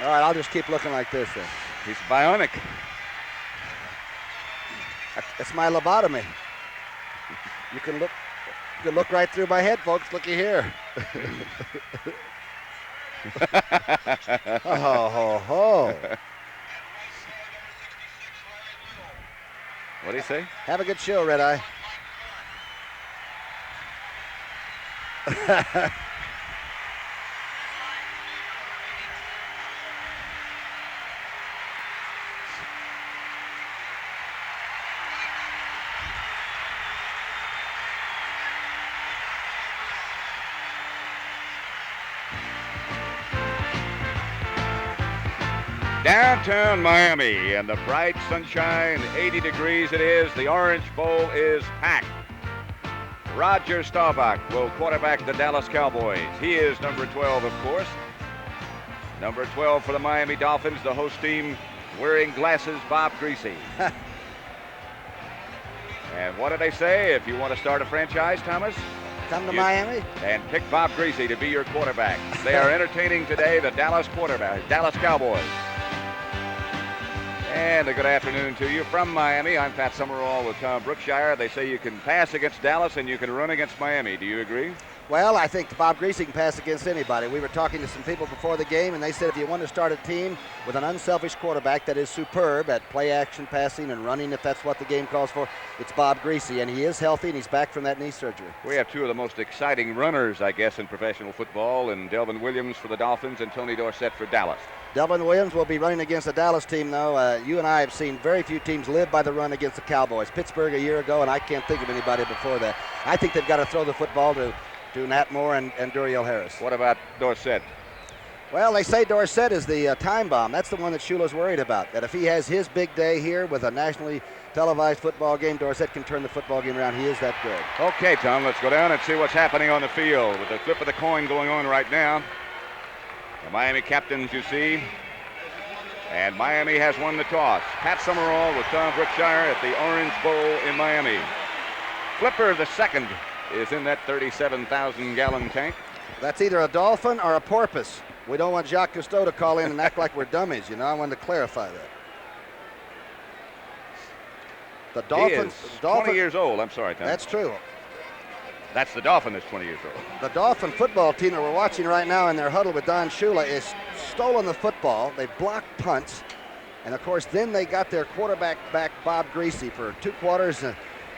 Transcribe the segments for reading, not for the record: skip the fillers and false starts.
All right, I'll just keep looking like this then. He's bionic. It's my lobotomy. You can look right through my head, folks. Looky here. Ho, ho, ho. What'd he say? Have a good show, Red Eye. Downtown Miami, and the bright sunshine, 80 degrees it is. The Orange Bowl is packed. Roger Staubach will quarterback the Dallas Cowboys. He is number 12, of course. Number 12 for the Miami Dolphins, the host team, wearing glasses, Bob Greasy. And what do they say? If you want to start a franchise, Thomas, come to Miami and pick Bob Greasy to be your quarterback. They are entertaining today the Dallas Cowboys. And a good afternoon to you from Miami. I'm Pat Summerall with Tom Brookshire. They say you can pass against Dallas and you can run against Miami. Do you agree? Well, I think Bob Greasy can pass against anybody. We were talking to some people before the game, and they said if you want to start a team with an unselfish quarterback that is superb at play-action passing and running, if that's what the game calls for, it's Bob Greasy, and he is healthy, and he's back from that knee surgery. We have two of the most exciting runners, I guess, in professional football, and Delvin Williams for the Dolphins and Tony Dorsett for Dallas. Delvin Williams will be running against the Dallas team, though. You and I have seen very few teams live by the run against the Cowboys. Pittsburgh a year ago, and I can't think of anybody before that. I think they've got to throw the football to Nat Moore and Duriel Harris. What about Dorsett? Well, they say Dorsett is the time bomb. That's the one that Shula's worried about, that if he has his big day here with a nationally televised football game, Dorsett can turn the football game around. He is that good. Okay, Tom, let's go down and see what's happening on the field with the flip of the coin going on right now. The Miami captains, you see, and Miami has won the toss. Pat Summerall with Tom Brookshire at the Orange Bowl in Miami. Flipper the second is in that 37,000-gallon tank. That's either a dolphin or a porpoise. We don't want Jacques Cousteau to call in and act like we're dummies, you know. I wanted to clarify that. The Dolphins. He is 20 years old. I'm sorry, Tom. That's true. That's the Dolphin that's 20 years old. The Dolphin football team that we're watching right now in their huddle with Don Shula is stolen the football. They blocked punts. And, of course, then they got their quarterback back, Bob Greasy, for 2 quarters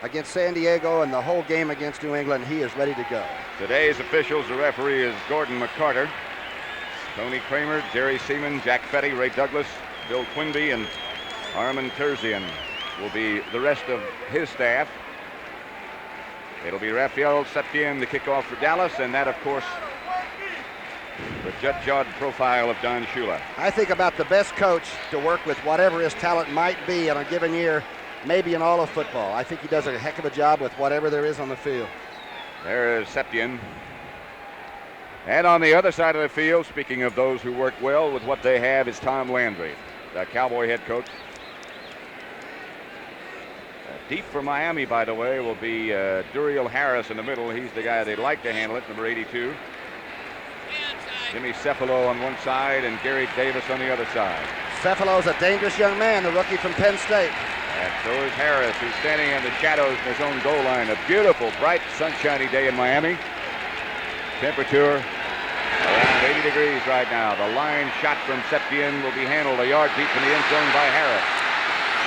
against San Diego and the whole game against New England. He is ready to go. Today's officials, the referee is Gordon McCarter. Tony Kramer, Jerry Seaman, Jack Fetty, Ray Douglas, Bill Quinby, and Armin Terzian will be the rest of his staff. It'll be Raphael Septien, the kickoff for Dallas, and that, of course, the jet-jawed profile of Don Shula. I think about the best coach to work with whatever his talent might be in a given year, maybe in all of football. I think he does a heck of a job with whatever there is on the field. There is Septien. And on the other side of the field, speaking of those who work well with what they have, is Tom Landry, the Cowboy head coach. Deep for Miami, by the way, will be Duriel Harris in the middle. He's the guy they'd like to handle it, number 82. Jimmy Cephalo on one side and Gary Davis on the other side. Cephalo's a dangerous young man, the rookie from Penn State. And so is Harris, who's standing in the shadows in his own goal line. A beautiful, bright, sunshiny day in Miami. Temperature around 80 degrees right now. The line shot from Septien will be handled a yard deep in the end zone by Harris.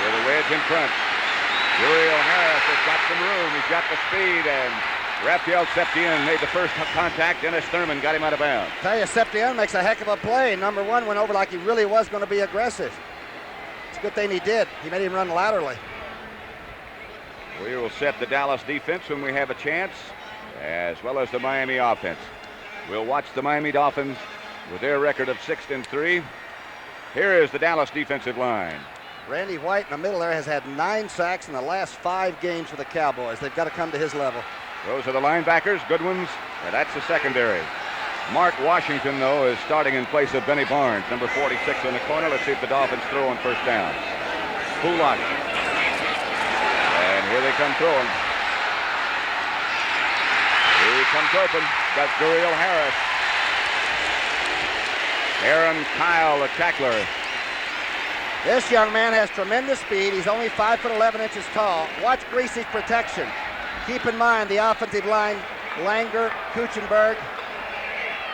With a wedge in front. Duriel Harris has got some room. He's got the speed, and Raphael Septien made the first contact. Dennis Thurman got him out of bounds. Tell you, Septien makes a heck of a play. Number 1 went over like he really was going to be aggressive. It's a good thing he did. He made him run laterally. We will set the Dallas defense when we have a chance, as well as the Miami offense. We'll watch the Miami Dolphins with their record of 6-3. Here is the Dallas defensive line. Randy White in the middle there has had 9 sacks in the last 5 games for the Cowboys. They've got to come to his level. Those are the linebackers, good ones, and that's the secondary. Mark Washington, though, is starting in place of Benny Barnes, number 46 in the corner. Let's see if the Dolphins throw on first down. Pulak. And here they come throwing. Here he comes open. Got Duriel Harris. Aaron Kyle, the tackler. This young man has tremendous speed. He's only 5'11" tall. Watch Greasy's protection. Keep in mind the offensive line, Langer, Kuchenberg,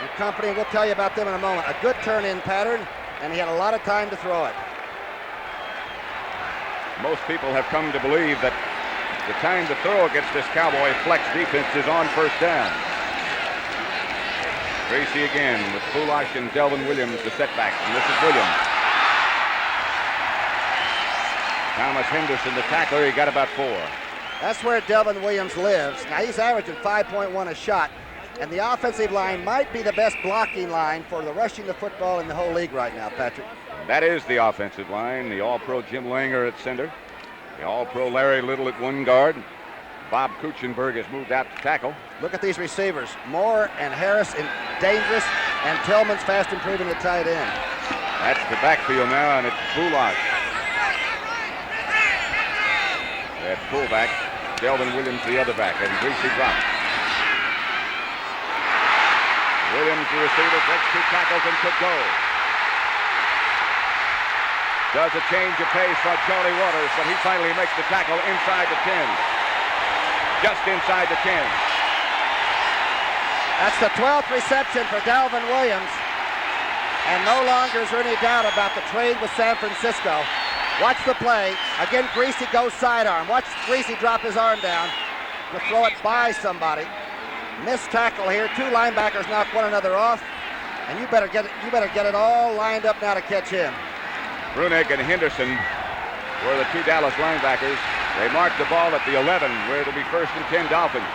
and company. We'll tell you about them in a moment. A good turn-in pattern, and he had a lot of time to throw it. Most people have come to believe that the time to throw against this Cowboy flex defense is on first down. Greasy again with Bulash and Delvin Williams, the setbacks, and this is Williams. Thomas Henderson, the tackler, he got about 4. That's where Delvin Williams lives. Now he's averaging 5.1 a shot, and the offensive line might be the best blocking line for the rushing the football in the whole league right now, Patrick. That is the offensive line. The All-Pro Jim Langer at center. The All-Pro Larry Little at one guard. Bob Kuchenberg has moved out to tackle. Look at these receivers. Moore and Harris in dangerous, and Tillman's fast improving at tight end. That's the backfield now, and it's Bulash. At fullback, Delvin Williams the other back, and Greasy drops. Williams, the receiver, breaks 2 tackles and could go. Does a change of pace like Charlie Waters, but he finally makes the tackle inside the 10. Just inside the 10. That's the 12th reception for Delvin Williams. And no longer is there any doubt about the trade with San Francisco. Watch the play. Again, Greasy goes sidearm. Watch Greasy drop his arm down to throw it by somebody. Missed tackle here. 2 linebackers knock one another off. And you better get it all lined up now to catch him. Brunig and Henderson were the 2 Dallas linebackers. They marked the ball at the 11, where it'll be 1st and 10 Dolphins.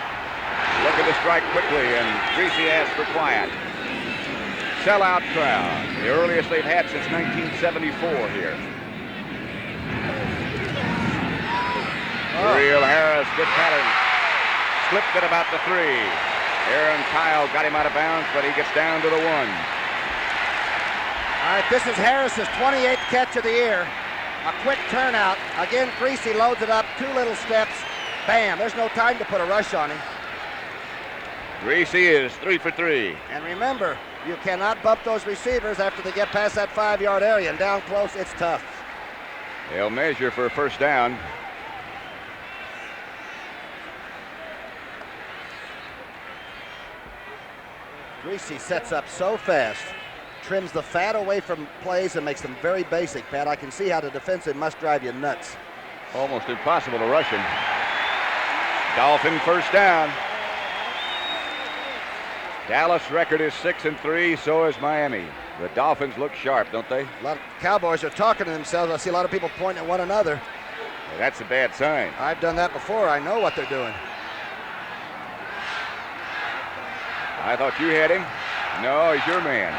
Looking to strike quickly, and Greasy asks for quiet. Sellout crowd, the earliest they've had since 1974 here. Real Harris, good pattern. Slipped at about the 3. Aaron Kyle got him out of bounds, but he gets down to the 1. All right, this is Harris's 28th catch of the year. A quick turnout. Again, Greasy loads it up, 2 little steps. Bam, there's no time to put a rush on him. Greasy is 3 for 3. And remember, you cannot bump those receivers after they get past that 5-yard area, and down close, it's tough. They'll measure for a first down. Greasy sets up so fast, trims the fat away from plays and makes them very basic, Pat. I can see how the defensive must drive you nuts. Almost impossible to rush him. Dolphin first down. Dallas record is 6 and 3, so is Miami. The Dolphins look sharp, don't they? A lot of Cowboys are talking to themselves. I see a lot of people pointing at one another. Well, that's a bad sign. I've done that before. I know what they're doing. I thought you had him. No, he's your man.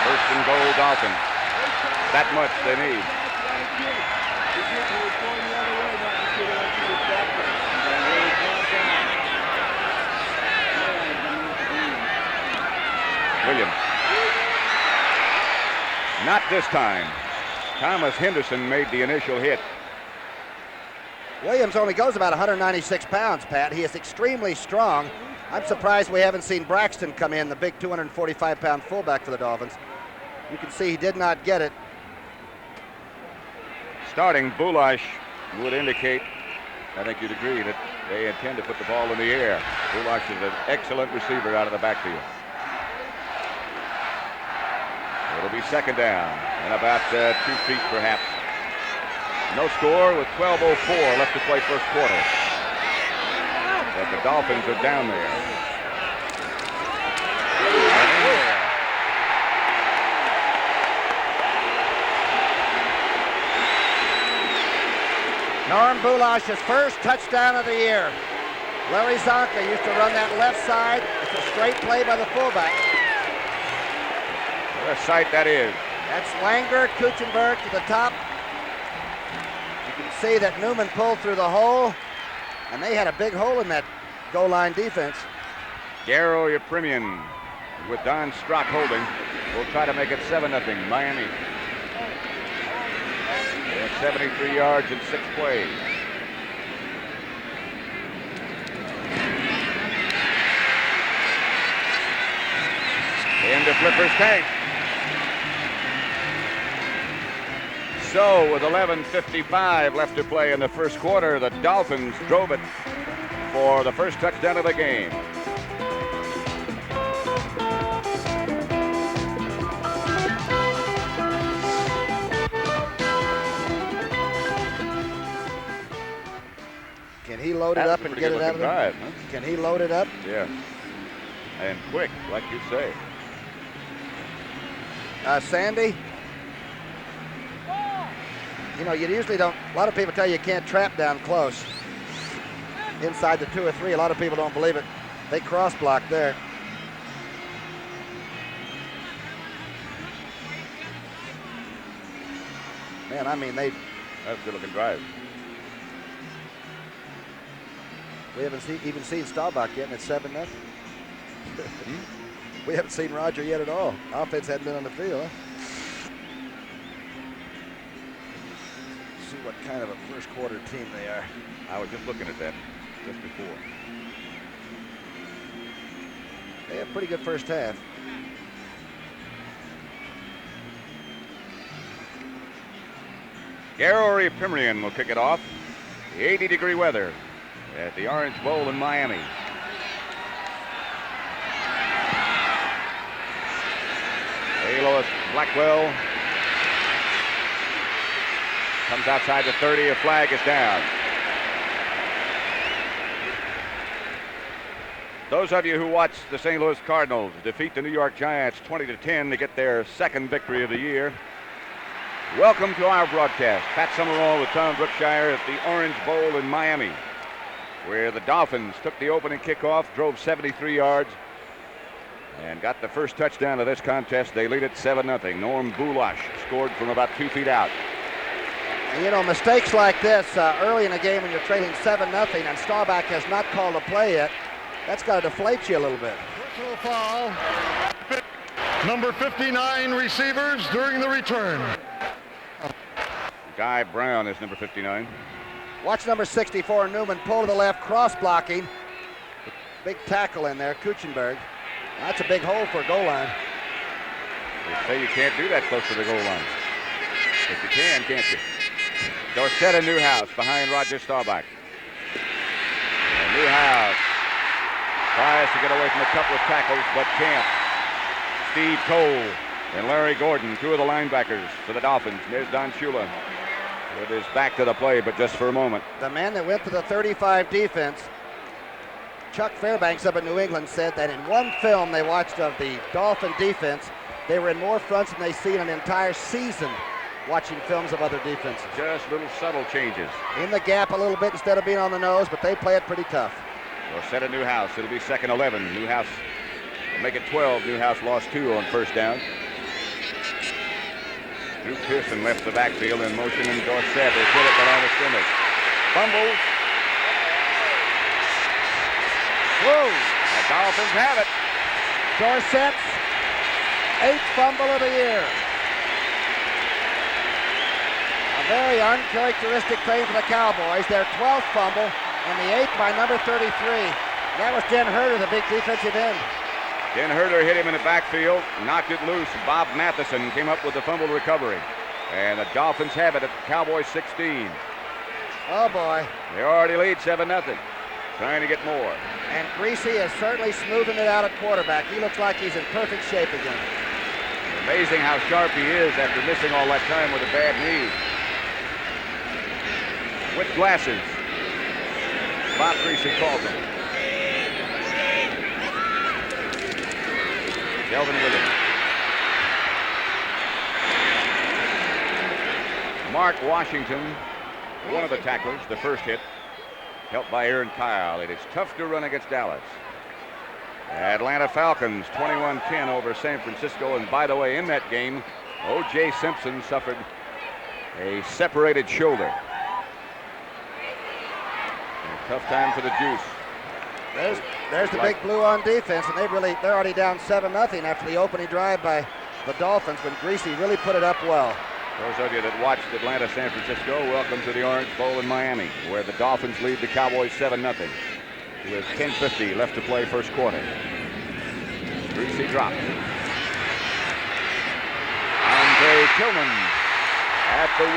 1st and goal, Dolphins. That much they need. Williams. Not this time. Thomas Henderson made the initial hit. Williams only goes about 196 pounds, Pat. He is extremely strong. I'm surprised we haven't seen Braxton come in, the big 245-pound fullback for the Dolphins. You can see he did not get it. Starting Bulash would indicate, I think you'd agree, that they intend to put the ball in the air. Bulash is an excellent receiver out of the backfield. It'll be 2nd down and about 2 feet perhaps. No score with 12:04 left to play first quarter. But the Dolphins are down there. And in there. Norm Bulash's first touchdown of the year. Larry Zonka used to run that left side. It's a straight play by the fullback. What a sight that is. That's Langer, Kuchenberg to the top. You can see that Newman pulled through the hole, and they had a big hole in that goal line defense. Garo Yepremian with Don Strock holding. We'll try to make it 7-0 Miami. They have 73 yards in 6 plays. In into Flipper's tank. So with 11:55 left to play in the first quarter, the Dolphins drove it for the first touchdown of the game. Can he load it up and get it out of there? Drive, huh? Can he load it up? Yeah. And quick, like you say. Sandy? You know, you usually don't, a lot of people tell you can't trap down close. Inside the 2 or 3, a lot of people don't believe it. They cross block there. Man, I mean, that's a good looking drive. We haven't even seen Staubach yet, and it's 7-0. We haven't seen Roger yet at all. Offense hadn't been on the field, huh? See what kind of a first quarter team they are. I was just looking at that just before. They have a pretty good first half. Gary Pimrian will kick it off. The 80-degree weather at the Orange Bowl in Miami. Alois Blackwell comes outside the 30. A flag is down. Those of you who watched the St. Louis Cardinals defeat the New York Giants 20-10 to get their second victory of the year, welcome to our broadcast. Pat Summerall with Tom Brookshire at the Orange Bowl in Miami, where the Dolphins took the opening kickoff, drove 73 yards, and got the first touchdown of this contest. They lead it 7-0. Norm Bulash scored from about 2 feet out. And you know, mistakes like this early in the game when you're trailing 7-0 and Staubach has not called a play yet, that's got to deflate you a little bit. Personal foul. Number 59 receivers during the return. Guy Brown is number 59. Watch number 64, Newman, pull to the left, cross blocking. Big tackle in there, Kuchenberg. That's a big hole for a goal line. They say you can't do that close to the goal line. But you can, can't you? Dorsett and Newhouse behind Roger Staubach. And Newhouse tries to get away from a couple of tackles, but can't. Steve Cole and Larry Gordon, 2 of the linebackers for the Dolphins. There's Don Shula with his back to the play, but just for a moment. The man that went to the 35 defense, Chuck Fairbanks up in New England, said that in one film they watched of the Dolphin defense, they were in more fronts than they've seen an entire season watching films of other defenses. Just little subtle changes. In the gap a little bit instead of being on the nose, but they play it pretty tough. Dorsett and Newhouse, it'll be 2nd 11. Newhouse will make it 12. Newhouse lost 2 on first down. Drew Pearson left the backfield in motion, and Dorsett has hit it behind the scrimmage. Fumbles. Whoa! The Dolphins have it. Dorsett's 8th fumble of the year. A very uncharacteristic play for the Cowboys. Their 12th fumble and the 8th by number 33. That was Den Herter, the big defensive end. Den Herter hit him in the backfield, knocked it loose. Bob Matheson came up with the fumble recovery. And the Dolphins have it at the Cowboys 16. Oh, boy. They already lead 7-0. Trying to get more. And Greasy is certainly smoothing it out at quarterback. He looks like he's in perfect shape again. Amazing how sharp he is after missing all that time with a bad knee. With glasses. Bob Greasy calls him. Delvin Williams. Mark Washington, one of the tacklers, the first hit, helped by Aaron Kyle. It is tough to run against Dallas. Atlanta Falcons 21-10 over San Francisco. And by the way, in that game, O.J. Simpson suffered a separated shoulder. A tough time for the Juice. There's the big blue on defense, and they're already down 7-0 after the opening drive by the Dolphins when Greasy really put it up well. Those of you that watched Atlanta, San Francisco, welcome to the Orange Bowl in Miami, where the Dolphins lead the Cowboys 7-0 with 10:50 left to play first quarter. Greasy dropped. Tillman at the 1.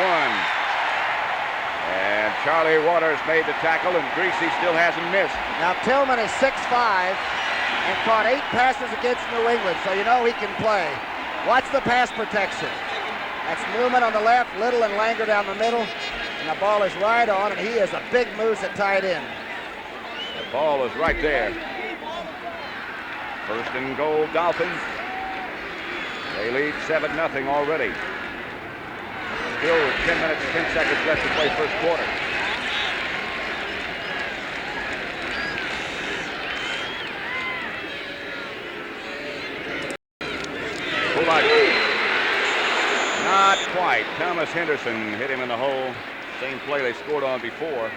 And Charlie Waters made the tackle, and Greasy still hasn't missed. Now Tillman is 6'5" and caught 8 passes against New England, so you know he can play. Watch the pass protection. That's Newman on the left, Little and Langer down the middle, and the ball is right on, and he has a big moves at tight end. The ball is right there. First and goal, Dolphins. They lead 7-0 already. Still with 10 minutes, 10 seconds left to play first quarter. Not quite. Thomas Henderson hit him in the hole. Same play they scored on before.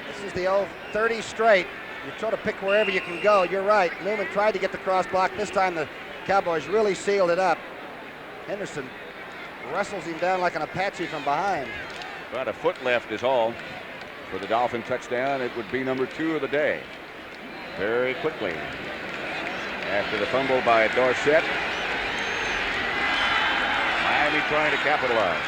This is the old 30 straight. You sort of pick wherever you can go. You're right. Newman tried to get the cross block. This time the Cowboys really sealed it up. Henderson wrestles him down like an Apache from behind. About a foot left is all. For the Dolphin touchdown, it would be number 2 of the day. Very quickly. After the fumble by Dorsett. Miami trying to capitalize.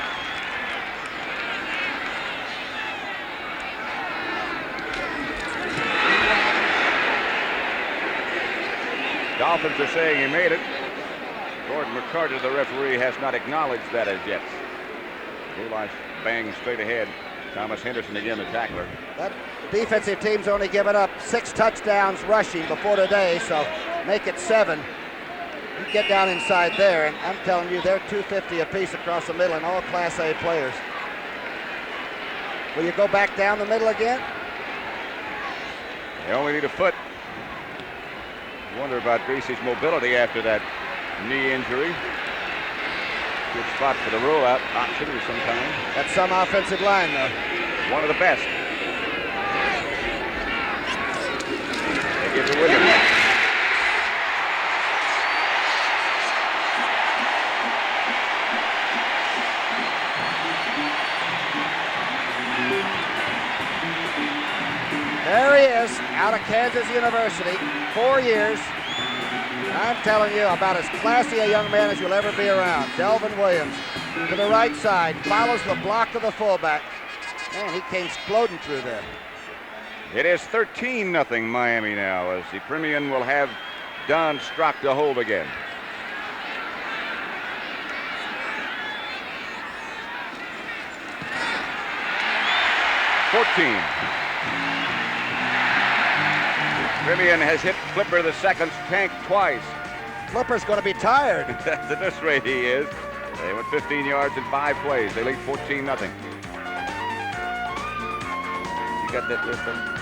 Dolphins are saying he made it. Gordon McCarter, the referee, has not acknowledged that as yet. Goulash bangs straight ahead. Thomas Henderson again, the tackler. That defensive team's only given up 6 touchdowns rushing before today, so make it 7. You get down inside there, and I'm telling you, they're 250 apiece across the middle, and all Class A players. Will you go back down the middle again? They only need a foot. Wonder about Greasy's mobility after that knee injury. Good spot for the rollout option of some kind. That's some offensive line, though. One of the best. They give it with him. There he is, out of Kansas University, 4 years. And I'm telling you, about as classy a young man as you'll ever be around. Delvin Williams to the right side, follows the block of the fullback. Man, he came exploding through there. It is 13-0 Miami now, as the Premium will have Don Strock to hold again. Premium has hit Flipper the second's tank twice. Flipper's going to be tired. At this rate he is. They went 15 yards in 5 plays. They lead 14-0. You got that distance?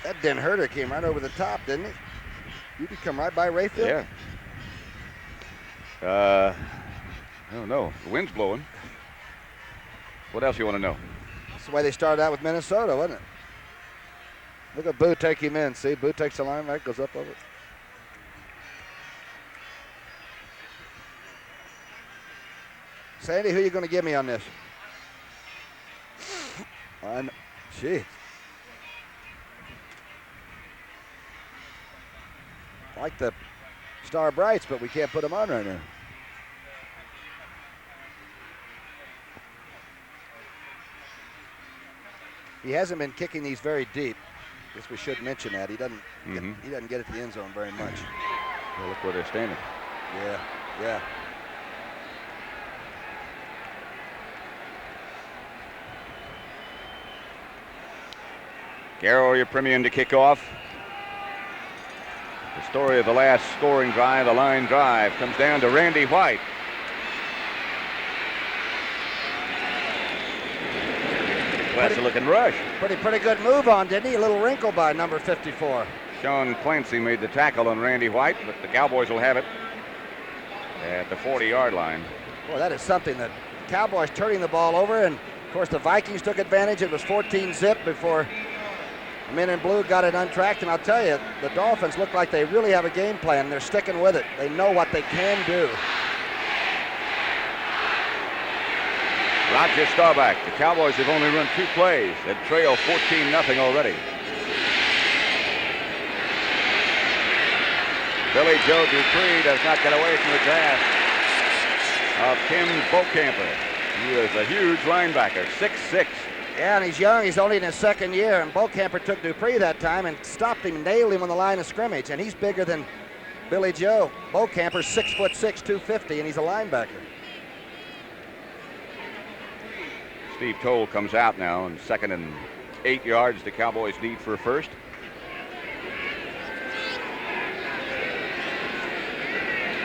That Den Herder came right over the top, didn't he? You could come right by Rayfield? Yeah. I don't know. The wind's blowing. What else you want to know? That's the way they started out with Minnesota, wasn't it? Look at Boo take him in. See, Boo takes the line back, goes up over it. Sandy, who are you going to give me on this? Jeez. Like the Star Brights, but we can't put them on right now. He hasn't been kicking these very deep. Guess we should mention that. He doesn't get at the end zone very much. Well, look where they're standing. Yeah. Garrow, your Premium to kick off. The story of the last scoring drive, the line drive, comes down to Randy White. Well, that's a looking rush. Pretty good move on, didn't he? A little wrinkle by number 54. Sean Clancy made the tackle on Randy White, but the Cowboys will have it at the 40-yard line. Boy, that is something. The Cowboys turning the ball over, and of course the Vikings took advantage. It was 14-zip before the men in blue got it untracked, and I'll tell you, the Dolphins look like they really have a game plan. They're sticking with it. They know what they can do. Roger Staubach. The Cowboys have only run 2 plays. They trail 14-0 already. Billy Joe Dupree does not get away from the grasp of Tim Bocamper. He is a huge linebacker, 6'6". Yeah, and he's young. He's only in his 2nd year, and Bocamper took Dupree that time and stopped him, nailed him on the line of scrimmage, and he's bigger than Billy Joe. Bocamper's 6'6", 250, and he's a linebacker. Steve Toll comes out now, and 2nd and 8 yards the Cowboys need for a first.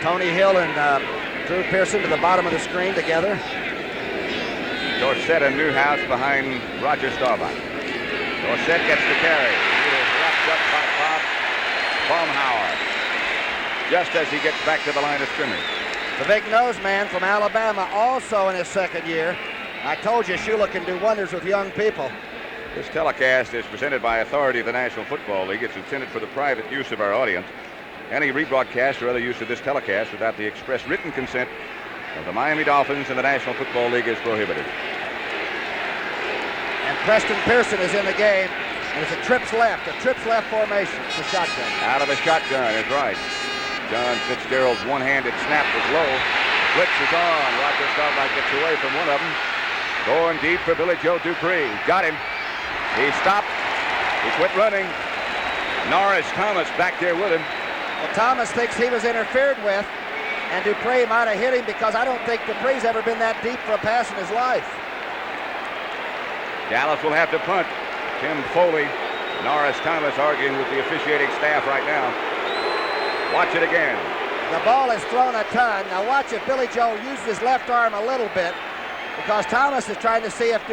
Tony Hill and Drew Pearson to the bottom of the screen together. Dorsett and Newhouse behind Roger Staubach. Dorsett gets the carry. He is wrapped up by Bob Baumhauer just as he gets back to the line of scrimmage. The big nose man from Alabama, also in his 2nd year. I told you Shula can do wonders with young people. This telecast is presented by authority of the National Football League. It's intended for the private use of our audience. Any rebroadcast or other use of this telecast without the express written consent of the Miami Dolphins and the National Football League is prohibited. And Preston Pearson is in the game, and it's a trips left formation. It's a shotgun. Out of the shotgun is right. John Fitzgerald's one-handed snap was low. Blitz is on. Roger Staubach gets away from one of them. Going deep for Billy Joe Dupree. Got him. He stopped. He quit running. Norris Thomas back there with him. Well, Thomas thinks he was interfered with, and Dupree might have hit him because I don't think Dupree's ever been that deep for a pass in his life. Dallas will have to punt. Tim Foley, Norris Thomas arguing with the officiating staff right now. Watch it again. The ball is thrown a ton. Now watch if Billy Joe uses his left arm a little bit, because Thomas is trying to see if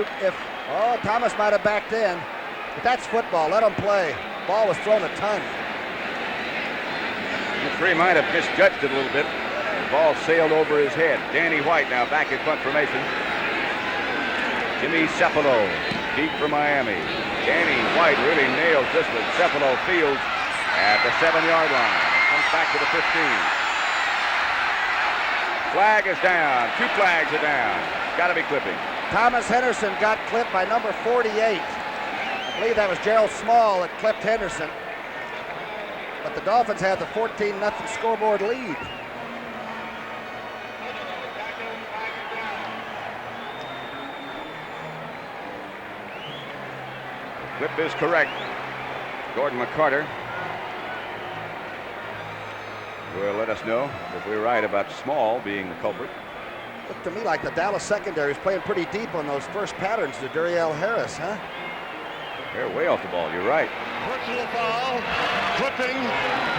Thomas might have backed in. But that's football. Let him play. Ball was thrown a ton. Dupree might have misjudged it a little bit. The ball sailed over his head. Danny White now back in punt formation. Jimmy Cephalo, deep for Miami. Danny White really nails this one. Cephalo fields at the 7-yard line. Comes back to the 15. Flag is down. 2 flags are down. Got to be clipping. Thomas Henderson got clipped by number 48. I believe that was Gerald Small that clipped Henderson. But the Dolphins have the 14-0 scoreboard lead. Clip is correct. Gordon McCarter will let us know if we're right about Small being the culprit. Looked to me like the Dallas secondary was playing pretty deep on those first patterns to Duriel Harris, huh? They're way off the ball. You're right. Personal foul, clipping.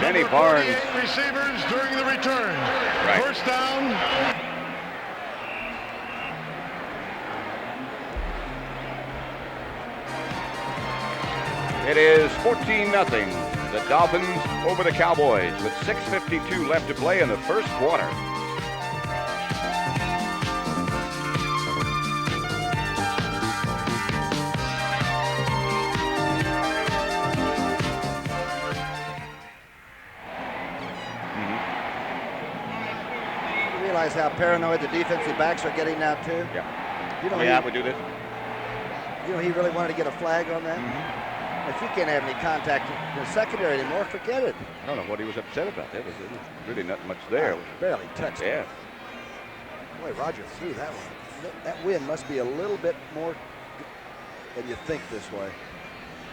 Benny number Barnes. 48 receivers during the return. Right. First down. It is 14-0. The Dolphins over the Cowboys with 6:52 left to play in the first quarter. You realize how paranoid the defensive backs are getting now, too? Yeah. You know, I would do this. You know, he really wanted to get a flag on that. If you can't have any contact in the secondary anymore, forget it. I don't know what he was upset about. There was really not much there. It was barely touched. Yeah. Boy, Roger threw that one. That wind must be a little bit more than you think this way.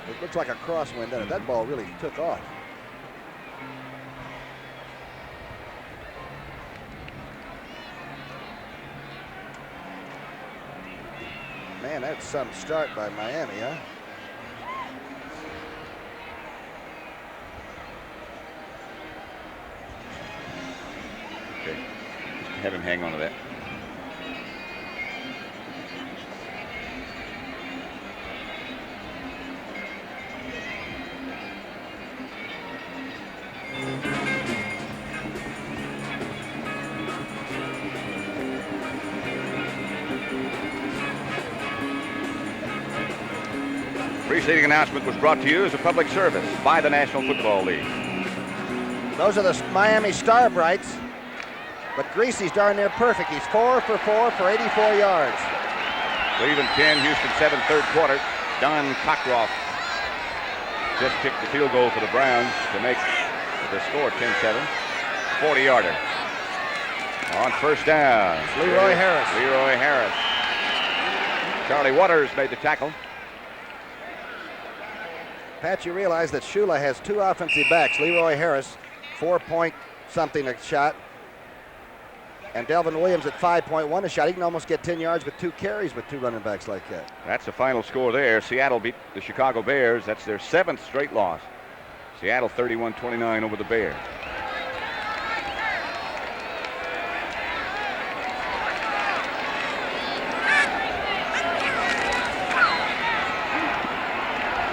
It looks like a crosswind, doesn't it? That ball really took off. Man, that's some start by Miami, huh? Okay. Just have him hang on to that. Preceding announcement was brought to you as a public service by the National Football League. Those are the Miami Star Brights, but Greasy's darn near perfect. He's 4 for 4 for 84 yards. Cleveland 10, Houston 7, third quarter. Don Cockroft just kicked the field goal for the Browns to make the score 10-7. 40-yarder. On first down. Leroy Harris. Leroy Harris. Charlie Waters made the tackle. Pat, you realize that Shula has two offensive backs. Leroy Harris, 4-point something a shot. And Delvin Williams at 5.1 a shot. He can almost get 10 yards with 2 carries with 2 running backs like that. That's the final score there. Seattle beat the Chicago Bears. That's their 7th straight loss. Seattle 31-29 over the Bears.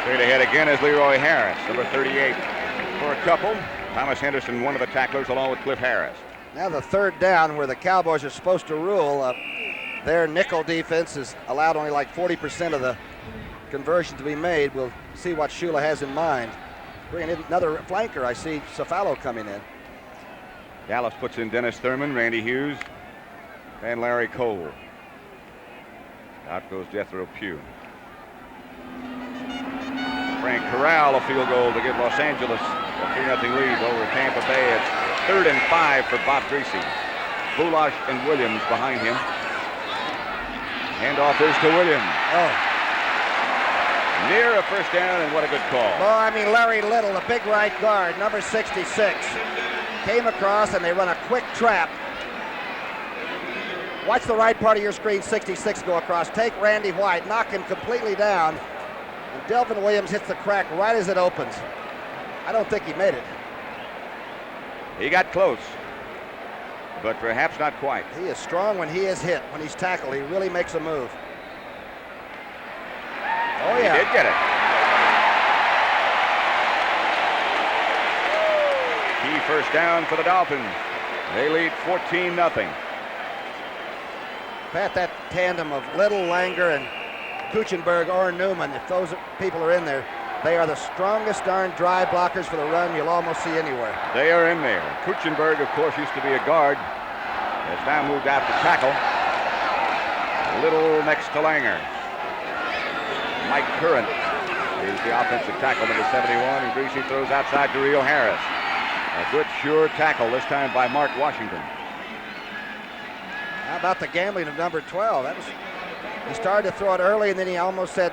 Straight ahead again is Leroy Harris, number 38. For a couple, Thomas Henderson, one of the tacklers, along with Cliff Harris. Now the third down where the Cowboys are supposed to rule. Their nickel defense has allowed only like 40% of the conversion to be made. We'll see what Shula has in mind. Bringing in another flanker. I see Cefalo coming in. Dallas puts in Dennis Thurman, Randy Hughes, and Larry Cole. Out goes Jethro Pugh. Frank Corral, a field goal to give Los Angeles a 3-0 lead over Tampa Bay. It's 3rd and 5 for Bob Greasy. Bulash and Williams behind him. Handoff is to Williams. Oh. Near a first down, and what a good call. Well, I mean, Larry Little, the big right guard, number 66, came across and they run a quick trap. Watch the right part of your screen, 66 go across. Take Randy White, knock him completely down. And Delvin Williams hits the crack right as it opens. I don't think he made it. He got close, but perhaps not quite. He is strong when he is hit. When he's tackled, he really makes a move. Oh, yeah. He did get it. Key first down for the Dolphins. They lead 14-0. Pat, that tandem of Little, Langer, and Kuchenberg or Newman, if those people are in there, they are the strongest darn drive blockers for the run you'll almost see anywhere. They are in there. Kuchenberg, of course, used to be a guard. Has now moved out to tackle. Little next to Langer. Mike Curran is the offensive tackle, number 71, and Greasy throws outside to Rio Harris. A good, sure tackle, this time by Mark Washington. How about the gambling of number 12? He started to throw it early, and then he almost said,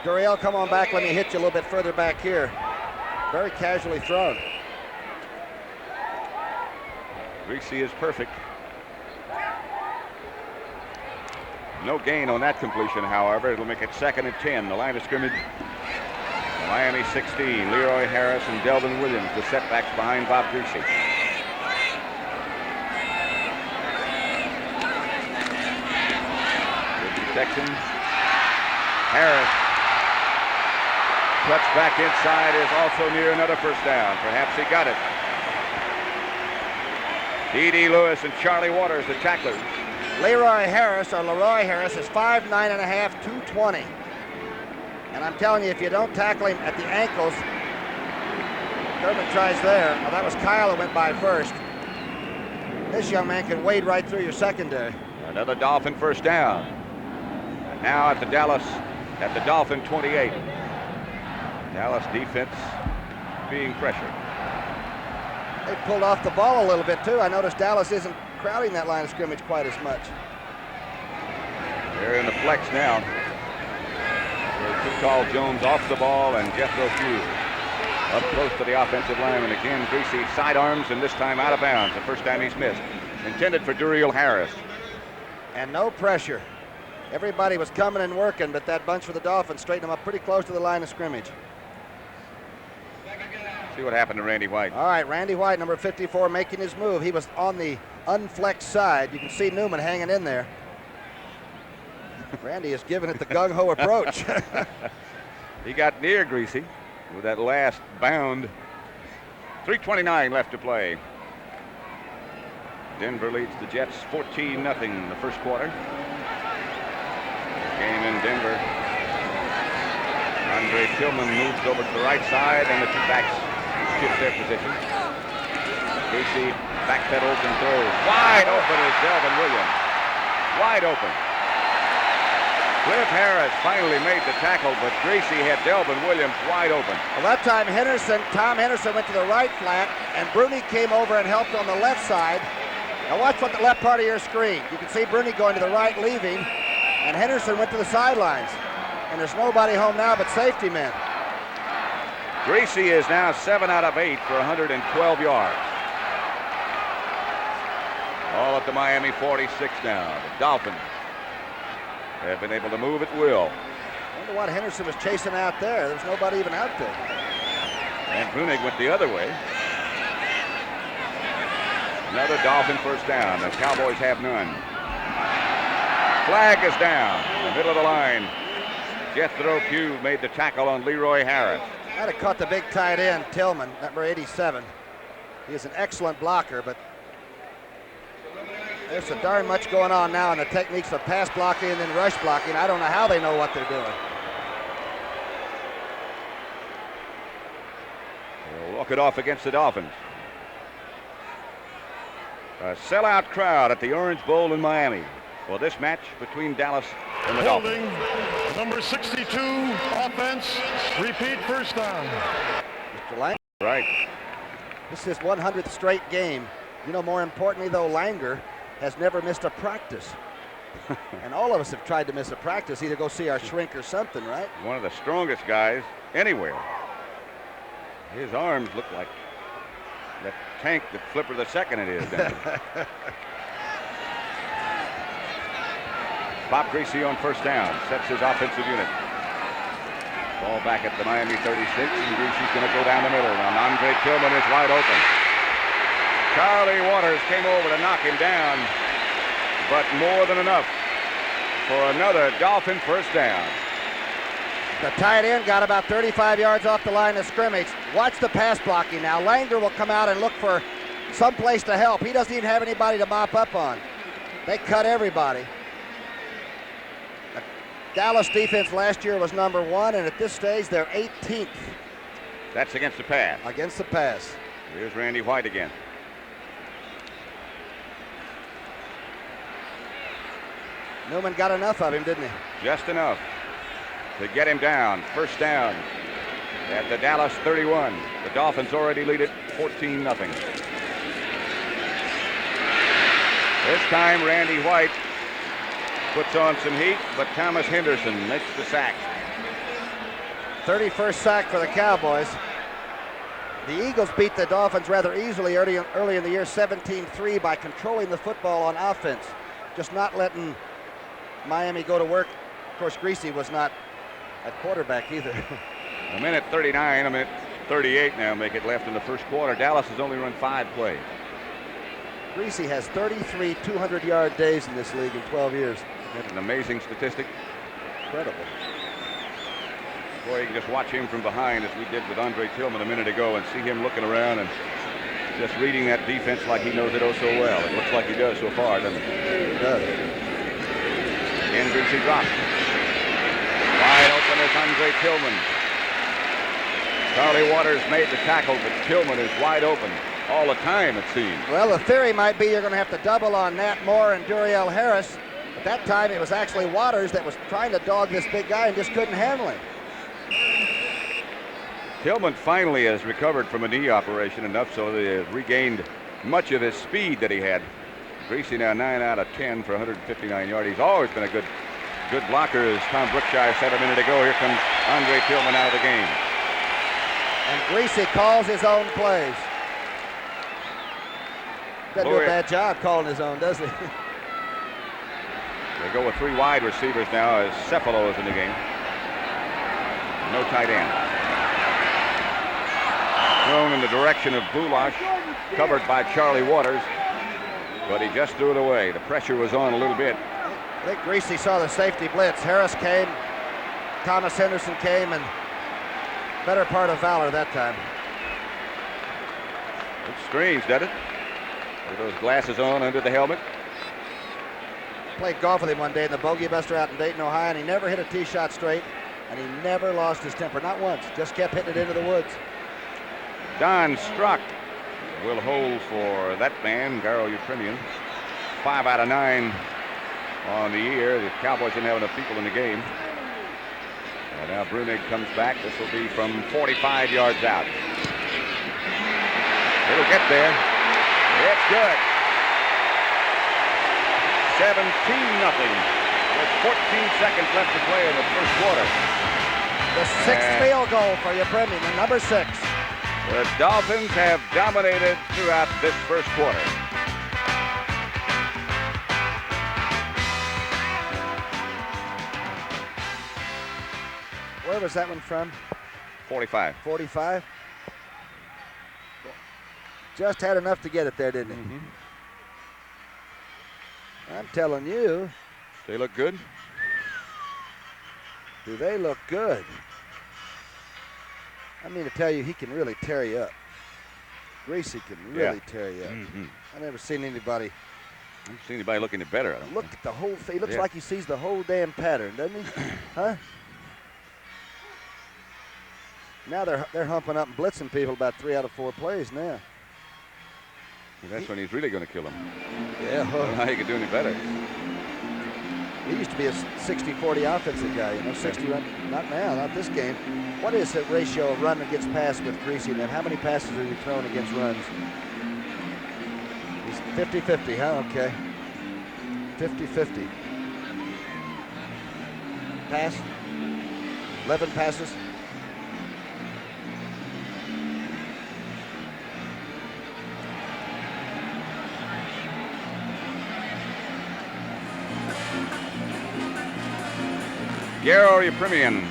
Duriel, come on back, let me hit you a little bit further back here. Very casually thrown. Greasy is perfect. No gain on that completion, however. It'll make it 2nd and 10. The line of scrimmage, Miami 16. Leroy Harris and Delvin Williams, the setbacks behind Bob Greasy. Protection. Harris. Cuts back inside, is also near another first down. Perhaps he got it. D.D. Lewis and Charlie Waters, the tacklers. Leroy Harris is 5'9 and a half, 220. And I'm telling you, if you don't tackle him at the ankles, Thurman tries there. Well, that was Kyle that went by first. This young man can wade right through your secondary. Another Dolphin first down. And now at the Dolphin 28. Dallas defense being pressured. They pulled off the ball a little bit too. I noticed Dallas isn't crowding that line of scrimmage quite as much. They're in the flex now. Too tall Jones off the ball, and Jethro Pugh up close to the offensive line. And again, Greasy sidearms, and this time out of bounds. The first time he's missed. Intended for Duriel Harris. And no pressure. Everybody was coming and working, but that bunch for the Dolphins straightened them up pretty close to the line of scrimmage. See what happened to Randy White. All right, Randy White, number 54, making his move. He was on the unflexed side. You can see Newman hanging in there. Randy is giving it the gung-ho approach. He got near Greasy with that last bound. 3:29 left to play. Denver leads the Jets 14-0 in the first quarter. Game in Denver. Andre Tillman moves over to the right side, and the two backs shift their position. Greasy backpedals and throws. Wide open is Delvin Williams. Wide open. Cliff Harris finally made the tackle, but Greasy had Delvin Williams wide open. Well, that time Tom Henderson went to the right flat, and Bruni came over and helped on the left side. Now watch what the left part of your screen. You can see Bruni going to the right, leaving, and Henderson went to the sidelines. And there's nobody home now but safety men. Greasy is now 7 out of 8 for 112 yards. All up to Miami 46 now. The Dolphins have been able to move at will. I wonder what Henderson was chasing out there. There was nobody even out there. And Brunig went the other way. Another Dolphin first down. The Cowboys have none. Flag is down in the middle of the line. Jethro Pugh made the tackle on Leroy Harris. I'd have caught the big tight end, Tillman, number 87. He is an excellent blocker, but there's so darn much going on now in the techniques of pass blocking and then rush blocking. I don't know how they know what they're doing. They'll walk it off against the Dolphins. A sellout crowd at the Orange Bowl in Miami for this match between Dallas and the Holding Dolphins. number 62, offense, repeat first down. Mr. Langer. Right. This is his 100th straight game. You know, more importantly, though, Langer has never missed a practice. And all of us have tried to miss a practice, either go see our shrink or something, right? One of the strongest guys anywhere. His arms look like that tank that Flipper the Second it is. Bob Greasy on first down, sets his offensive unit. Ball back at the Miami 36, and Greasy's going to go down the middle. And Andre Tillman is wide open. Charlie Waters came over to knock him down, but more than enough for another Dolphin first down. The tight end got about 35 yards off the line of scrimmage. Watch the pass blocking now. Langer will come out and look for some place to help. He doesn't even have anybody to mop up on. They cut everybody. The Dallas defense last year was number 1, and at this stage they're 18th. That's against the pass. Against the pass. Here's Randy White again. Newman got enough of him, didn't he? Just enough to get him down. First down at the Dallas 31. The Dolphins already lead it 14-0. This time Randy White puts on some heat, but Thomas Henderson makes the sack. 31st sack for the Cowboys. The Eagles beat the Dolphins rather easily early in the year, 17-3, by controlling the football on offense, just not letting Miami go to work. Of course, Greasy was not at quarterback either. A minute 39, a minute 38 now make it left in the first quarter. Dallas has only run 5 plays. Greasy has 33 200-yard days in this league in 12 years. That's an amazing statistic. Incredible. Boy, you can just watch him from behind, as we did with Andre Tillman a minute ago, and see him looking around and just reading that defense like he knows it oh so well. It looks like he does so far, doesn't it? He does. Again, Greasy drops. Wide open is Andre Tillman. Charlie Waters made the tackle, but Tillman is wide open all the time, it seems. Well, the theory might be you're going to have to double on Nat Moore and Duriel Harris. At that time, it was actually Waters that was trying to dog this big guy and just couldn't handle him. Tillman finally has recovered from a knee operation enough so that he has regained much of his speed that he had. Greasy now 9 out of 10 for 159 yards. He's always been a good blocker, as Tom Brookshire said a minute ago. Here comes Andre Tillman out of the game. And Greasy calls his own plays. Doesn't do a bad job calling his own, does he? They go with 3 wide receivers now as Cephalo is in the game. No tight end. Thrown in the direction of Bulash, covered by Charlie Waters, but he just threw it away. The pressure was on a little bit. I think Greasy saw the safety blitz. Harris came, Thomas Henderson came, and better part of Valor that time. It's strange, doesn't it? With those glasses on under the helmet. Played golf with him one day in the Bogey Buster out in Dayton, Ohio, and he never hit a tee shot straight, and he never lost his temper, not once. Just kept hitting it into the woods. Don Struck will hold for that man, Garo Utrimian. 5 out of 9 on the year. The Cowboys didn't have enough people in the game. And now Brunig comes back. This will be from 45 yards out. It'll get there. It's good. 17-0 with 14 seconds left to play in the first quarter. The sixth field goal for you, Brendan, the number 6. The Dolphins have dominated throughout this first quarter. Where was that one from? 45. 45? Just had enough to get it there, didn't he? Mm-hmm. I'm telling you. They look good. Do they look good? I mean to tell you, he can really tear you up. Greasy can really tear you up. Mm-hmm. I've never seen anybody. I haven't seen anybody look any better. I don't Look at the whole thing. He looks like he sees the whole damn pattern, doesn't he? Huh? Now they're humping up and blitzing people about 3 out of 4 plays now. Well, that's when he's really going to kill them. Yeah. I don't know how you could do any better. He used to be a 60-40 offensive guy, you know, 60 run. Not now, not this game. What is the ratio of run against pass with Greasy and them? How many passes are you throwing against runs? He's 50-50, huh? Okay. 50-50. Pass. 11 passes. Garo Yepremian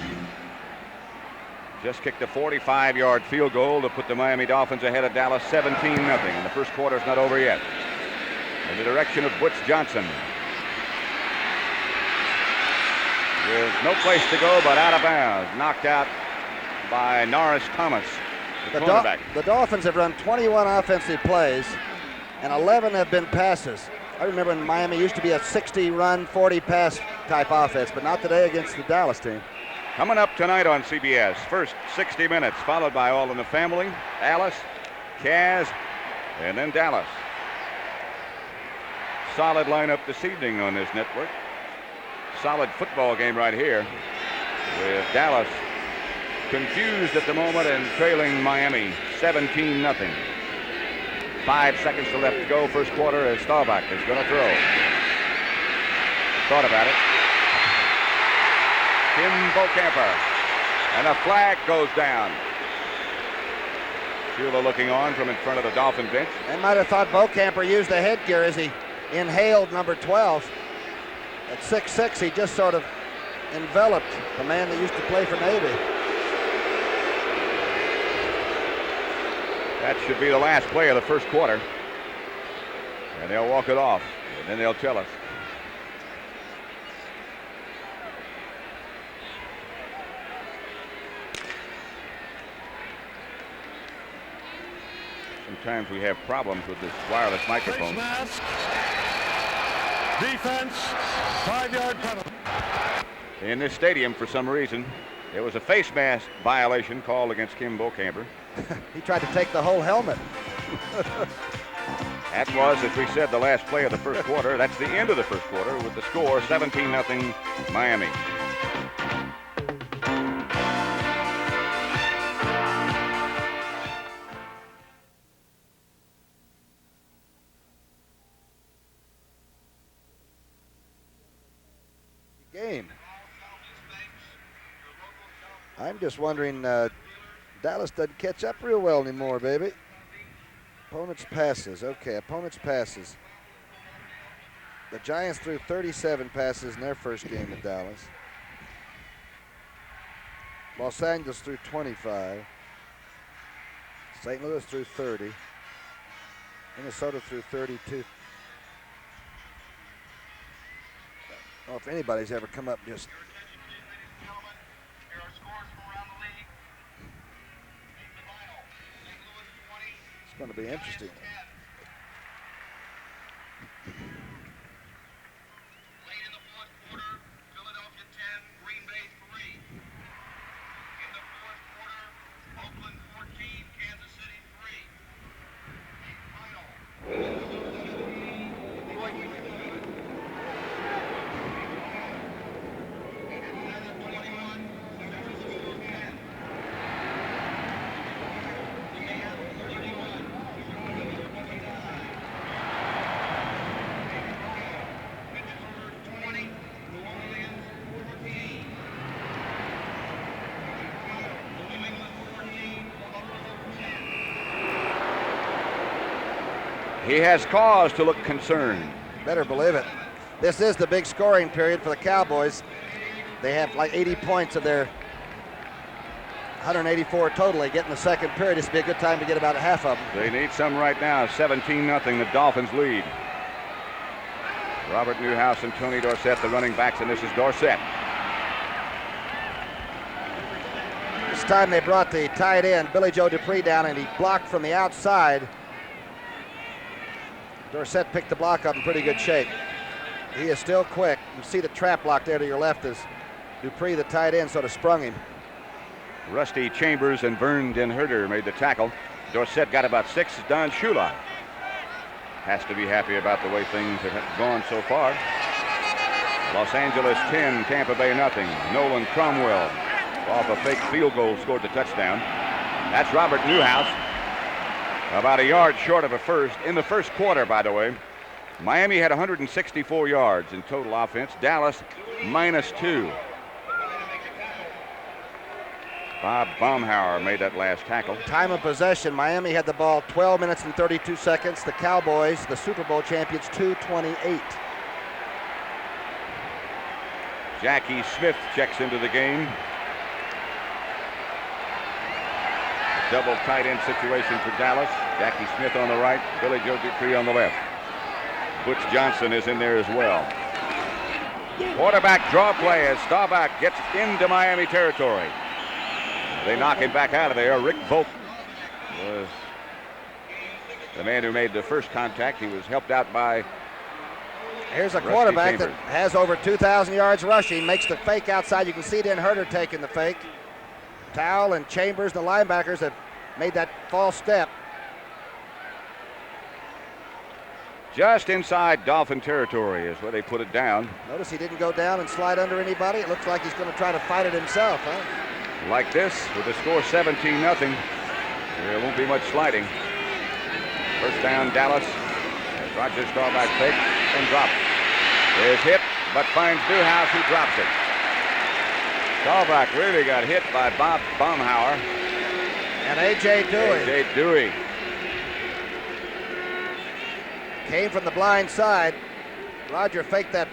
just kicked a 45-yard field goal to put the Miami Dolphins ahead of Dallas 17-0. And the first quarter's not over yet. In the direction of Butch Johnson. With no place to go but out of bounds. Knocked out by Norris Thomas, the cornerback. The Dolphins have run 21 offensive plays, and 11 have been passes. I remember when Miami used to be a 60-run, 40-pass type offense, but not today against the Dallas team. Coming up tonight on CBS, first 60 Minutes, followed by All in the Family, Alice, Kaz, and then Dallas. Solid lineup this evening on this network. Solid football game right here with Dallas confused at the moment and trailing Miami 17-0. 5 seconds left to go, first quarter, as Staubach is going to throw. Thought about it. Kim Bocamper. And a flag goes down. Shula looking on from in front of the Dolphin bench. They might have thought Bocamper used the headgear as he inhaled number 12. At 6'6", he just sort of enveloped the man that used to play for Navy. That should be the last play of the first quarter. And they'll walk it off, and then they'll tell us. Sometimes we have problems with this wireless microphone. Defense, 5-yard penalty. In this stadium, for some reason, there was a face mask violation called against Kim Bocamper. He tried to take the whole helmet. That was, as we said, the last play of the first quarter. That's the end of the first quarter with the score 17-0 Miami. Game. I'm just wondering, Dallas doesn't catch up real well anymore, baby. Opponents' passes. Okay, opponents' passes. The Giants threw 37 passes in their first game at Dallas. Los Angeles threw 25. St. Louis threw 30. Minnesota threw 32. I don't know if anybody's ever come up just. It's going to be interesting. Late in the fourth quarter, Philadelphia 10, Green Bay 3. In the fourth quarter, Oakland 14, Kansas City 3. Final. He has cause to look concerned. Better believe it. This is the big scoring period for the Cowboys. They have like 80 points of their 184 total. They get in the second period. This would be a good time to get about half of them. They need some right now. 17-0, the Dolphins lead. Robert Newhouse and Tony Dorsett, the running backs, and this is Dorsett. This time they brought the tight end, Billy Joe Dupree, down, and he blocked from the outside. Dorsett picked the block up in pretty good shape. He is still quick. You see the trap block there to your left as Dupree, the tight end, sort of sprung him. Rusty Chambers and Vern Den Herder made the tackle. Dorsett got about 6. Don Shula has to be happy about the way things have gone so far. Los Angeles 10, Tampa Bay nothing. Nolan Cromwell off a fake field goal scored the touchdown. That's Robert Newhouse. About a yard short of a first. In the first quarter, by the way, Miami had 164 yards in total offense. Dallas -2. Bob Baumhauer made that last tackle. Time of possession, Miami had the ball 12 minutes and 32 seconds. The Cowboys, the Super Bowl champions, 2:28. Jackie Smith checks into the game. Double tight end situation for Dallas. Jackie Smith on the right, Billy Joe Dupree on the left. Butch Johnson is in there as well. Quarterback draw play as Staubach gets into Miami territory. They knock him back out of there. Rick Volk was the man who made the first contact. He was helped out by Here's a Rusty quarterback Chambers. that has over 2,000 yards rushing, makes the fake outside. You can see Den Herder taking the fake. Towle and Chambers, the linebackers, have made that false step. just inside Dolphin territory is where they put it down. Notice he didn't go down and slide under anybody. It looks like he's going to try to fight it himself, huh? Like this, with the score 17-0, there won't be much sliding. First down, Dallas. Roger Staubach fake and drops. Is hit, but finds Newhouse, who drops it. Staubach really got hit by Bob Baumhauer. And A.J. Dewey. A.J. Dewey. Came from the blind side. Roger faked that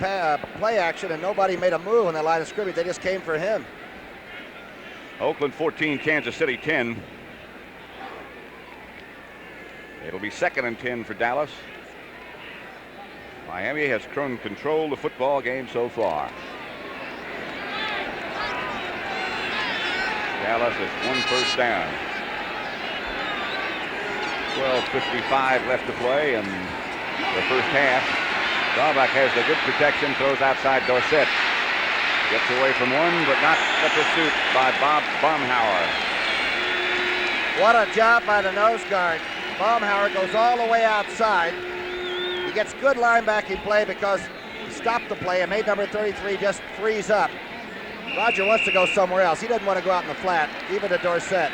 play action, and nobody made a move on that line of scrimmage. They just came for him. Oakland 14, Kansas City 10. It'll be 2nd and 10 for Dallas. Miami has controlled the football game so far. Dallas has one first down. 12:55 left to play in the first half. Staubach has the good protection, throws outside Dorsett. Gets away from one, but not the pursuit by Bob Baumhauer. What a job by the nose guard. Baumhauer goes all the way outside. He gets good linebacking play because he stopped the play and made number 33 just freeze up. Roger wants to go somewhere else. He doesn't want to go out in the flat, even to Dorsett.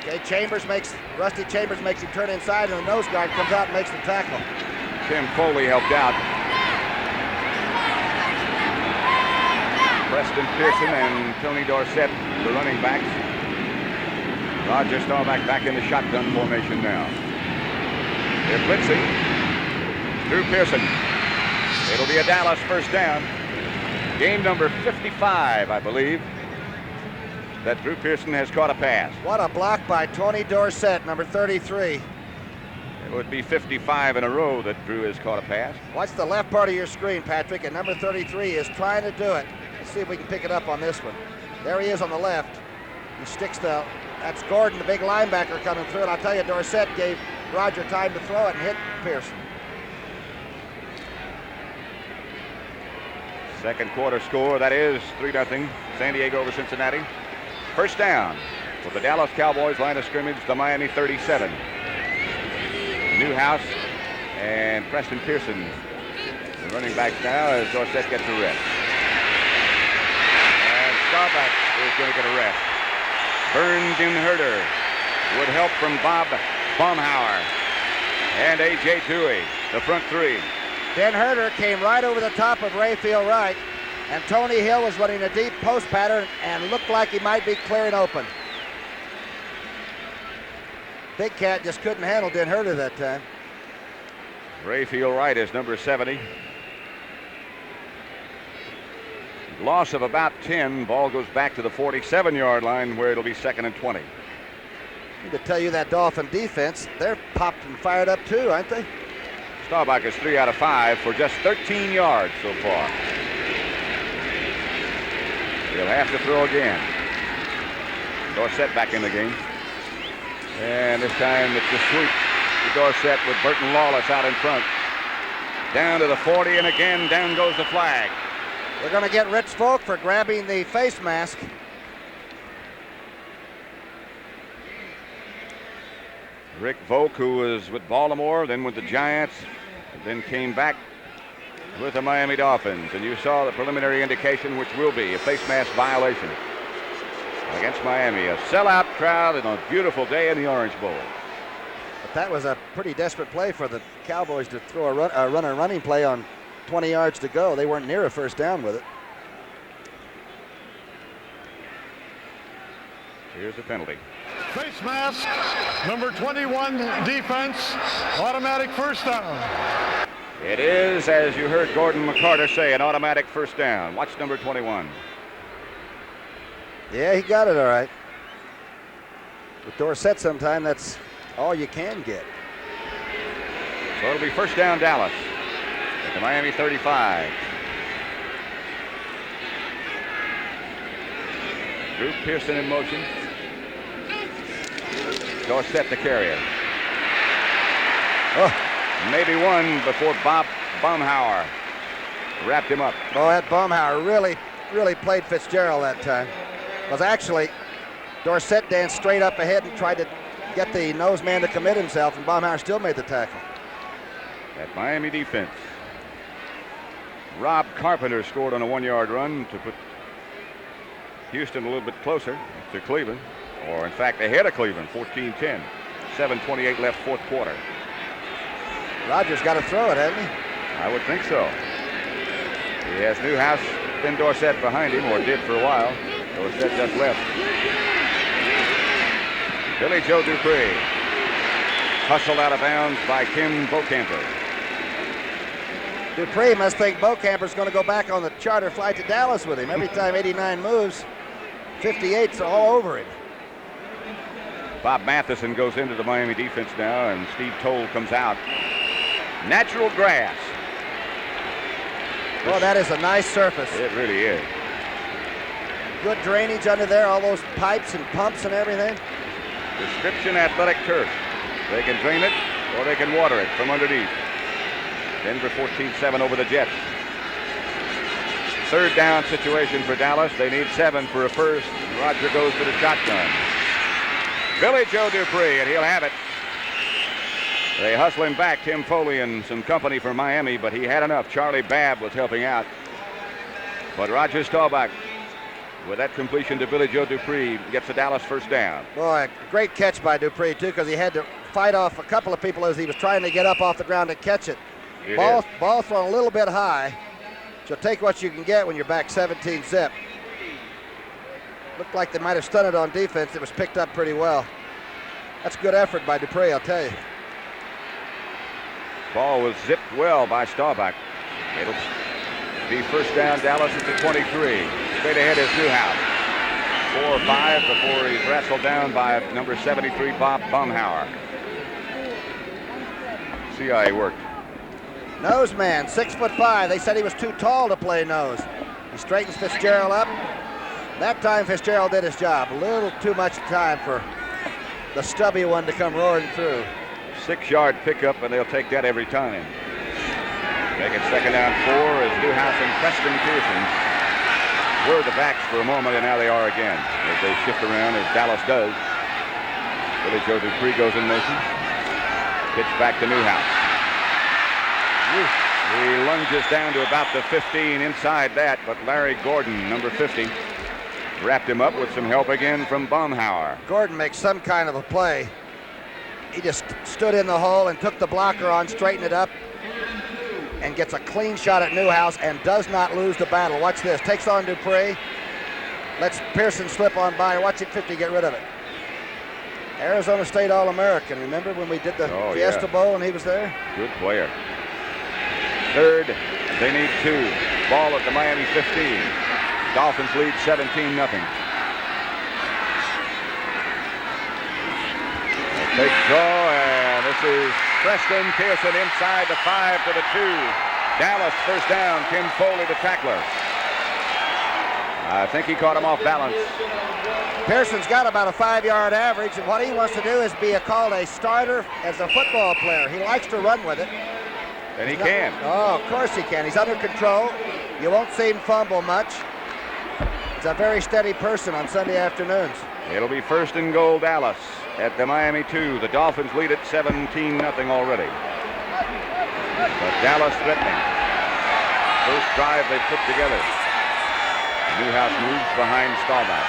Okay, Rusty Chambers makes him turn inside, and the nose guard comes out and makes the tackle. Tim Foley helped out. Preston Pearson and Tony Dorsett, the running backs. Roger Staubach back in the shotgun formation now. They're blitzing. Drew Pearson. It'll be a Dallas first down. Game number 55, I believe, that Drew Pearson has caught a pass. What a block by Tony Dorsett, number 33. It would be 55 in a row that Drew has caught a pass. Watch the left part of your screen, Patrick, and number 33 is trying to do it. Let's see if we can pick it up on this one. There he is on the left. He sticks that's Gordon, the big linebacker, coming through, and I'll tell you, Dorsett gave Roger time to throw it and hit Pearson. Second quarter score, that is 3-0, San Diego over Cincinnati. First down with the Dallas Cowboys line of scrimmage, the Miami 37. Newhouse and Preston Pearson, the running backs now as Dorsett gets a rest. And Staubach is going to get a rest. Vern Den Herder with help from Bob Baumhauer and A.J. Dewey, the front three. Den Herder came right over the top of Rayfield Wright, and Tony Hill was running a deep post pattern and looked like he might be clearing open. Big Cat just couldn't handle, didn't hurt her that time. Rayfield Wright is number 70. Loss of about 10. Ball goes back to the 47-yard line where it'll be 2nd and 20. I need to tell you that Dolphin defense, they're popped and fired up too, aren't they? Staubach is 3 out of 5 for just 13 yards so far. He'll have to throw again. Dorsett back in the game. And this time it's a sweep to Dorsett with Burton Lawless out in front. Down to the 40, and again down goes the flag. They're going to get Rich Volk for grabbing the face mask. Rick Volk, who was with Baltimore, then with the Giants, and then came back with the Miami Dolphins. And you saw the preliminary indication, which will be a face mask violation against Miami. A sellout crowd and a beautiful day in the Orange Bowl. But that was a pretty desperate play for the Cowboys to throw a running play on 20 yards to go. They weren't near a first down with it. Here's the penalty. Face mask, number 21 defense, automatic first down. It is, as you heard Gordon McCarter say, an automatic first down. Watch number 21. Yeah, he got it all right. With Dorsett sometime, that's all you can get. So it'll be first down Dallas at the Miami 35. Drew Pearson in motion. Dorsett the carrier. Oh, Maybe one before Bob Baumhauer wrapped him up. oh, that Baumhauer really played Fitzgerald that time. Because actually, Dorsett danced straight up ahead and tried to get the nose man to commit himself, and Baumhauer still made the tackle. At Miami defense. Rob Carpenter scored on a 1-yard run to put Houston a little bit closer to Cleveland, or in fact ahead of Cleveland, 14-10. 7:28 left, fourth quarter. Rodgers got to throw it, hasn't he? I would think so. He has Newhouse, then Dorsett behind him, or did for a while. Dorsett just left. Billy Joe Dupree. Hustled out of bounds by Kim Bocamper. Dupree must think Bocamper's going to go back on the charter flight to Dallas with him. Every time 89 moves, 58's all over him. Bob Matheson goes into the Miami defense now, and Steve Toll comes out. Natural grass. Oh, that is a nice surface. It really is. Good drainage under there, all those pipes and pumps and everything. Description athletic turf. They can drain it or they can water it from underneath. Denver 14-7 over the Jets. Third down situation for Dallas. They need 7 for a first. Roger goes to the shotgun. Billy Joe Dupree, and he'll have it. They hustle him back, Tim Foley and some company from Miami, but he had enough. Charlie Babb was helping out. But Roger Staubach, with that completion to Billy Joe Dupree, gets the Dallas first down. Boy, great catch by Dupree, too, because he had to fight off a couple of people as he was trying to get up off the ground to catch it. Ball thrown a little bit high. So take what you can get when you're back 17-zip. Looked like they might have stunned it on defense. It was picked up pretty well. That's good effort by Dupree, I'll tell you. Ball was zipped well by Staubach. It'll be first down Dallas at the 23. Straight ahead is Newhouse. 4 or 5 before he's wrestled down by number 73, Bob Baumhauer. See how he worked. Nose man, 6'5". They said he was too tall to play nose. He straightens Fitzgerald up. That time Fitzgerald did his job. A little too much time for the stubby one to come roaring through. 6-yard pickup, and they'll take that every time. Make it second down 4 as Newhouse and Preston Pearson were the backs for a moment, and now they are again as they shift around, as Dallas does. Billy Joe Dupree goes in motion. Pitch back to Newhouse. He lunges down to about the 15 inside that, but Larry Gordon, number 50, wrapped him up with some help again from Baumhauer. Gordon makes some kind of a play. He just stood in the hole and took the blocker on, straightened it up, and gets a clean shot at Newhouse and does not lose the battle. Watch this. Takes on Dupree. Lets Pearson slip on by. Watch it 50 get rid of it. Arizona State All-American. Remember when we did the Fiesta Bowl and he was there? Good player. Third, they need 2. Ball at the Miami 15. Dolphins lead 17-0. Big throw, and this is Preston Pearson inside the 5 to the 2. Dallas first down. Tim Foley, the tackler. I think he caught him off balance. Pearson's got about a 5-yard average, and what he wants to do is be called a starter as a football player. He likes to run with it. And he can. Oh, of course he can. He's under control. You won't see him fumble much. He's a very steady person on Sunday afternoons. It'll be 1st and goal, Dallas at the Miami 2. The Dolphins lead at 17-0 already. But Dallas threatening. First drive they put together. Newhouse moves behind Staubach.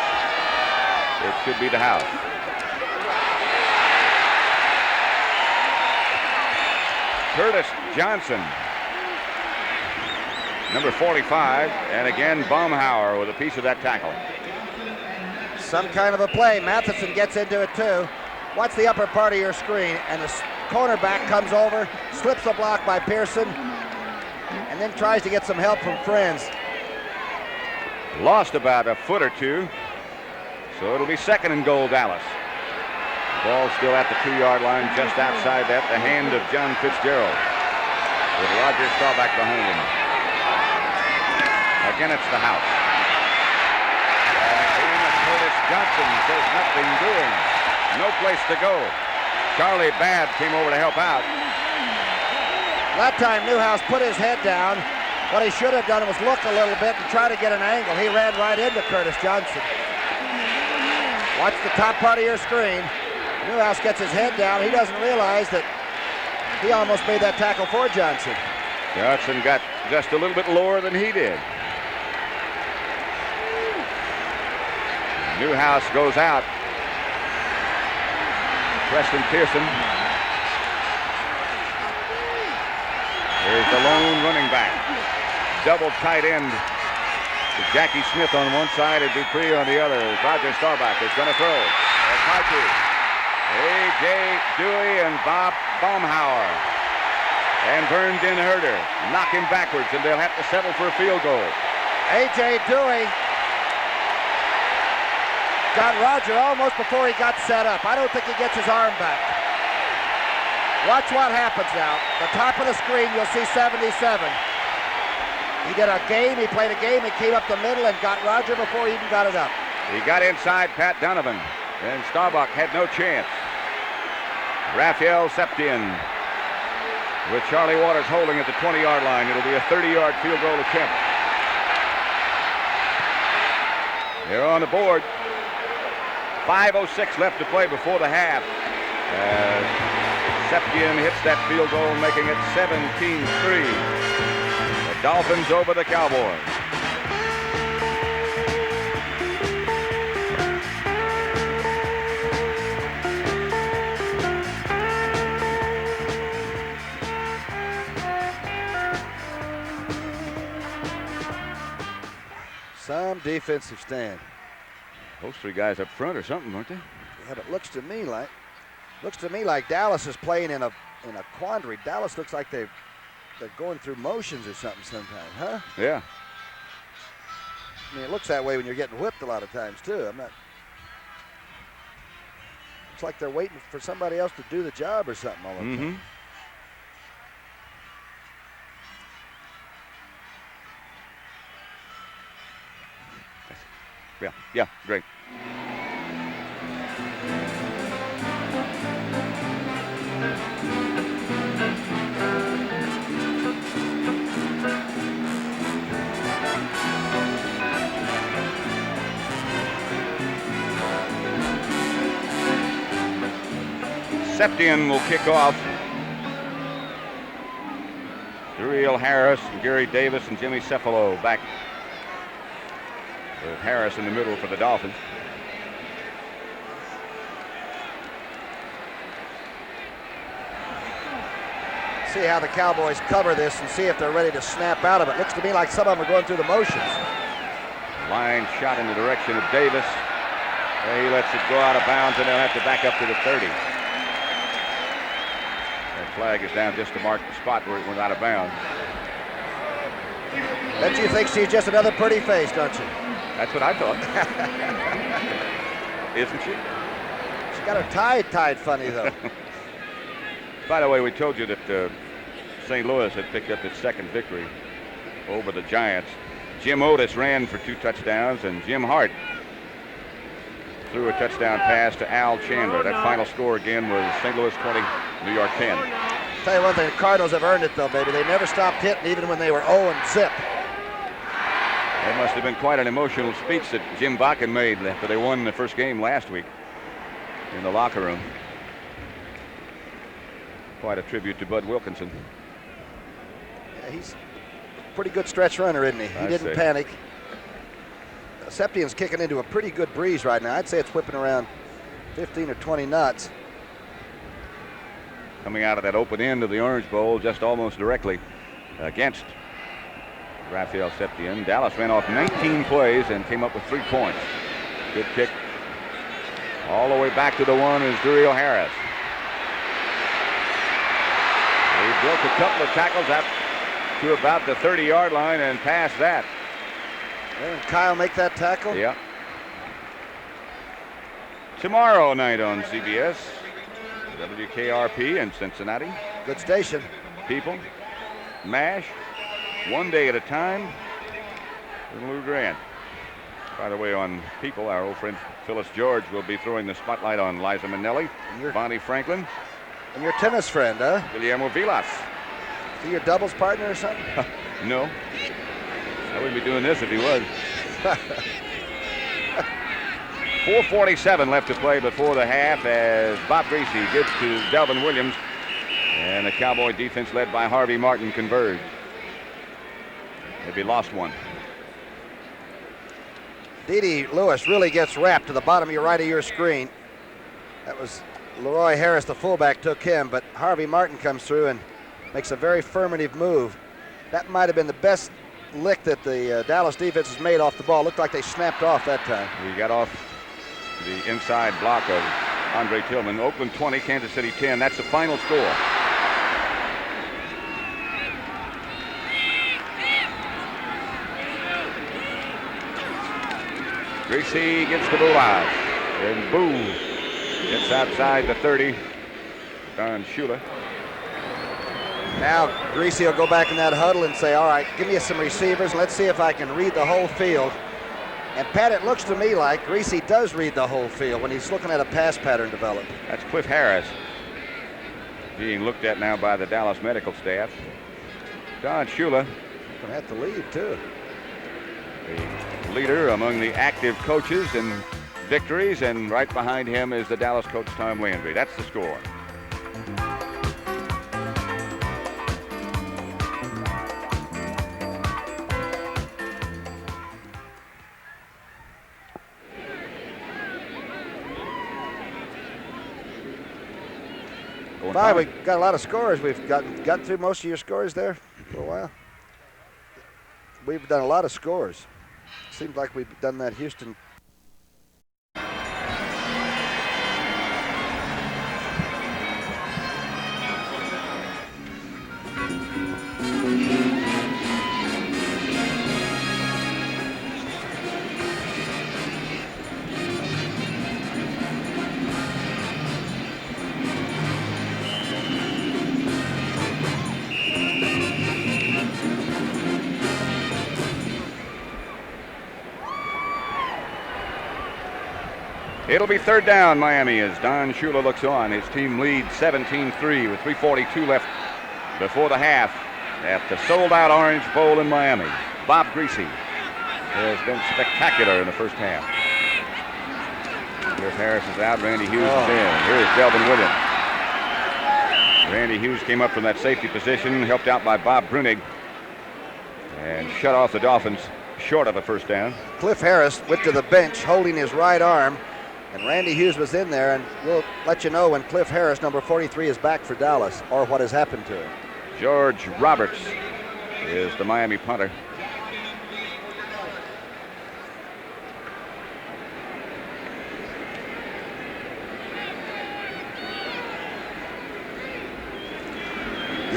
It should be the house. Curtis Johnson, number 45, and again Baumhauer with a piece of that tackle. Some kind of a play. Matheson gets into it too. Watch the upper part of your screen, and the cornerback comes over, slips a block by Pearson, and then tries to get some help from friends. Lost about a foot or two, so it'll be 2nd and goal, Dallas. Ball still at the 2-yard line, just outside that, the hand of John Fitzgerald, with Roger Staubach behind him. Again, it's the house. Curtis Johnson says nothing doing. No place to go. Charlie Babb came over to help out. That time Newhouse put his head down. What he should have done was look a little bit and try to get an angle. He ran right into Curtis Johnson. Watch the top part of your screen. Newhouse gets his head down. He doesn't realize that he almost made that tackle for Johnson. Johnson got just a little bit lower than he did. Newhouse goes out. Preston Pearson. Here's the lone running back. Double tight end. Jackie Smith on one side and Dupree on the other. Roger Staubach is going to throw. That's Harkey. A.J. Dewey and Bob Baumhauer. And Vern Denherder knock him backwards, and they'll have to settle for a field goal. A.J. Dewey got Roger almost before he got set up. I don't think he gets his arm back. Watch what happens now. The top of the screen, you'll see 77. He did a game, he played a game, he came up the middle and got Roger before he even got it up. He got inside Pat Donovan, and Staubach had no chance. Raphael Septien with Charlie Waters holding at the 20-yard line. It'll be a 30-yard field goal attempt. They're on the board. 5:06 left to play before the half. Septien hits that field goal, making it 17-3. The Dolphins over the Cowboys. Some defensive stand. Those three guys up front or something, aren't they? Yeah, but looks to me like Dallas is playing in a quandary. Dallas looks like they're going through motions or something sometimes, huh? Yeah. I mean, it looks that way when you're getting whipped a lot of times too. It's like they're waiting for somebody else to do the job or something all the time. Yeah, great. Septien will kick off. Uriel Harris, Gary Davis, and Jimmy Cefalo back with Harris in the middle for the Dolphins. See how the Cowboys cover this and see if they're ready to snap out of it. Looks to me like some of them are going through the motions. Line shot in the direction of Davis. He lets it go out of bounds, and they'll have to back up to the 30. That flag is down just to mark the spot where it went out of bounds. Bet you think she's just another pretty face, don't you? That's what I thought. Isn't she? She got her tie tied funny, though. By the way, we told you that St. Louis had picked up its second victory over the Giants. Jim Otis ran for 2 touchdowns, and Jim Hart threw a touchdown pass to Al Chandler. That final score again was St. Louis 20, New York 10. Tell you one thing, the Cardinals have earned it, though, baby. They never stopped hitting, even when they were 0-zip. That must have been quite an emotional speech that Jim Bakken made after they won the first game last week in the locker room. Quite a tribute to Bud Wilkinson. Yeah, he's a pretty good stretch runner, isn't he? He didn't panic. Septian's kicking into a pretty good breeze right now. I'd say it's whipping around 15 or 20 knots. Coming out of that open end of the Orange Bowl just almost directly against Raphael Septian. Dallas ran off 19 plays and came up with 3 points. Good kick. All the way back to the 1 is Duriel Harris. He broke a couple of tackles up to about the 30-yard line and past that. And Kyle make that tackle? Yeah. Tomorrow night on CBS, WKRP in Cincinnati. Good station. People, MASH, one day at a time in Lou Grant. By the way, on People, our old friend Phyllis George will be throwing the spotlight on Liza Minnelli, Bonnie Franklin. And your tennis friend, huh? Guillermo Vilas. Is he your doubles partner or something? No. I wouldn't be doing this if he was. 4:47 left to play before the half as Bob Greasy gives to Delvin Williams. And the Cowboy defense led by Harvey Martin converged. Maybe lost one. Dede Lewis really gets wrapped to the bottom of your right of your screen. That was Leroy Harris, the fullback, took him, but Harvey Martin comes through and makes a very affirmative move. That might have been the best lick that the Dallas defense has made off the ball. Looked like they snapped off that time. We got off the inside block of Andre Tillman. Oakland 20, Kansas City 10. That's the final score. Greasy gets the barrage, and Boo gets outside the 30. Don Shula. Now Greasy will go back in that huddle and say, all right, give me some receivers. Let's see if I can read the whole field. And Pat, it looks to me like Greasy does read the whole field when he's looking at a pass pattern develop. That's Cliff Harris being looked at now by the Dallas medical staff. Don Shula. Gonna have to leave too. The leader among the active coaches in victories, and right behind him is the Dallas coach Tom Landry. That's the score. Bye, we got a lot of scores. We've gotten through most of your scores there for a while. We've done a lot of scores. Seems like we've done that Houston. It'll be third down, Miami, as Don Shula looks on. His team leads 17-3 with 3:42 left before the half at the sold-out Orange Bowl in Miami. Bob Greasy has been spectacular in the first half. Cliff Harris is out. Randy Hughes is in. Here's Delvin Williams. Randy Hughes came up from that safety position, helped out by Bob Brunig, and shut off the Dolphins short of a first down. Cliff Harris went to the bench holding his right arm, and Randy Hughes was in there, and we'll let you know when Cliff Harris, number 43, is back for Dallas, or what has happened to him. George Roberts is the Miami punter.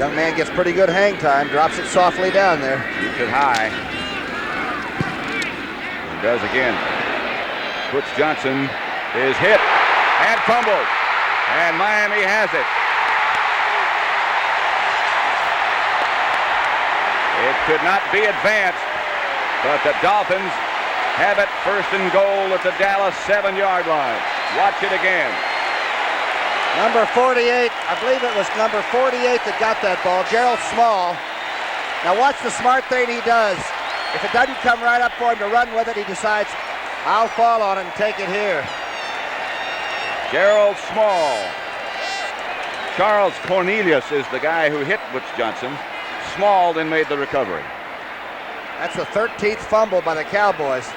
Young man gets pretty good hang time, drops it softly down there. Keeps it high. And does again. Butch Johnson is hit and fumbled. And Miami has it. It could not be advanced, but the Dolphins have it first and goal at the Dallas 7-yard line. Watch it again. Number 48, I believe it was number 48 that got that ball, Gerald Small. Now watch the smart thing he does. If it doesn't come right up for him to run with it, he decides, I'll fall on it and take it here. Gerald Small. Charles Cornelius is the guy who hit Butch Johnson. Small then made the recovery. That's the 13th fumble by the Cowboys.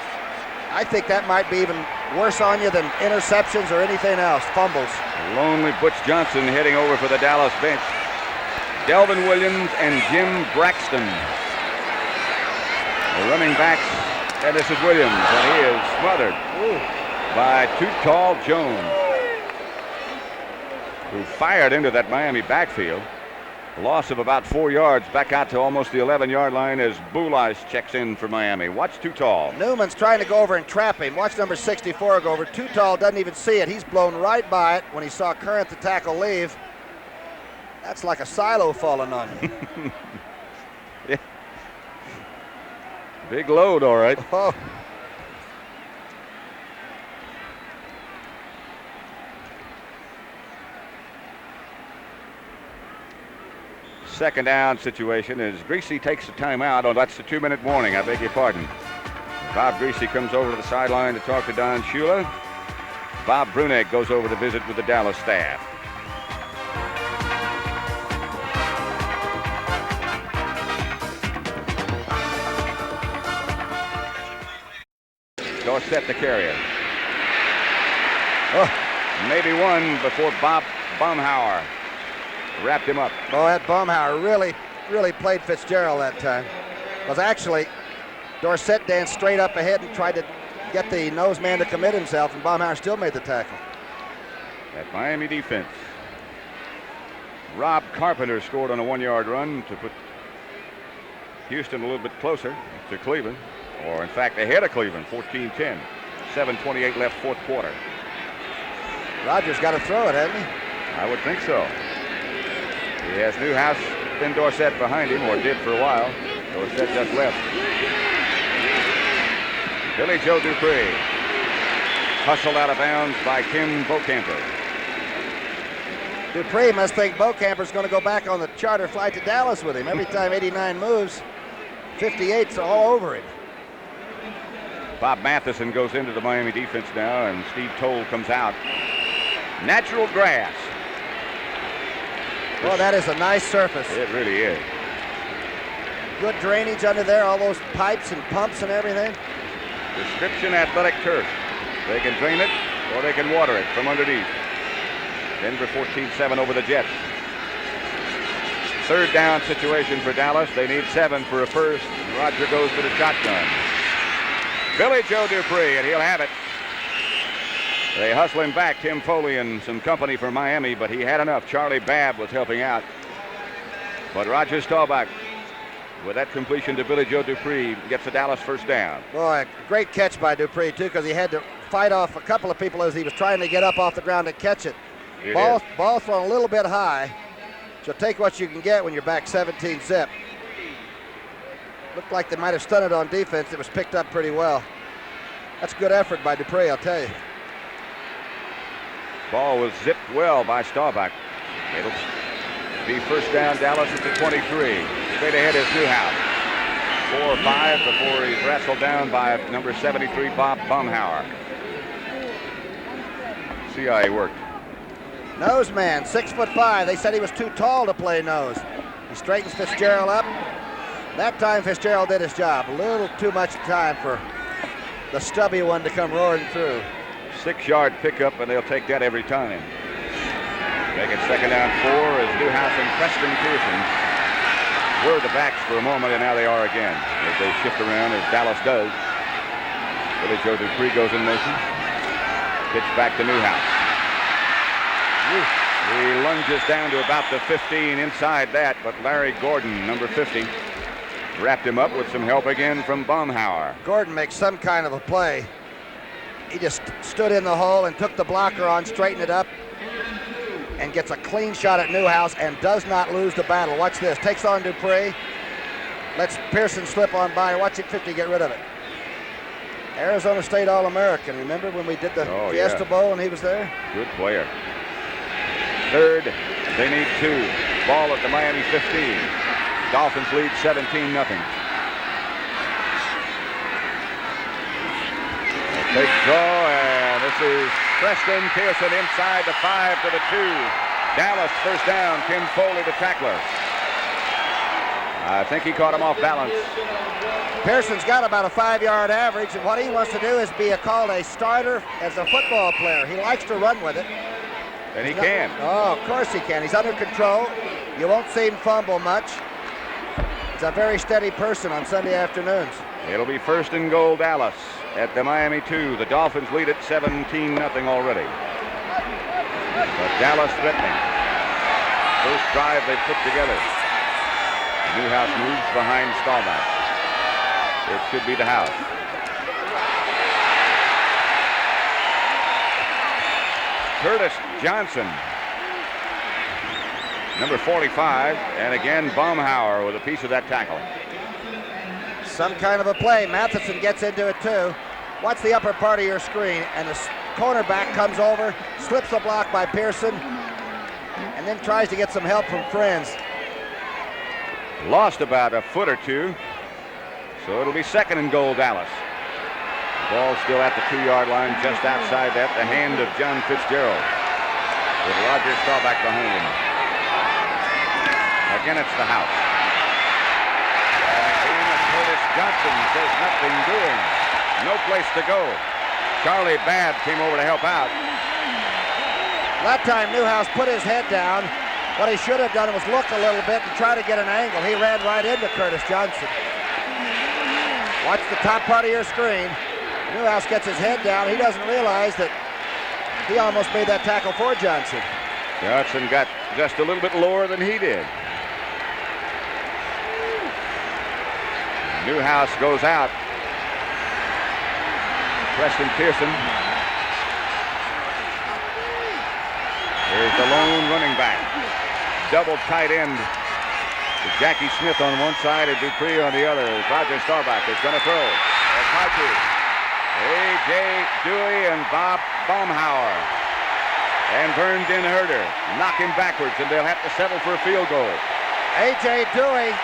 I think that might be even worse on you than interceptions or anything else, fumbles. Lonely Butch Johnson heading over for the Dallas bench. Delvin Williams and Jim Braxton. The running backs, and this is Williams, and he is smothered by Too Tall Jones, who fired into that Miami backfield. Loss of about 4 yards, back out to almost the 11-yard line as Boulais checks in for Miami. Watch Too Tall. Newman's trying to go over and trap him. Watch number 64 go over. Too Tall doesn't even see it. He's blown right by it when he saw Current, the tackle, leave. That's like a silo falling on him. Yeah. Big load, all right. Oh. Second down situation as Greasy takes the timeout. Oh, that's the 2-minute warning. I beg your pardon. Bob Greasy comes over to the sideline to talk to Don Shula. Bob Bruneck goes over to visit with the Dallas staff. Dorsett the carrier. Oh, maybe one before Bob Baumhauer wrapped him up. Oh, that Baumhauer really played Fitzgerald that time. Because actually, Dorsett danced straight up ahead and tried to get the nose man to commit himself, and Baumhauer still made the tackle. That Miami defense. Rob Carpenter scored on a 1-yard run to put Houston a little bit closer to Cleveland, or in fact ahead of Cleveland, 14-10. 7:28 left, fourth quarter. Rodgers got to throw it, hasn't he? I would think so. He has Newhouse, then Dorsett behind him, or did for a while. Dorsett just left. Billy Joe Dupree. Hustled out of bounds by Kim Bocamper. Dupree must think Bocamper's going to go back on the charter flight to Dallas with him. Every time 89 moves, 58's all over him. Bob Matheson goes into the Miami defense now, and Steve Toll comes out. Natural grass. Well, that is a nice surface. It really is. Good drainage under there, all those pipes and pumps and everything. Description athletic turf. They can drain it or they can water it from underneath. Denver 14-7 over the Jets. Third down situation for Dallas. They need 7 for a first. Roger goes for the shotgun. Billy Joe Dupree, and he'll have it. They hustle him back, Tim Foley and some company from Miami, but he had enough. Charlie Babb was helping out. But Roger Staubach, with that completion to Billy Joe Dupree, gets the Dallas first down. Boy, great catch by Dupree, too, because he had to fight off a couple of people as he was trying to get up off the ground to catch it. Ball thrown a little bit high. So take what you can get when you're back 17-zip. Looked like they might have stunned it on defense. It was picked up pretty well. That's good effort by Dupree, I'll tell you. Ball was zipped well by Staubach. It'll be first down, Dallas at the 23. Straight ahead is Newhouse. 4 or 5 before he's wrestled down by number 73, Bob Baumhauer. See how he worked. Nose man, 6'5". They said he was too tall to play nose. He straightens Fitzgerald up. That time Fitzgerald did his job. A little too much time for the stubby one to come roaring through. 6-yard pickup, and they'll take that every time. Make it second down 4 as Newhouse and Preston Pearson were the backs for a moment, and now they are again as they shift around as Dallas does. Billy Joe Dupree goes in motion. Pitch back to Newhouse. He lunges down to about the 15 inside that, but Larry Gordon, number 50, wrapped him up with some help again from Baumhauer. Gordon makes some kind of a play. He just stood in the hole and took the blocker on, straightened it up, and gets a clean shot at Newhouse and does not lose the battle. Watch this. Takes on Dupree. Lets Pearson slip on by. Watch it 50 get rid of it. Arizona State All-American. Remember when we did the Fiesta Bowl and he was there? Good player. Third, they need 2. Ball at the Miami 15. Dolphins lead 17-0. Big draw, and this is Preston Pearson inside the 5 to the 2. Dallas first down. Tim Foley, the tackler. I think he caught him off balance. Pearson's got about a 5-yard average, and what he wants to do is be called a starter as a football player. He likes to run with it. And he can. Oh, of course he can. He's under control. You won't see him fumble much. He's a very steady person on Sunday afternoons. It'll be first and goal, Dallas at the Miami 2. The Dolphins lead at 17-0 already. But Dallas threatening. First drive they put together. Newhouse moves behind Staubach. It should be the house. Curtis Johnson, number 45, and again Baumhauer with a piece of that tackle. Some kind of a play. Matheson gets into it too. Watch the upper part of your screen, and the cornerback comes over, slips a block by Pearson, and then tries to get some help from friends. Lost about a foot or two, so it'll be second and goal, Dallas. Ball still at the 2-yard line, just outside that, the hand of John Fitzgerald, with Roger Staubach behind him. Again, it's the house. Curtis Johnson says nothing doing. No place to go. Charlie Babb came over to help out. That time Newhouse put his head down. What he should have done was look a little bit and try to get an angle. He ran right into Curtis Johnson. Watch the top part of your screen. Newhouse gets his head down. He doesn't realize that he almost made that tackle for Johnson. Johnson got just a little bit lower than he did. Newhouse goes out. Preston Pearson. Here's the lone running back. Double tight end. With Jackie Smith on one side and Dupree on the other. Roger Staubach is going to throw. That's Hartree. A.J. Dewey and Bob Baumhauer. And Vern Den Herder knock him backwards, and they'll have to settle for a field goal. A.J. Dewey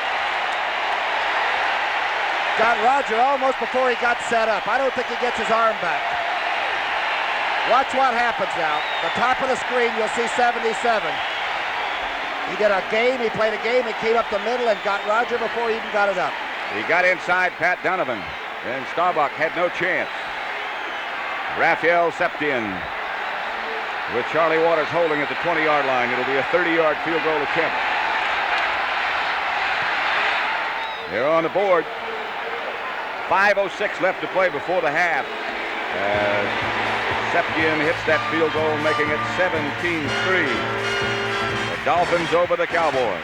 got Roger almost before he got set up. I don't think he gets his arm back. Watch what happens now. The top of the screen, you'll see 77. He did a game, he played a game, he came up the middle and got Roger before he even got it up. He got inside Pat Donovan, and Staubach had no chance. Raphael Septien with Charlie Waters holding at the 20-yard line. It'll be a 30-yard field goal attempt. They're on the board. 5:06 left to play before the half. Septien hits that field goal, making it 17-3. The Dolphins over the Cowboys.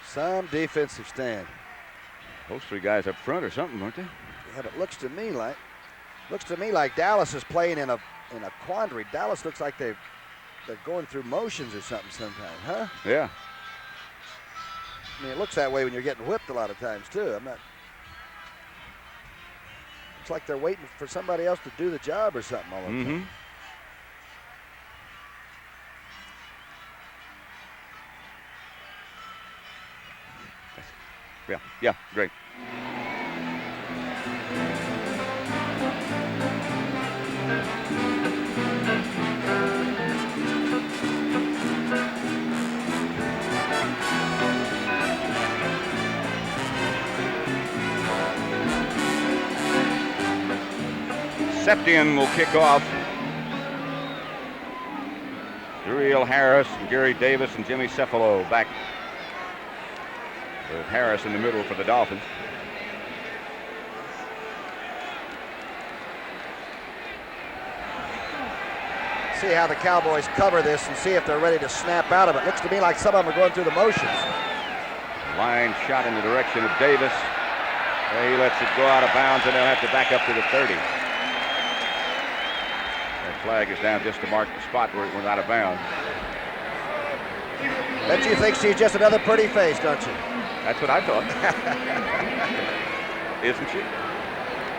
Some defensive stand. Those three guys up front or something, aren't they? Yeah, but looks to me like Dallas is playing in a quandary. Dallas looks like they're going through motions or something sometimes, huh? Yeah. I mean, it looks that way when you're getting whipped a lot of times too. It's like they're waiting for somebody else to do the job or something all the time. Yeah, great. Septien will kick off. Duriel Harris, Gary Davis, and Jimmy Cefalo back with Harris in the middle for the Dolphins. See how the Cowboys cover this and see if they're ready to snap out of it. Looks to me like some of them are going through the motions. Line shot in the direction of Davis. He lets it go out of bounds, and they'll have to back up to the 30. That flag is down just to mark the spot where it went out of bounds. Bet you think she's just another pretty face, don't you? That's what I thought. Isn't she?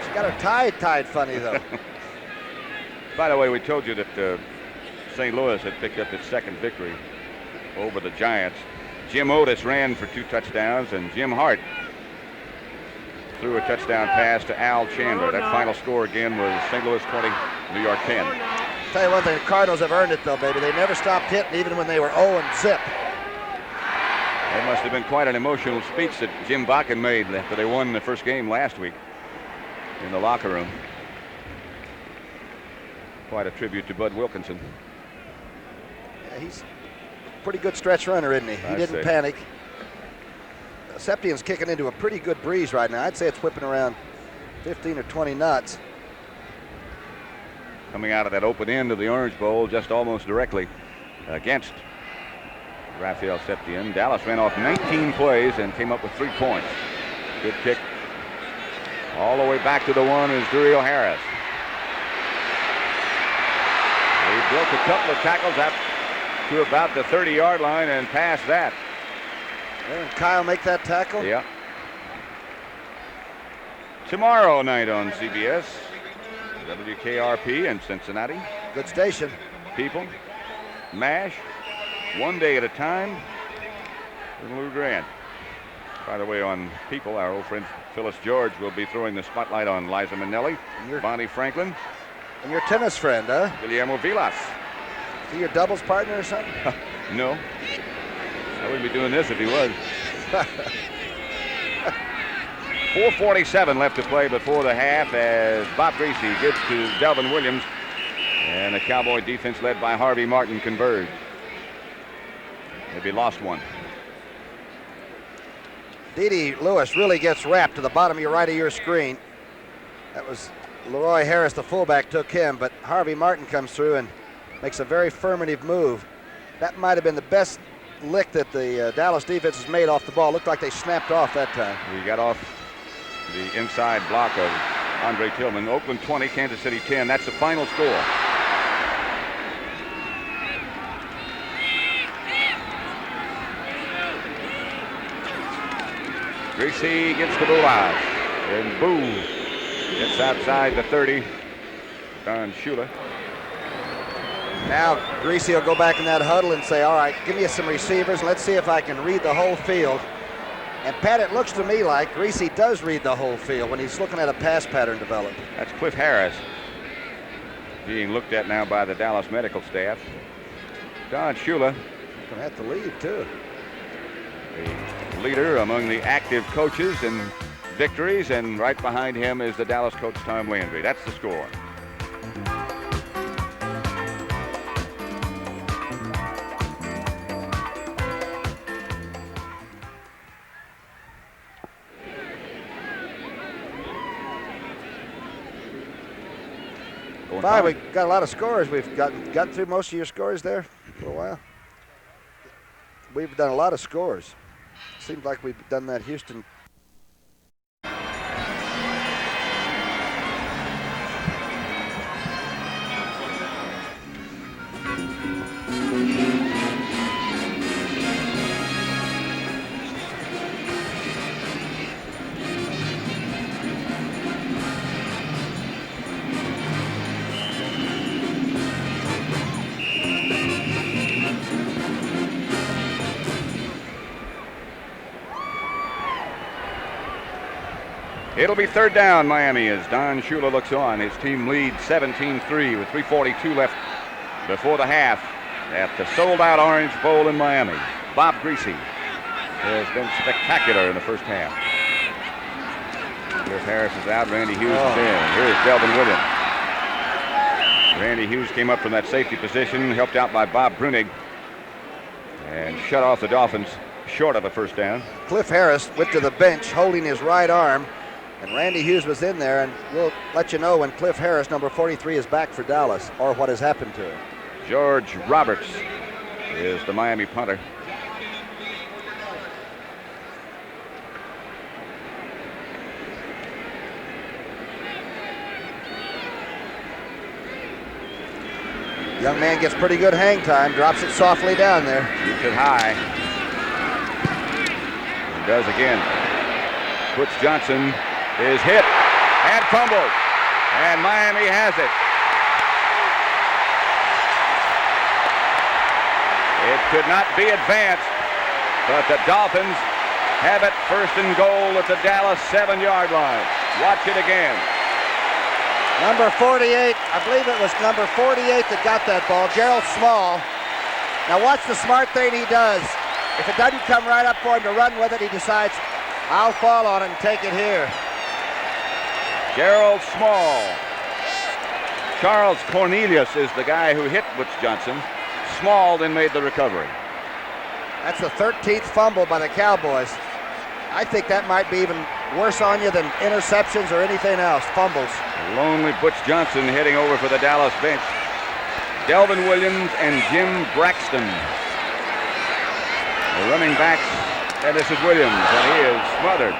She got her tie tied funny, though. By the way, we told you that St. Louis had picked up its second victory over the Giants. Jim Otis ran for 2 touchdowns, and Jim Hart threw a touchdown pass to Al Chandler. That final score again was St. Louis 20, New York 10. Tell you one thing, the Cardinals have earned it, though, baby. They never stopped hitting, even when they were 0-zip. That must have been quite an emotional speech that Jim Bakken made after they won the first game last week in the locker room. Quite a tribute to Bud Wilkinson. Yeah, he's a pretty good stretch runner, isn't he? He didn't panic. Septien's kicking into a pretty good breeze right now. I'd say it's whipping around 15 or 20 knots. Coming out of that open end of the Orange Bowl just almost directly against Raphael Septien. Dallas ran off 19 plays and came up with 3 points. Good kick. All the way back to the 1 is Duriel Harris. He broke a couple of tackles up to about the 30-yard line and past that. And Kyle make that tackle? Yeah. Tomorrow night on CBS, WKRP in Cincinnati. Good station. People, MASH, one day at a time in Lou Grant. By the way, on People, our old friend Phyllis George will be throwing the spotlight on Liza Minnelli, Bonnie Franklin. And your tennis friend, huh? Guillermo Vilas. Is he your doubles partner or something? No. I wouldn't be doing this if he was. 4:47 left to play before the half as Bob Greasy gives to Delvin Williams. And the Cowboy defense led by Harvey Martin converge. Maybe lost one. Dede Lewis really gets wrapped to the bottom of your right of your screen. That was Leroy Harris, the fullback, took him, but Harvey Martin comes through and makes a very affirmative move. That might have been the best lick that the Dallas defense has made off the ball. Looked like they snapped off that time. We got off the inside block of Andre Tillman. Oakland 20, Kansas City 10. That's the final score. Greasy gets the barrage, and boom, gets outside the 30. Don Shula. Now Greasy will go back in that huddle and say, all right, give me some receivers. Let's see if I can read the whole field. And Pat, it looks to me like Greasy does read the whole field when he's looking at a pass pattern develop. That's Cliff Harris being looked at now by the Dallas medical staff. Don Shula. Going to have to leave, too. The leader among the active coaches in victories, and right behind him is the Dallas coach, Tom Landry. That's the score. Five, we got a lot of scores. We've gotten through most of your scores there for a while. We've done a lot of scores. Seems like we've done that Houston. It'll be third down, Miami, as Don Shula looks on. His team leads 17-3 with 3:42 left before the half at the sold-out Orange Bowl in Miami. Bob Greasy has been spectacular in the first half. Cliff Harris is out. Randy Hughes is in. Here's Delvin Williams. Randy Hughes came up from that safety position, helped out by Bob Brunig, and shut off the Dolphins short of a first down. Cliff Harris went to the bench holding his right arm, and Randy Hughes was in there, and we'll let you know when Cliff Harris, number 43, is back for Dallas, or what has happened to him. George Roberts is the Miami punter. Young man gets pretty good hang time, drops it softly down there. Keeps it high. He does again. Butch Johnson is hit and fumbled, and Miami has it. It could not be advanced, but the Dolphins have it first and goal at the Dallas 7-yard line. Watch it again. Number 48, I believe it was number 48 that got that ball, Gerald Small. Now watch the smart thing he does. If it doesn't come right up for him to run with it, he decides, I'll fall on it and take it here. Gerald Small. Charles Cornelius is the guy who hit Butch Johnson. Small then made the recovery. That's the 13th fumble by the Cowboys. I think that might be even worse on you than interceptions or anything else, fumbles. Lonely Butch Johnson heading over for the Dallas bench. Delvin Williams and Jim Braxton. The running backs, and this is Williams, and he is smothered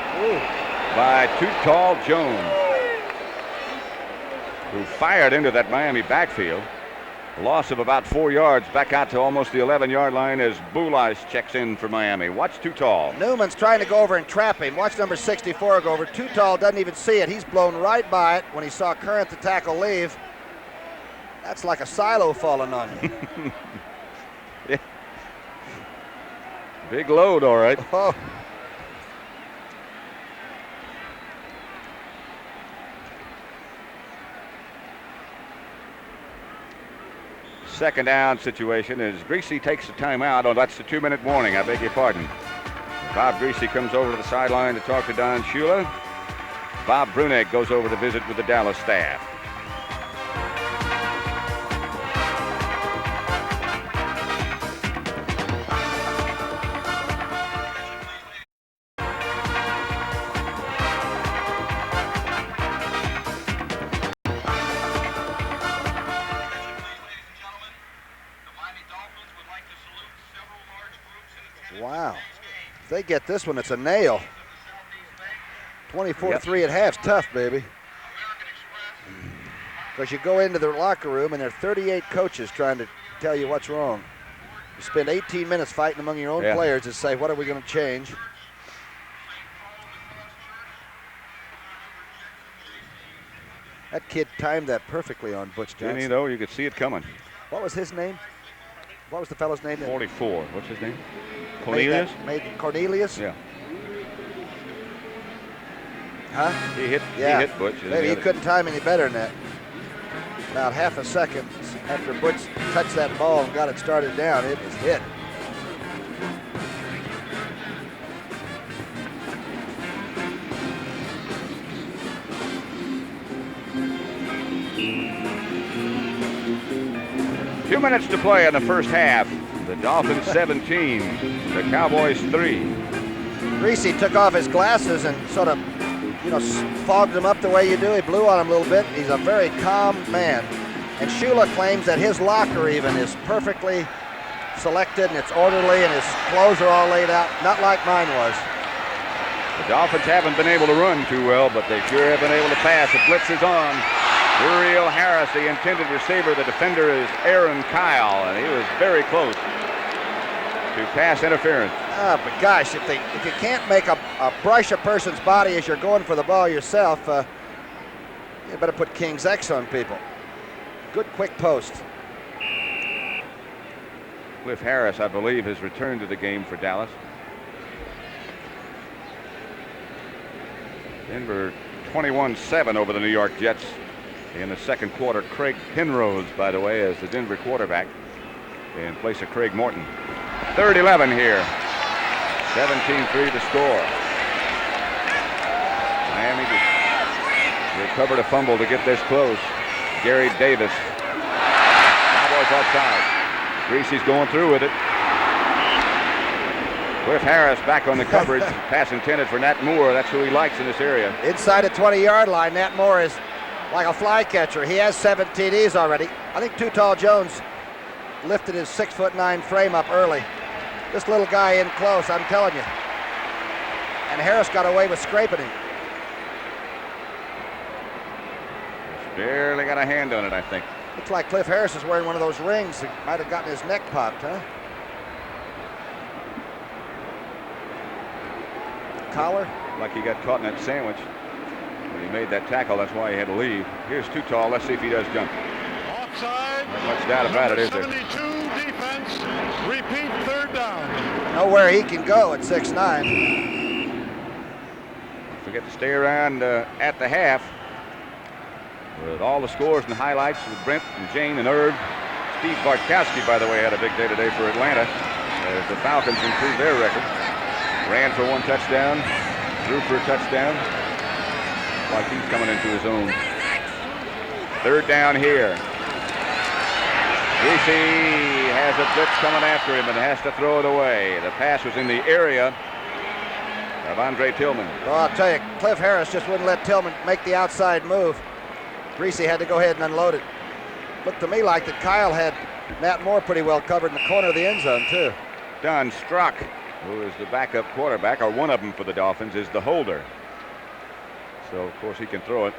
by Too Tall Jones, who fired into that Miami backfield. A loss of about 4 yards, back out to almost the 11-yard line as Boulais checks in for Miami. Watch Too Tall. Newman's trying to go over and trap him. Watch number 64 go over. Too Tall doesn't even see it. He's blown right by it when he saw Current the tackle leave. That's like a silo falling on you. Yeah. Big load, all right. Oh. Second down situation as Greasy takes the timeout. Oh, that's the 2-minute warning. I beg your pardon. Bob Greasy comes over to the sideline to talk to Don Shula. Bob Brunig goes over to visit with the Dallas staff. Wow. If they get this one, it's a nail. 24-3 at half's tough, baby. Because you go into the locker room and there are 38 coaches trying to tell you what's wrong. You spend 18 minutes fighting among your own players to say, what are we going to change? That kid timed that perfectly on Butch Johnson. Didn't he, though? You could see it coming. What was his name? What was the fellow's name? 44. What's his name? Cornelius? Made Cornelius? Yeah. Huh? He hit Butch. Maybe he couldn't time any better than that. About half a second after Butch touched that ball and got it started down, it was hit. Two minutes to play in the first half. The Dolphins 17, the Cowboys 3. Greasy took off his glasses and sort of, fogged them up the way you do. He blew on him a little bit. He's a very calm man. And Shula claims that his locker even is perfectly selected and it's orderly and his clothes are all laid out, not like mine was. The Dolphins haven't been able to run too well, but they sure have been able to pass. The blitz is on. Uriel Harris, the intended receiver. The defender is Aaron Kyle, and he was very close to pass interference. But gosh, if you can't make a brush a person's body as you're going for the ball yourself, you better put King's X on people. Good quick post. Cliff Harris, I believe, has returned to the game for Dallas. Denver 21-7 over the New York Jets in the second quarter. Craig Penrose, by the way, as the Denver quarterback in place of Craig Morton. 3rd-11 here. 17-3 to score. Miami recovered a fumble to get this close. Gary Davis it's offside. Greasy's going through with it. Cliff Harris back on the coverage. Pass intended for Nat Moore. That's who he likes in this area. Inside the 20-yard line, Nat Moore is like a fly catcher. He has 7 TDs already. I think Too Tall Jones lifted his 6'9" frame up early. This little guy in close, I'm telling you. And Harris got away with scraping him. Just barely got a hand on it, I think. Looks like Cliff Harris is wearing one of those rings that might have gotten his neck popped, huh? Collar? Like he got caught in that sandwich when he made that tackle. That's why he had to leave. Here's Too Tall. Let's see if he does jump. Offside. Not much doubt about it, is there? 72 defense. Repeat, third down. Nowhere he can go at 6'9". Forget to stay around at the half with all the scores and highlights with Brent and Jane and Irv. Steve Bartkowski, by the way, had a big day today for Atlanta as the Falcons improved their record. Ran for 1 touchdown, threw for a touchdown. Like he's coming into his own. Third down here. Greasy has a blitz coming after him and has to throw it away. The pass was in the area of Andre Tillman. Well, I'll tell you, Cliff Harris just wouldn't let Tillman make the outside move. Greasy had to go ahead and unload it. Looked to me like that Kyle had Nat Moore pretty well covered in the corner of the end zone, too. Don Strock, who is the backup quarterback, or one of them for the Dolphins, is the holder. So, of course, he can throw it.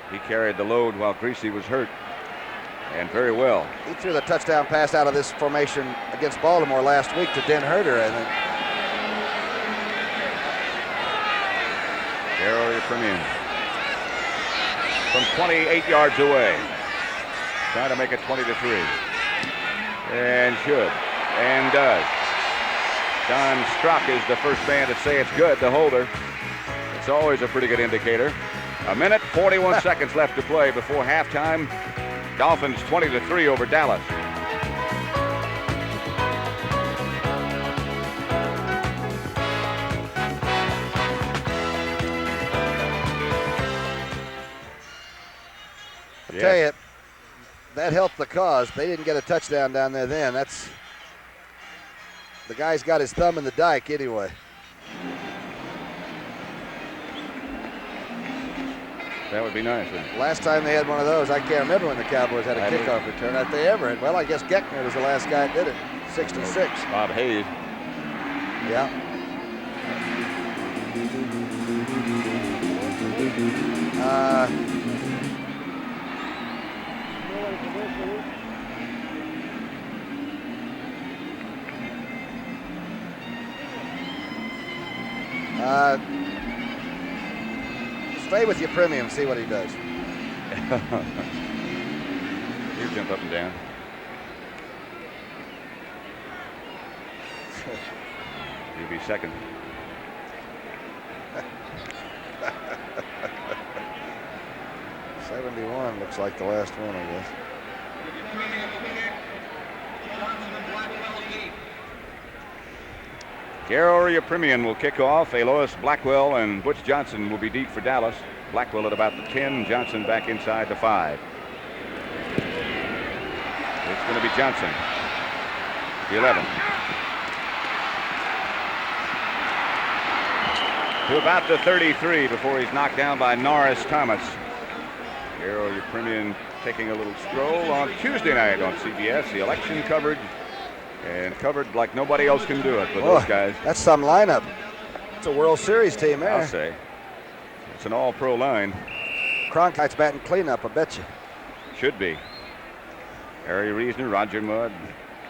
He carried the load while Greasy was hurt, and very well. He threw the touchdown pass out of this formation against Baltimore last week to Den Herder, I think. Carroll from in. From 28 yards away. Trying to make it 20-3. And should. And does. Don Strock is the first man to say it's good, the holder. It's always a pretty good indicator. 1:41 seconds left to play before halftime. Dolphins 20-3 over Dallas. I tell you, that helped the cause. They didn't get a touchdown down there then. That's the guy's got his thumb in the dike anyway. That would be nice. Last time they had one of those, I can't remember when the Cowboys had a kickoff return. If they ever had. Well, I guess Geckner was the last guy that did it. 66. Bob Hayes. Yeah. Stay with your premium, see what he does. He'll jump up and down. He'll be second. '71 looks like the last one, I guess. Garo Yepremian will kick off. Alois Blackwell and Butch Johnson will be deep for Dallas. Blackwell at about the 10, Johnson back inside the 5. It's going to be Johnson. The 11. To about the 33 before he's knocked down by Norris Thomas. Garo Yepremian taking a little stroll on Tuesday night on CBS. The election coverage. And covered like nobody else can do it with those guys. That's some lineup. It's a World Series team there. I'll say. It's an all-pro line. Cronkite's batting cleanup, I bet you. Should be. Harry Reasoner, Roger Mudd,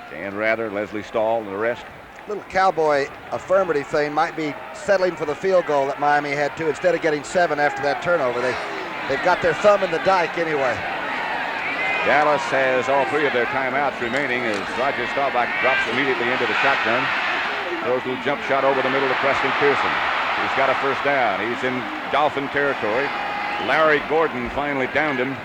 Dan Rather, Leslie Stahl, and the rest. Little Cowboy affirmative thing might be settling for the field goal that Miami had to instead of getting 7 after that turnover. They've got their thumb in the dike anyway. Dallas has all 3 of their timeouts remaining as Roger Staubach drops immediately into the shotgun. Throws a little jump shot over the middle to Preston Pearson. He's got a first down. He's in Dolphin territory. Larry Gordon finally downed him.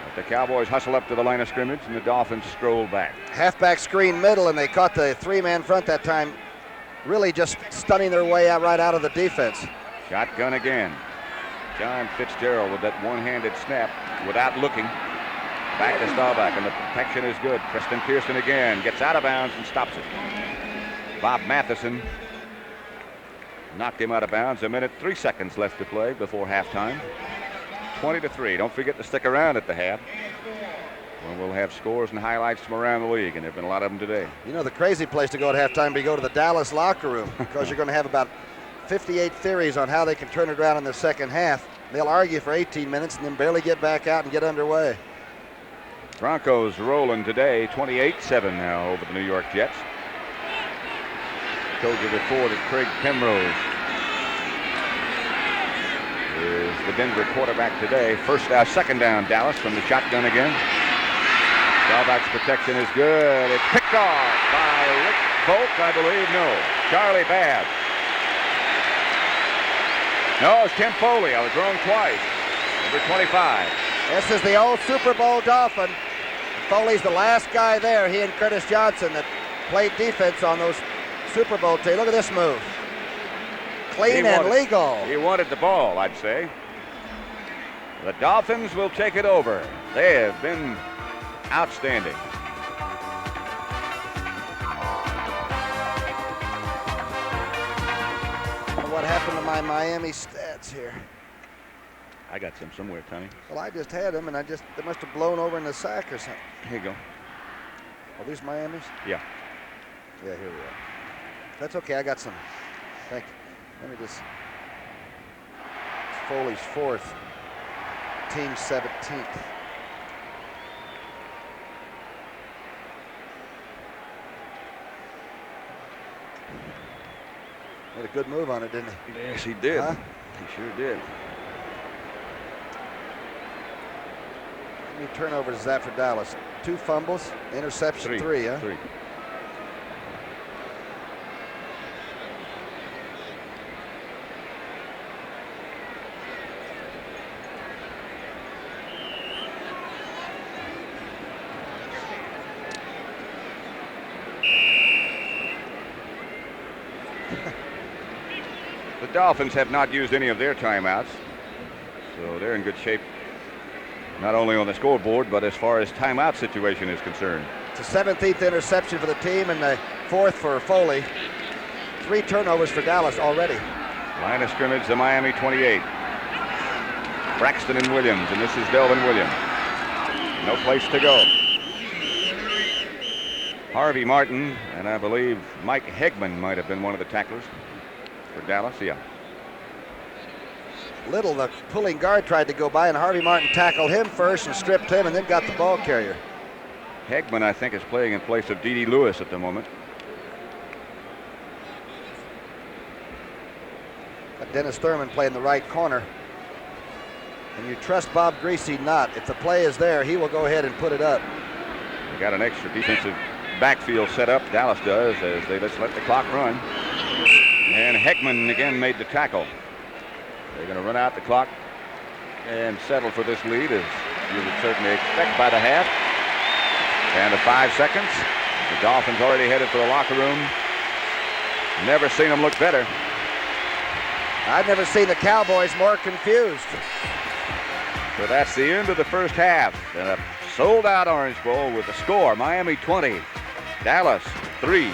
But the Cowboys hustle up to the line of scrimmage and the Dolphins stroll back. Halfback screen middle, and they caught the 3-man front that time, really just stunning their way out right out of the defense. Shotgun again. John Fitzgerald with that one-handed snap without looking. Back to Staubach, and the protection is good. Preston Pearson again gets out of bounds and stops it. Bob Matheson knocked him out of bounds. 1:03 left to play before halftime. 20-3. Don't forget to stick around at the half, when we'll have scores and highlights from around the league, and there have been a lot of them today. You know, the crazy place to go at halftime would be go to the Dallas locker room, because you're going to have about 58 theories on how they can turn it around in the second half. They'll argue for 18 minutes and then barely get back out and get underway. Broncos rolling today, 28-7 now over the New York Jets. Told you before that Craig Penrose is the Denver quarterback today. Second down, Dallas from the shotgun again. Staubach's protection is good. It's picked off by Rick Volk, I believe. No, Charlie Babb. No, it's Tim Foley. I was wrong twice. Number 25. This is the old Super Bowl Dolphin. Foley's the last guy there, he and Curtis Johnson, that played defense on those Super Bowl teams. Look at this move. Clean and legal. He wanted the ball, I'd say. The Dolphins will take it over. They have been outstanding. What happened to my Miami stats here? I got some somewhere, Tony. Well, I just had them, and they must have blown over in the sack or something. Here you go. Are these Miami's? Yeah. Yeah, here we are. That's okay, I got some. Thank you. Let me just. Foley's 4th. Team 17th. Made a good move on it, didn't he? Yes, he did. Huh? He sure did. How many turnovers is that for Dallas? 2 fumbles, interception, 3, huh? 3. The Dolphins have not used any of their timeouts, so they're in good shape, not only on the scoreboard, but as far as timeout situation is concerned. It's the 17th interception for the team and the 4th for Foley. 3 turnovers for Dallas already. Line of scrimmage, the Miami 28. Braxton and Williams, and this is Delvin Williams. No place to go. Harvey Martin, and I believe Mike Hegman might have been one of the tacklers for Dallas. Yeah. Little, the pulling guard, tried to go by, and Harvey Martin tackled him first and stripped him and then got the ball carrier. Hegman, I think, is playing in place of D.D. Lewis at the moment. Got Dennis Thurman playing the right corner. And you trust Bob Greasy not. If the play is there, he will go ahead and put it up. They got an extra defensive backfield set up, Dallas does, as they just let the clock run. And Hegman again made the tackle. They're going to run out the clock and settle for this lead, as you would certainly expect by the half. Down to 5 seconds. The Dolphins already headed for the locker room. Never seen them look better. I've never seen the Cowboys more confused. So that's the end of the first half. And a sold-out Orange Bowl with a score: Miami 20, Dallas 3.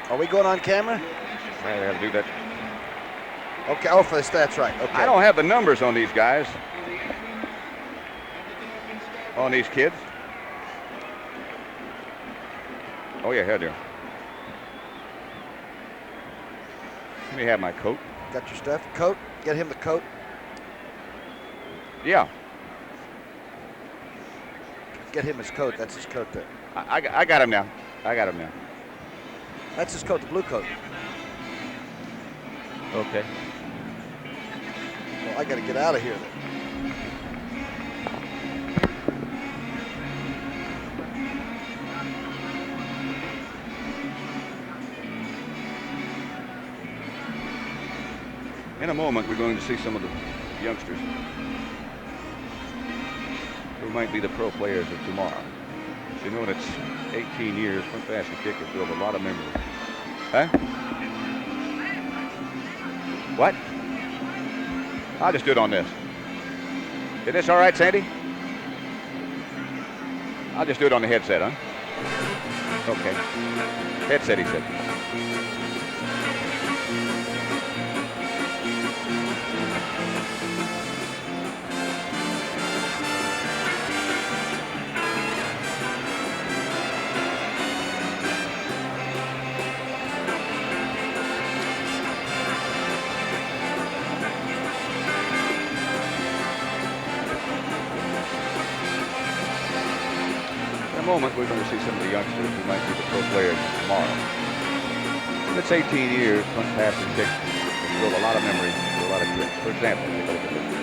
Are we going on camera? I have to do that. Okay, oh, that's right. Okay. I don't have the numbers on these guys. On these kids. Oh, yeah, here they are. Let me have my coat. Got your stuff? Coat? Get him the coat. Yeah. Get him his coat. That's his coat there. I got him now. I got him now. That's his coat, the blue coat. Okay. Well, I got to get out of here then. In a moment, we're going to see some of the youngsters who might be the pro players of tomorrow. You know, it's 18 years. Punt, pass, and kick has built a lot of memories. Huh? What? I'll just do it on this. Is this all right, Sandy? I'll just do it on the headset, huh? Okay. Headset, he said. Moment, we're going to see some of the youngsters who might be the pro players tomorrow. It's 18 years, punt, pass, and kick. It's built a lot of memories for a lot of kids. For example, take a look at this.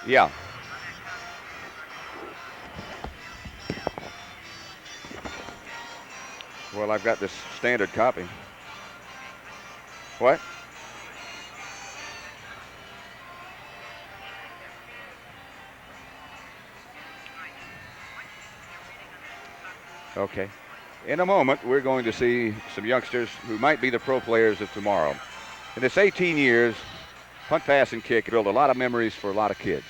Yeah. Well, I've got this standard copy. What? Okay. In a moment, we're going to see some youngsters who might be the pro players of tomorrow. In this 18 years, punt, pass, and kick built a lot of memories for a lot of kids.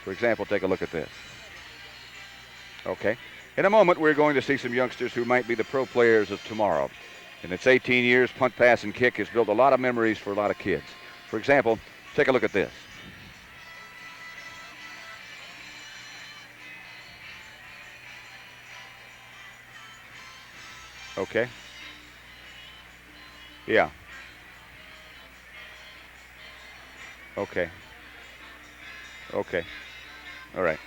For example, take a look at this. Okay. In a moment, we're going to see some youngsters who might be the pro players of tomorrow. In its 18 years, punt, pass, and kick has built a lot of memories for a lot of kids. For example, take a look at this. Okay. Yeah. Okay. Okay. All right.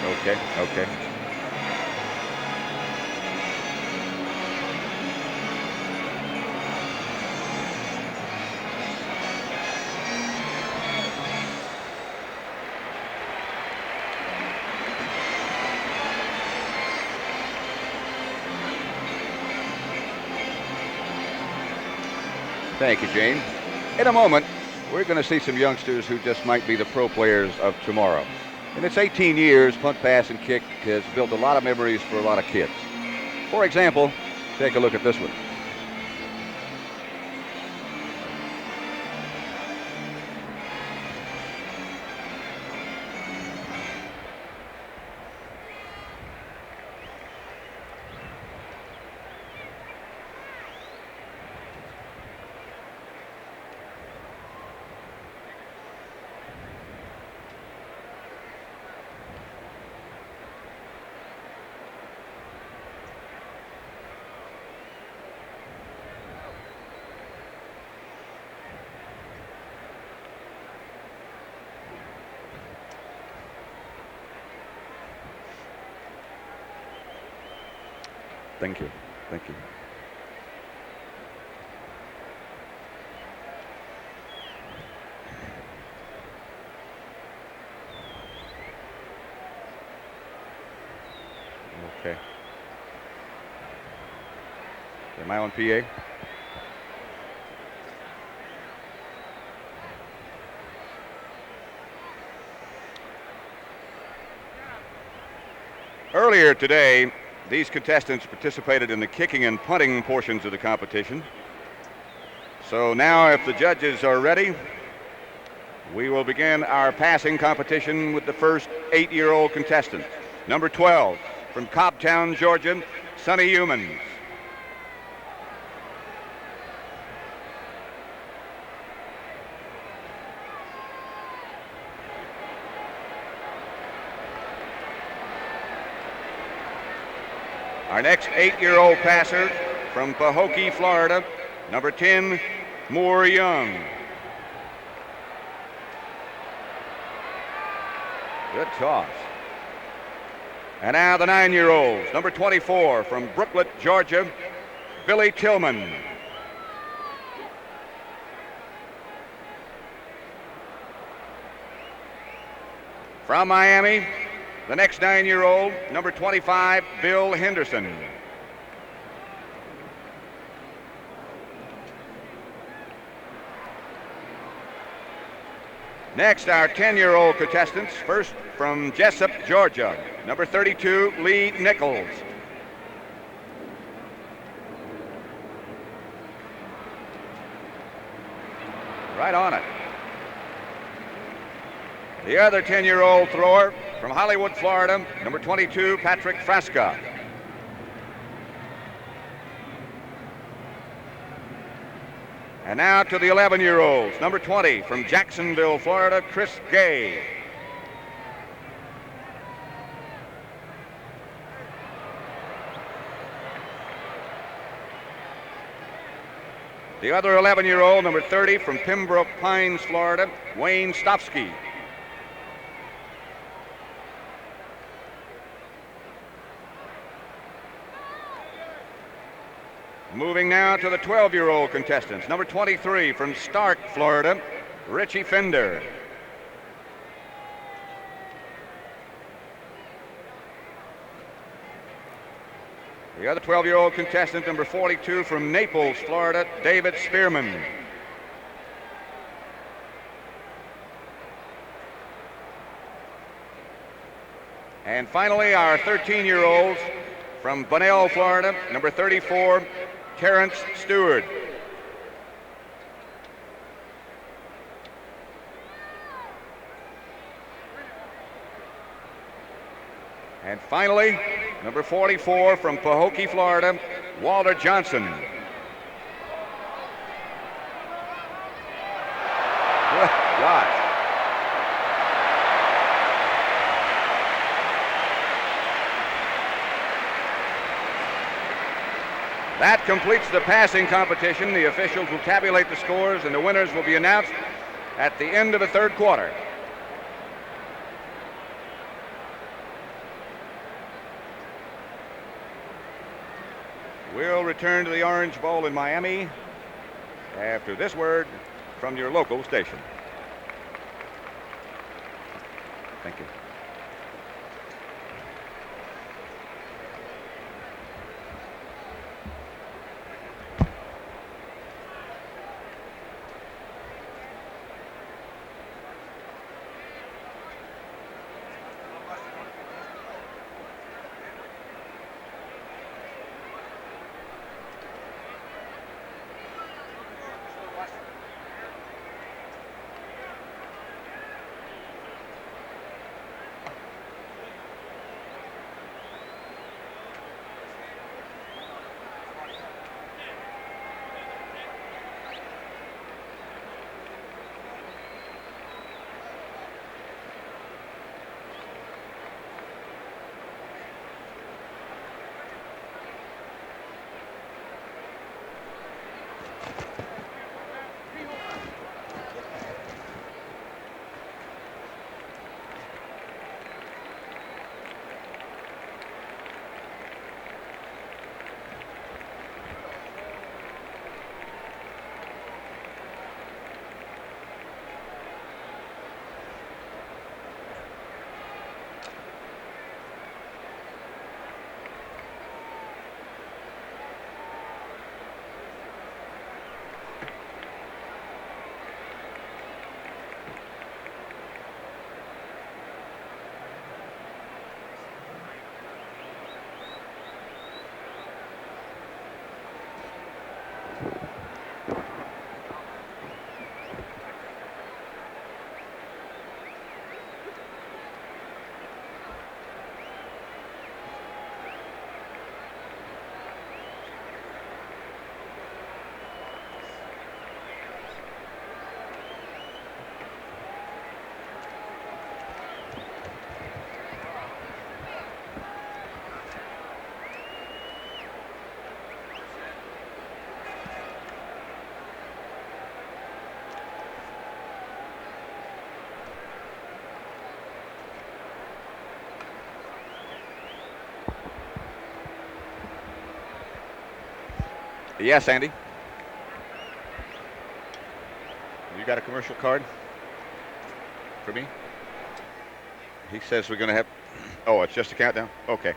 Okay. Okay. Thank you, Jane. In a moment, we're going to see some youngsters who just might be the pro players of tomorrow. In its 18 years, punt, pass, and kick has built a lot of memories for a lot of kids. For example, take a look at this one. Thank you. Thank you. Okay. Am I on PA? Earlier today, these contestants participated in the kicking and punting portions of the competition. So now, if the judges are ready, we will begin our passing competition with the first 8-year-old contestant. Number 12, from Cobbtown, Georgia, Sonny Humans. Our next 8-year-old passer from Pahokee, Florida, number 10, Moore Young. Good toss. And now the 9-year-olds, number 24 from Brooklet, Georgia, Billy Tillman. From Miami, the next 9-year-old, number 25, Bill Henderson. Next, our 10-year-old contestants, first from Jessup, Georgia, number 32, Lee Nichols. Right on it. The other 10-year-old thrower from Hollywood, Florida, number 22, Patrick Frasca. And now to the 11-year-olds, number 20 from Jacksonville, Florida, Chris Gay. The other 11-year-old, number 30 from Pembroke Pines, Florida, Wayne Stofsky. Moving now to the 12-year-old contestants. Number 23 from Stark, Florida, Richie Fender. The other 12-year-old contestant, number 42 from Naples, Florida, David Spearman. And finally, our 13-year-olds from Bunnell, Florida, number 34, Terrence Stewart. And finally, number 44 from Pahokee, Florida, Walter Johnson. Good gosh. That completes the passing competition. The officials will tabulate the scores, and the winners will be announced at the end of the third quarter. We'll return to the Orange Bowl in Miami after this word from your local station. Thank you. Yes, Andy. You got a commercial card for me? He says we're going to have. Oh, it's just a countdown? Okay.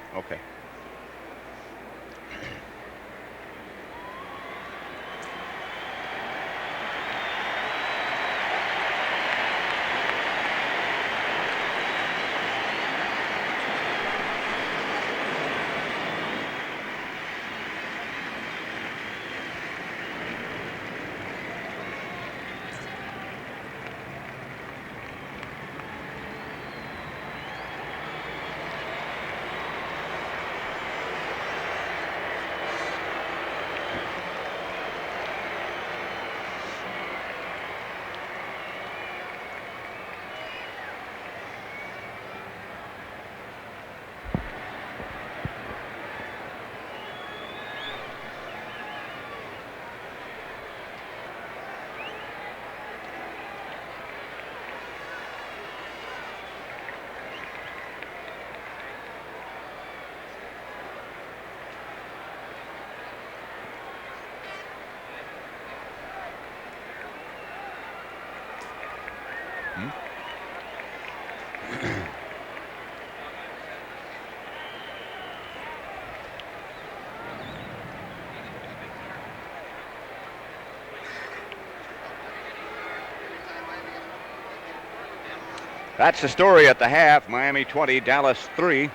That's the story at the half. Miami 20, Dallas 3. The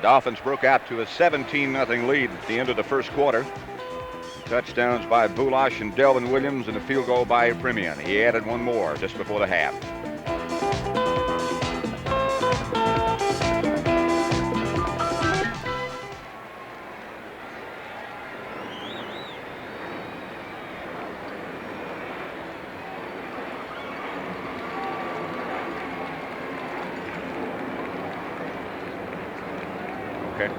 Dolphins broke out to a 17-0 lead at the end of the first quarter. Touchdowns by Bulash and Delvin Williams and a field goal by Premian. He added one more just before the half. Okay.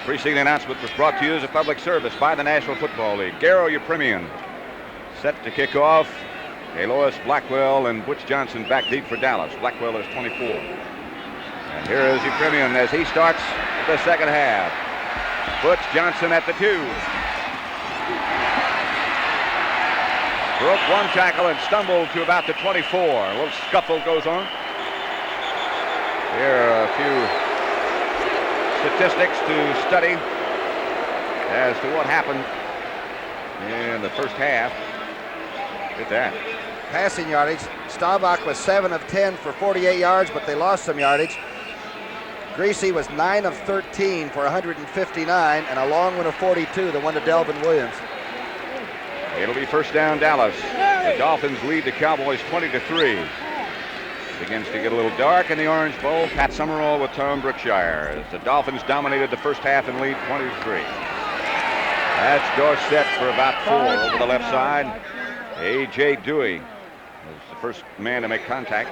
Preceding announcement was brought to you as a public service by the National Football League. Garo Yepremian set to kick off. Alois Blackwell and Butch Johnson back deep for Dallas. Blackwell is 24. And here is Yepremian as he starts the second half. Butch Johnson at the 2. Broke one tackle and stumbled to about the 24. A little scuffle goes on. Here are a few statistics to study as to what happened in the first half. Look at that. Passing yardage, Staubach was 7 of 10 for 48 yards, but they lost some yardage. Greasy was 9 of 13 for 159, and a long one of 42, the one to Delvin Williams. It'll be first down Dallas. The Dolphins lead the Cowboys 20-3. Begins to get a little dark in the Orange Bowl. Pat Summerall with Tom Brookshire as the Dolphins dominated the first half and lead 20-3. That's Dorsett for about 4 over the left side. A.J. Dewey was the first man to make contact.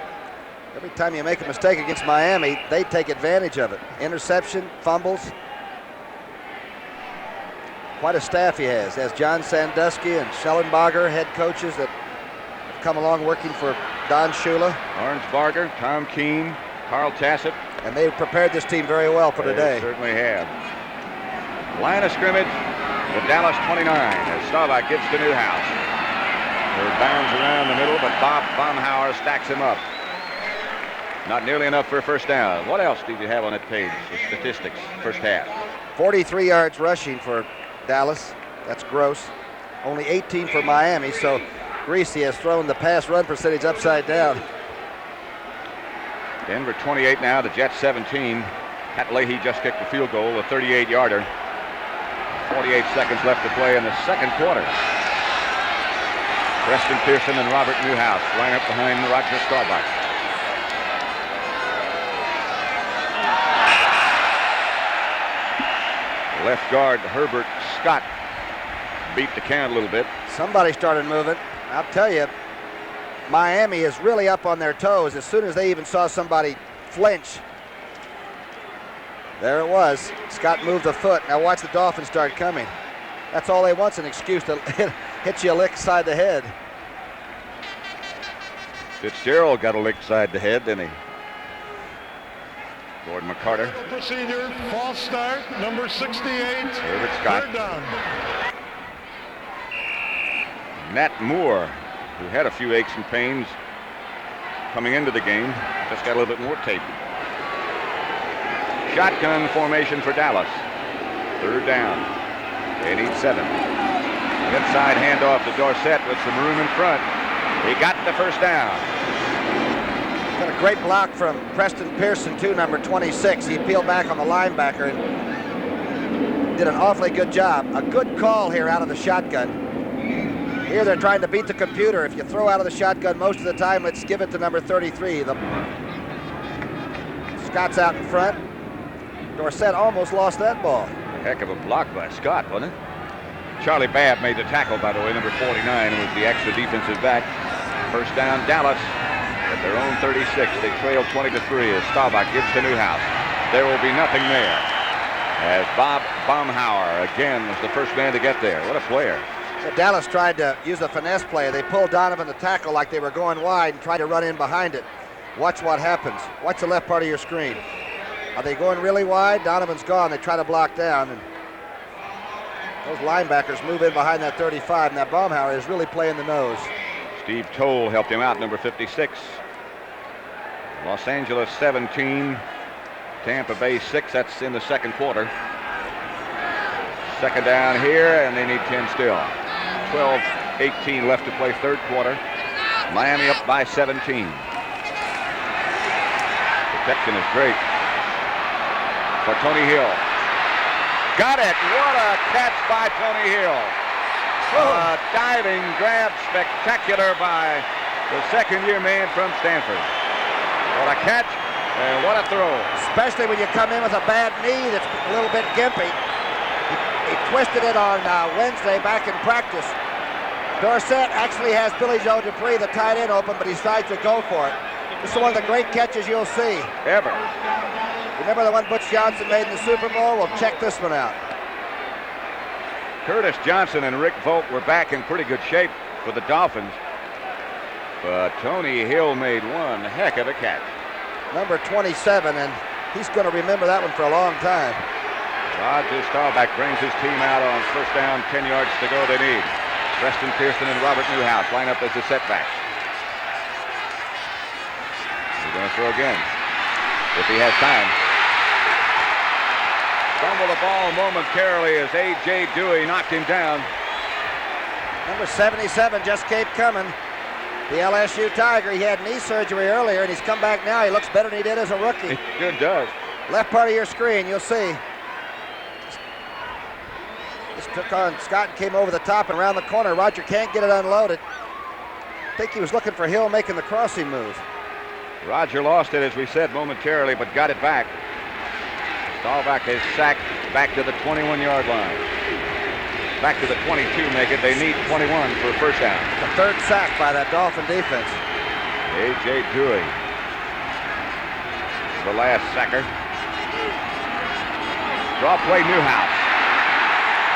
Every time you make a mistake against Miami, they take advantage of it. Interception, fumbles. Quite a staff he has. He has John Sandusky and Schellenberger, head coaches that have come along working for Don Shula. Orange Barger, Tom Keene, Carl Tassett. And they've prepared this team very well for today. They certainly have. Line of scrimmage, the Dallas 29 as Staubach gives to Newhouse. Third bounds around the middle, but Bob Baumhauer stacks him up. Not nearly enough for a first down. What else did you have on that page? The statistics, first half. 43 yards rushing for Dallas. That's gross. Only 18 for Miami, so Greasy has thrown the pass-run percentage upside down. Denver 28 now, the Jets 17. Pat Leahy just kicked the field goal, a 38-yarder. 48 seconds left to play in the second quarter. Preston Pearson and Robert Newhouse line up behind Roger Staubach. Left guard Herbert Scott beat the count a little bit. Somebody started moving. I'll tell you, Miami is really up on their toes as soon as they even saw somebody flinch. There it was. Scott moved a foot. Now watch the Dolphins start coming. That's all they want's an excuse to hit you a lick side the head. Fitzgerald got a lick side the head, didn't he? Gordon McCarter. Procedure, false start, number 68. Herbert Scott. Third down. Nat Moore, who had a few aches and pains coming into the game, just got a little bit more tape. Shotgun formation for Dallas. Third down. They need 7. Inside handoff to Dorsett with some room in front. He got the first down. Got a great block from Preston Pearson, too, number 26. He peeled back on the linebacker and did an awfully good job. A good call here out of the shotgun. Here they're trying to beat the computer. If you throw out of the shotgun most of the time, let's give it to number 33. Scott's out in front. Dorsett almost lost that ball. Heck of a block by Scott, wasn't it? Charlie Babb made the tackle, by the way. Number 49 was the extra defensive back. First down, Dallas at their own 36. They trail 20-3 as Staubach gives to Newhouse. There will be nothing there as Bob Baumhauer again was the first man to get there. What a player. So Dallas tried to use a finesse play. They pulled Donovan the tackle like they were going wide and tried to run in behind it. Watch what happens. Watch the left part of your screen. Are they going really wide? Donovan's gone. They try to block down. And those linebackers move in behind that 35, and that Baumhauer is really playing the nose. Steve Toll helped him out, number 56. Los Angeles 17, Tampa Bay 6. That's in the second quarter. Second down here, and they need 10 still. 12-18 left to play third quarter. Miami up by 17. Protection is great for Tony Hill. Got it. What a catch by Tony Hill. A diving grab, spectacular by the second-year man from Stanford. What a catch and what a throw. Especially when you come in with a bad knee that's a little bit gimpy. He twisted it on Wednesday back in practice. Dorsett actually has Billy Joe Dupree, the tight end, open, but he decides to go for it. This is one of the great catches you'll see. Ever. Remember the one Butch Johnson made in the Super Bowl? Well, check this one out. Curtis Johnson and Rick Volk were back in pretty good shape for the Dolphins. But Tony Hill made one heck of a catch. Number 27, and he's going to remember that one for a long time. Roger Staubach brings his team out on first down, 10 yards to go they need. Preston Pearson and Robert Newhouse line up as the setbacks. He's going to throw again, if he has time. Fumble the ball momentarily as A.J. Dewey knocked him down. Number 77 just kept coming. The LSU Tiger, he had knee surgery earlier, and he's come back now. He looks better than he did as a rookie. He sure does. Left part of your screen, you'll see. Just took on Scott and came over the top and around the corner. Roger can't get it unloaded. I think he was looking for Hill making the crossing move. Roger lost it, as we said, momentarily, but got it back. Staubach is sacked back to the 21-yard line. back to the 22 make it. They need 21 for a first down. The third sack by that Dolphin defense. A.J. Dewey, the last sacker. Draw play Newhouse.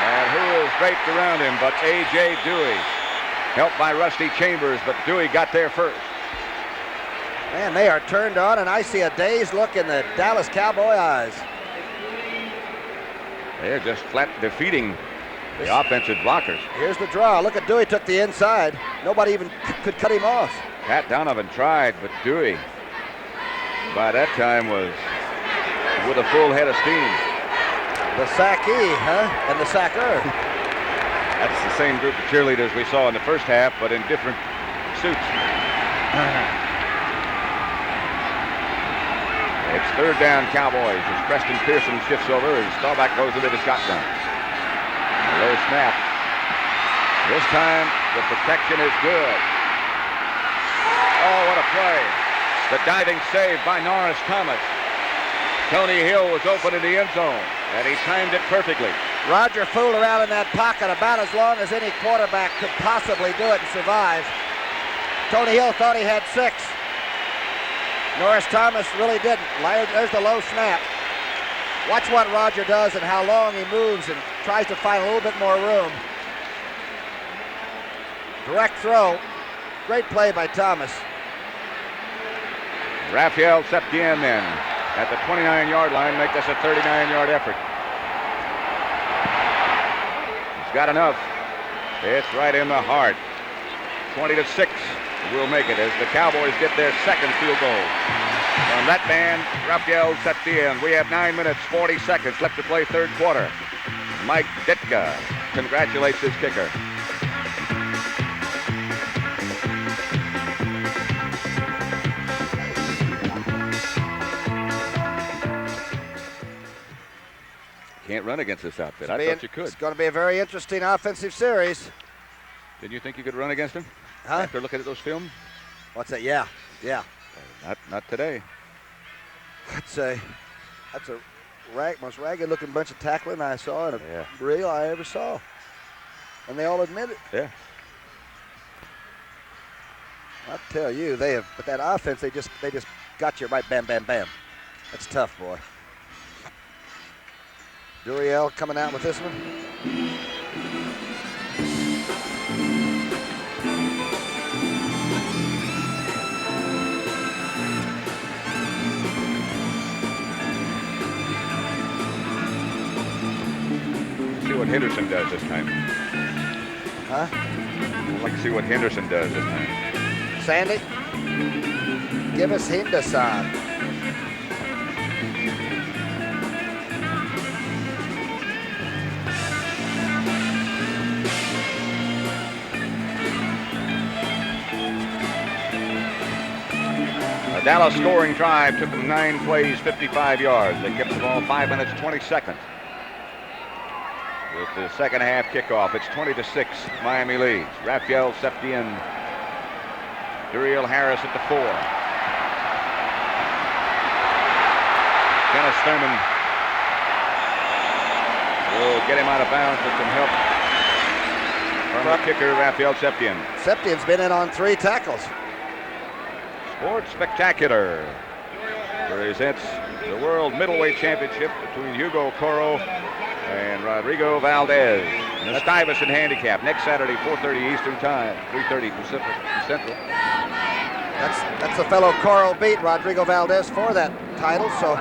And who is draped around him but A.J. Dewey. Helped by Rusty Chambers, but Dewey got there first. Man, they are turned on, and I see a dazed look in the Dallas Cowboy eyes. They're just flat defeating the offensive blockers. Here's the draw. Look at Dewey took the inside. Nobody even could cut him off. Pat Donovan tried, but Dewey, by that time, was with a full head of steam. The sackee, huh? And the sacker. That's the same group of cheerleaders we saw in the first half, but in different suits. It's third down Cowboys as Preston Pearson shifts over as Staubach goes into the shotgun. A low snap. This time the protection is good. Oh, what a play. The diving save by Norris Thomas. Tony Hill was open in the end zone, and he timed it perfectly. Roger fooled around in that pocket about as long as any quarterback could possibly do it and survive. Tony Hill thought he had 6. Norris Thomas really didn't. There's the low snap. Watch what Roger does and how long he moves and tries to find a little bit more room. Direct throw. Great play by Thomas. Raphael Septien then at the 29-yard line make this a 39-yard effort. He's got enough. It's right in the heart. 20-6 will make it as the Cowboys get their second field goal. From that man, Raphael Septien. We have 9 minutes, 40 seconds left to play third quarter. Mike Ditka congratulates his kicker. Can't run against this outfit. I thought you could. It's going to be a very interesting offensive series. Did you think you could run against him? Huh? After looking at those films? What's that? Yeah. Not today. That's a most ragged-looking bunch of tackling I saw in a reel I ever saw, and they all admit it. Yeah. I tell you, but that offense, they just got you right, bam, bam, bam. That's tough, boy. Duriel coming out with this one. See what Henderson does this time. Huh? I'd like to see what Henderson does this time. Sandy, give us Henderson. A Dallas scoring drive took them 9 plays, 55 yards. They kept the ball 5 minutes, 20 seconds. With the second half kickoff, it's 20-6. Miami leads. Raphael Septien, Duriel Harris at the 4. Dennis Thurman will get him out of bounds with some help from the kicker, Raphael Septien. Septien's been in on 3 tackles. Sports Spectacular presents the World Middleweight Championship between Hugo Coro and Rodrigo Valdez. The Stuyvesant Handicap next Saturday, 4:30 Eastern Time, 3:30 Pacific Central. That's the fellow Coro beat Rodrigo Valdez for that title, so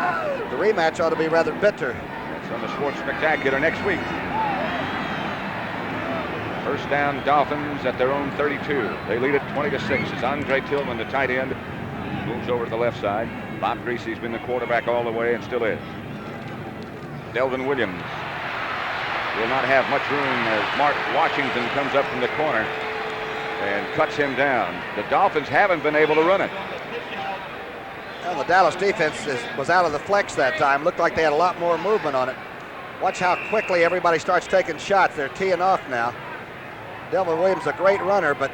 the rematch ought to be rather bitter. That's on the Sports Spectacular next week. First down, Dolphins at their own 32. They lead it 20-6 as Andre Tillman, the tight end, moves over to the left side. Bob Greasy's been the quarterback all the way and still is. Delvin Williams will not have much room as Mark Washington comes up from the corner and cuts him down. The Dolphins haven't been able to run it. Well, the Dallas defense was out of the flex that time. Looked like they had a lot more movement on it. Watch how quickly everybody starts taking shots. They're teeing off now. Delvin Williams, a great runner, but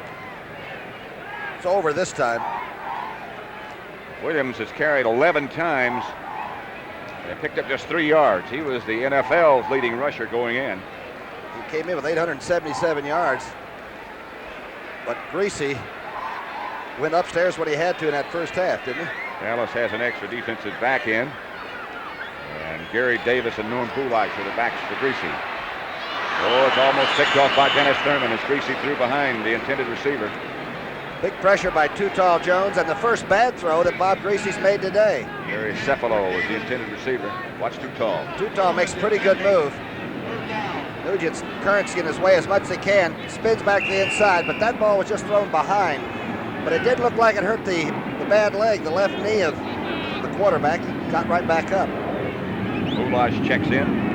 it's over this time. Williams has carried 11 times and picked up just 3 yards. He was the NFL's leading rusher going in. He came in with 877 yards. But Greasy went upstairs what he had to in that first half, didn't he? Dallas has an extra defensive back end. And Gary Davis and Norm Pulak are the backs for Greasy. Oh, it's almost picked off by Dennis Thurman as Greasy threw behind the intended receiver. Big pressure by Too Tall Jones, and the first bad throw that Bob Greasy's made today. Gary Cephalo was the intended receiver. Watch Too Tall. Too Tall makes a pretty good move. Nugent's currency in his way as much as he can. Spins back to the inside, but that ball was just thrown behind. But it did look like it hurt the bad leg, the left knee of the quarterback. He got right back up. Pulak checks in.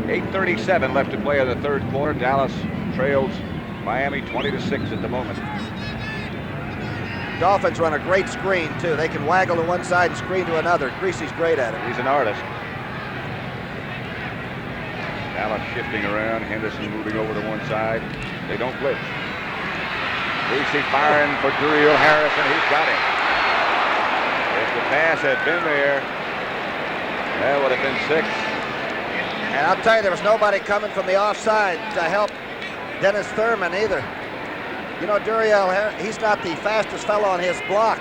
8:37 left to play in the third quarter. Dallas trails Miami 20-6 at the moment. Dolphins run a great screen, too. They can waggle to one side and screen to another. Greasy's great at it. He's an artist. Dallas shifting around. Henderson moving over to one side. They don't blitz. Greasy firing for Duriel Harrison. He's got him. If the pass had been there, that would have been 6. And I'll tell you, there was nobody coming from the offside to help Dennis Thurman either. You know, Duriel, he's not the fastest fellow on his block.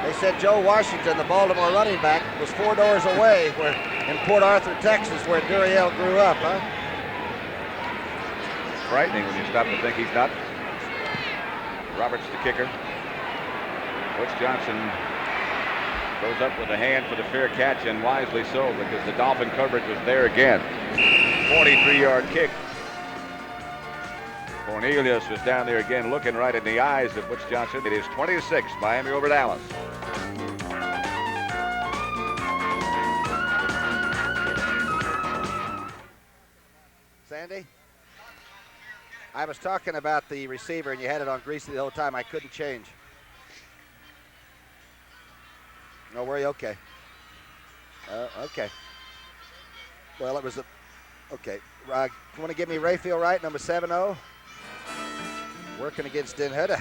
They said Joe Washington, the Baltimore running back, was 4 doors away in Port Arthur, Texas, where Duriel grew up, huh? Frightening when you stop to think he's not. Roberts the kicker. Butch Johnson goes up with a hand for the fair catch, and wisely so, because the Dolphin coverage was there again. 43-yard kick. Cornelius was down there again, looking right in the eyes of Butch Johnson. It is 20-6, Miami over Dallas. Sandy? I was talking about the receiver, and you had it on Greasy the whole time. I couldn't change. No worry, okay. Okay. Well, it was a... Okay. You want to give me Rayfield Wright, number 7-0? Working against Den Hudde.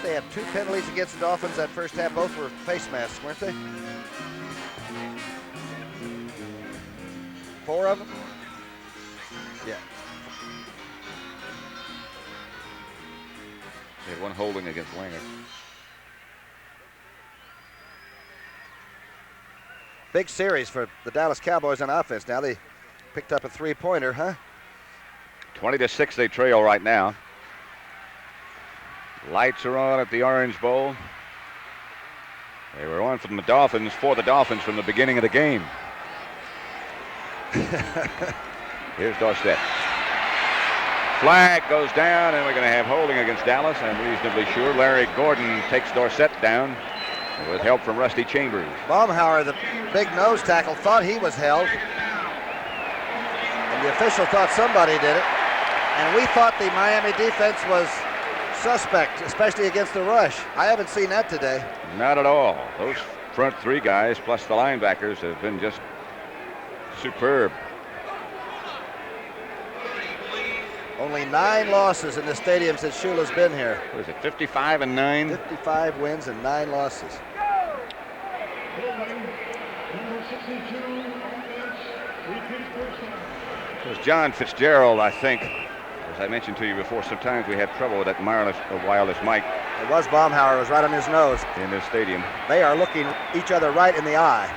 They have 2 penalties against the Dolphins that first half. Both were face masks, weren't they? 4 of them? Yeah. They had 1 holding against Wanger. Big series for the Dallas Cowboys on offense. Now they picked up a 3-pointer, huh? 20-6 they trail right now. Lights are on at the Orange Bowl. They were on from the Dolphins, for the Dolphins from the beginning of the game. Here's Dorsett. Flag goes down, and we're going to have holding against Dallas, I'm reasonably sure. Larry Gordon takes Dorsett down with help from Rusty Chambers. Baumhauer, the big nose tackle, thought he was held. And the official thought somebody did it. And we thought the Miami defense was suspect, especially against the rush. I haven't seen that today. Not at all. Those front 3 guys, plus the linebackers, have been just superb. Only 9 losses in the stadium since Shula's been here. What is it, 55-9? 55 wins and 9 losses. It was John Fitzgerald, I think. As I mentioned to you before, sometimes we have trouble with that wireless mic. It was Baumhauer. It was right on his nose. In this stadium. They are looking each other right in the eye.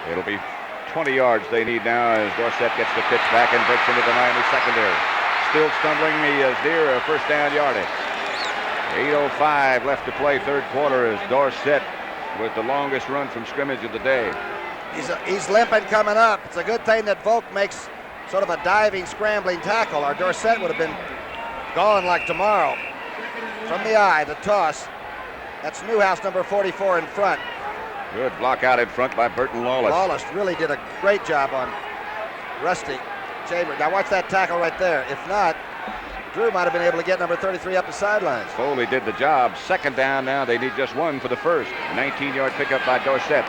It'll be 20 yards they need now as Dorsett gets the pitch back and breaks into the Miami secondary. Still stumbling, he is near a first down yardage. 8:05 left to play, third quarter, as Dorsett with the longest run from scrimmage of the day. He's limping coming up. It's a good thing that Volk makes sort of a diving, scrambling tackle. Our Dorsett would have been gone like tomorrow. From the eye, the toss. That's Newhouse, number 44, in front. Good block out in front by Burton Lawless. Lawless really did a great job on Rusty Chambers. Now watch that tackle right there. If not, Drew might have been able to get number 33 up the sidelines. Foley did the job. Second down now. They need just 1 for the first. 19-yard pickup by Dorsett.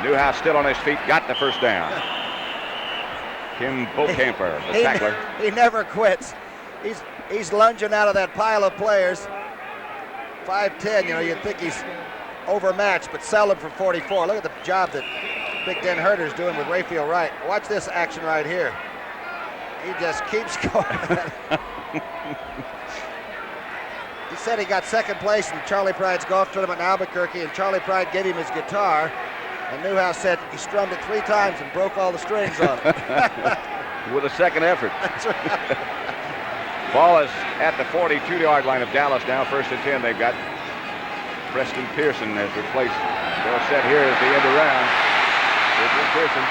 Newhouse still on his feet, got the first down. Kim Bokamper, the tackler. He never quits. He's lunging out of that pile of players. 5'10", you know, you'd think he's overmatched, but seldom for 44. Look at the job that Big Den Herder's doing with Rayfield Wright. Watch this action right here. He just keeps going. He said he got second place in Charlie Pride's golf tournament in Albuquerque, and Charlie Pride gave him his guitar, and Newhouse said he strummed it 3 times and broke all the strings on it. With a second effort. That's right. Ball is at the 42-yard line of Dallas now. 1st and 10. They've got Preston Pearson has replaced Dorsett. Here is the end around. Here's Drew Pearson.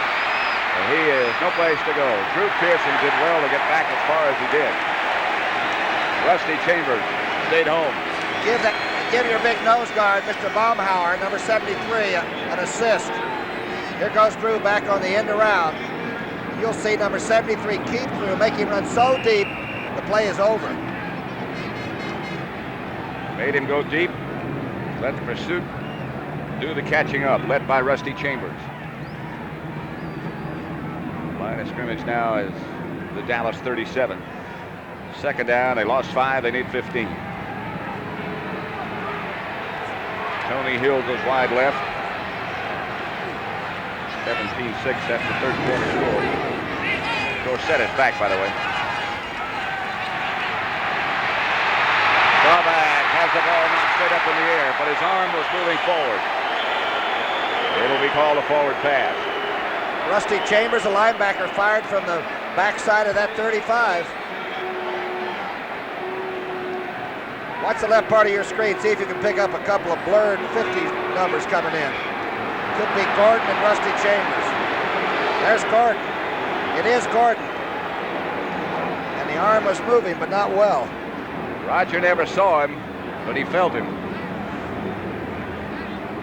And he is no place to go. Drew Pearson did well to get back as far as he did. Rusty Chambers stayed home. Give your big nose guard, Mr. Baumhauer, number 73, an assist. Here goes Drew back on the end around. You'll see number 73 keep Drew, make him run so deep, the play is over. Made him go deep. Let the pursuit do the catching up, led by Rusty Chambers. Line of scrimmage now is the Dallas 37. 2nd down, they lost 5, they need 15. Tony Hill goes wide left. 17-6, that's the 3rd quarter score. Dorsett is back, by the way. Staubach has the ball knocked straight up in the air, but his arm was moving forward. It'll be called a forward pass. Rusty Chambers, a linebacker, fired from the backside of that 35. Watch the left part of your screen. See if you can pick up a couple of blurred 50 numbers coming in. Could be Gordon and Rusty Chambers. There's Gordon. It is Gordon. And the arm was moving, but not well. Roger never saw him, but he felt him.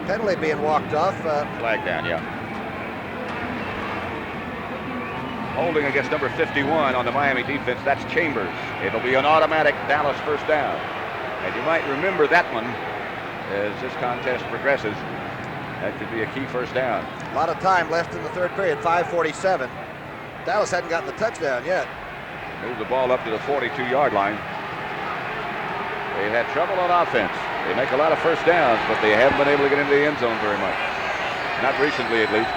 Penalty being walked off. Flag down, yeah. Holding against number 51 on the Miami defense, that's Chambers. It'll be an automatic Dallas 1st down. And you might remember that one as this contest progresses. That could be a key 1st down. A lot of time left in the 3rd period, 5:47. Dallas hadn't gotten the touchdown yet. Move the ball up to the 42-yard line. They've had trouble on offense. They make a lot of 1st downs, but they haven't been able to get into the end zone very much. Not recently, at least.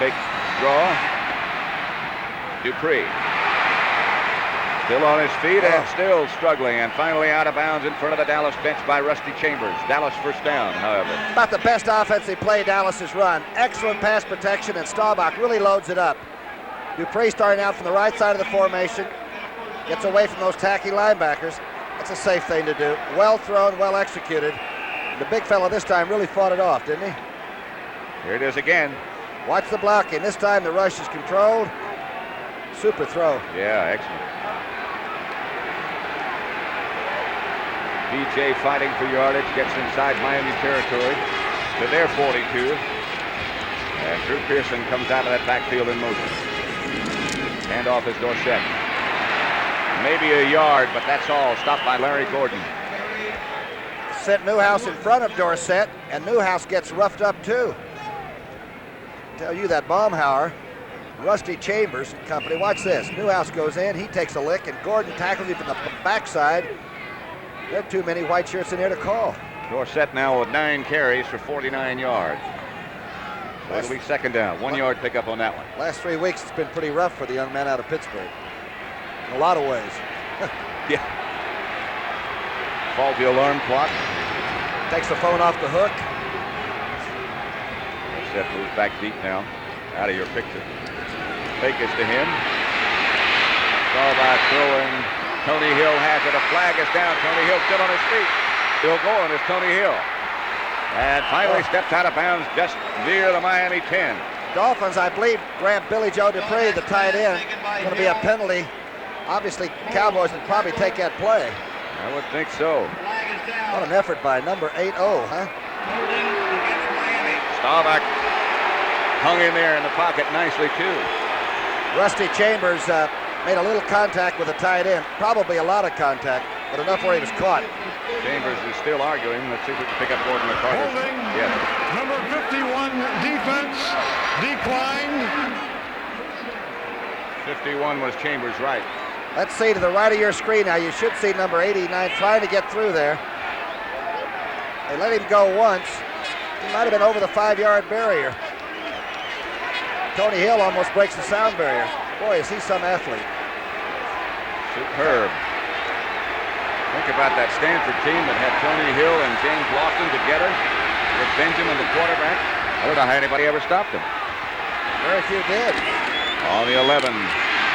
Fake draw. Dupree. Still on his feet and still struggling, and finally out of bounds in front of the Dallas bench by Rusty Chambers. Dallas 1st down, however. About the best offensive play Dallas has run. Excellent pass protection, and Staubach really loads it up. Dupree starting out from the right side of the formation. Gets away from those tacky linebackers. That's a safe thing to do. Well thrown, well executed. The big fella this time really fought it off, didn't he? Here it is again. Watch the blocking. This time the rush is controlled. Super throw. Yeah, excellent. DJ fighting for yardage, gets inside Miami territory to their 42. And Drew Pearson comes out of that backfield in motion. Handoff is Dorsett. Maybe a yard, but that's all. Stopped by Larry Gordon. Sent Newhouse in front of Dorsett, and Newhouse gets roughed up too. Tell you that Baumhauer, Rusty Chambers and company. Watch this. Newhouse goes in, he takes a lick, and Gordon tackles him from the backside. There are too many white shirts in here to call. Dorsett now with 9 carries for 49 yards. So it'll be 2nd down. 1 yard pickup on that one. Last 3 weeks it's been pretty rough for the young man out of Pittsburgh. In a lot of ways. Yeah. Faulty alarm clock. Takes the phone off the hook. Dorsett moves back deep now. Out of your picture. Fake is to him. Staubach throwing. Tony Hill has it. A flag is down. Tony Hill still on his feet. Still going is Tony Hill. And finally steps out of bounds just near the Miami 10. Dolphins, I believe, grabbed Billy Joe Dupree, the tight end. Going to be a penalty. Obviously, Cowboys would probably take that play. I would think so. What an effort by number 80, huh? Staubach hung in there in the pocket nicely, too. Rusty Chambers made a little contact with the tight end, probably a lot of contact. but enough where he was caught. Chambers is still arguing. Let's see if we can pick up Gordon McCarter. Holding. Yes. Number 51 defense declined. 51 was Chambers' right. Let's see to the right of your screen now. You should see number 89 trying to get through there. They let him go once. He might have been over the 5-yard barrier. Tony Hill almost breaks the sound barrier. Boy, is he some athlete. Superb. Think about that Stanford team that had Tony Hill and James Lofton together with Benjamin, the quarterback. I don't know how anybody ever stopped them. Very few did. On the 11,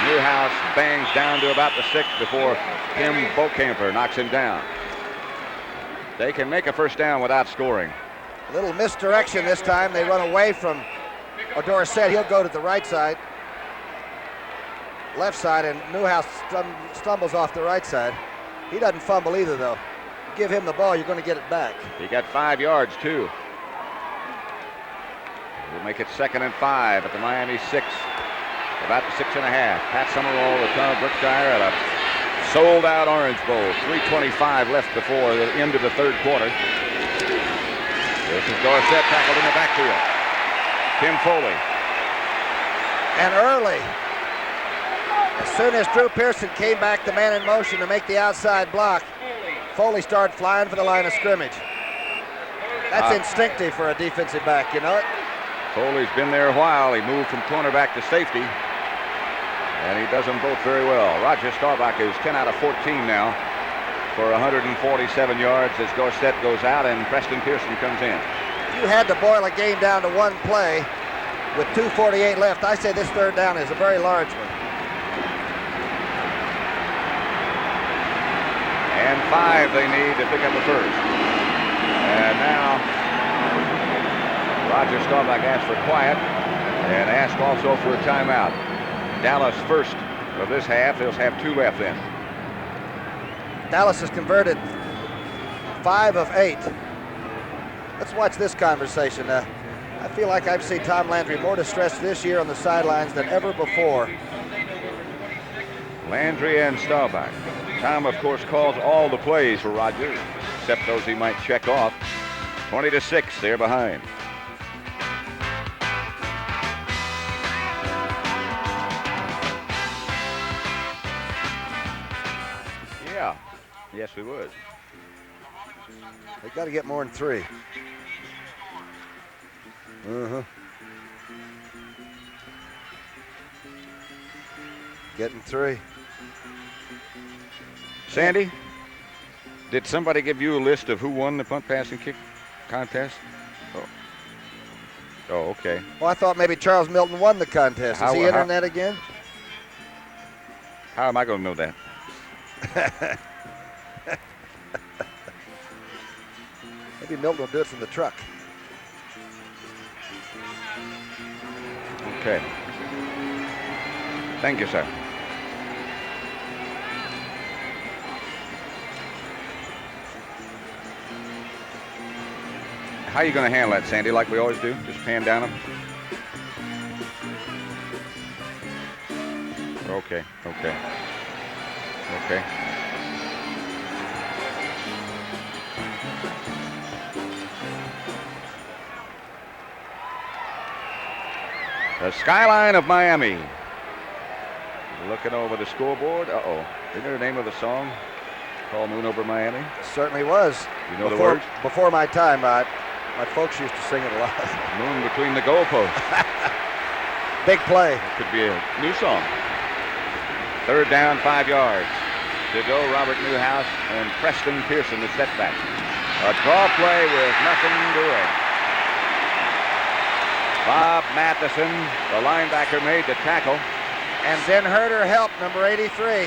Newhouse bangs down to about the 6 before Tim Bokamper knocks him down. They can make a first down without scoring. A little misdirection this time. They run away from Dorsett. He'll go to the right side, left side, and Newhouse stumbles off the right side. He doesn't fumble either, though. Give him the ball, you're going to get it back. He got 5 yards, too. We'll make it 2nd and 5 at the Miami 6. About the 6.5. Pat Summerall with Tom Brookshire at a sold-out Orange Bowl. 3:25 left before the end of the third quarter. This is Dorsett tackled in the backfield. Tim Foley. And early. As soon as Drew Pearson came back, the man in motion to make the outside block, Foley started flying for the line of scrimmage. That's instinctive for a defensive back, you know it? Foley's been there a while. He moved from cornerback to safety, and he does them both very well. Roger Staubach is 10 out of 14 now for 147 yards as Dorsett goes out and Preston Pearson comes in. If you had to boil a game down to one play with 2:48 left, I say this third down is a very large one. And 5 they need to pick up the first. And now Roger Staubach asked for quiet and asked also for a timeout. Dallas first of this half. They'll have 2 left then. Dallas has converted 5 of 8. Let's watch this conversation. I feel like I've seen Tom Landry more distressed this year on the sidelines than ever before. Landry and Staubach. Tom, of course, calls all the plays for Roger, except those he might check off. 20-6, they're behind. Yeah, yes, we would. They got to get more than 3. Getting 3. Sandy, did somebody give you a list of who won the punt, pass, and kick contest? Oh, okay. Well, I thought maybe Charles Milton won the contest. Is he entering that again? How am I going to know that? Maybe Milton will do it from the truck. Okay. Thank you, sir. How are you going to handle that, Sandy, like we always do? Just pan down them? Okay. The skyline of Miami. Looking over the scoreboard. Uh-oh. Isn't there a name of the song? Called Moon Over Miami? Certainly was. You know the words? Before my time, my folks used to sing it a lot. Moon Between the Goalposts. Big play. That could be a new song. 3rd down, 5 yards. To go, Robert Newhouse and Preston Pearson, the setback. A draw play with nothing doing. Bob Matheson, the linebacker, made the tackle. And Ben Herter helped, number 83.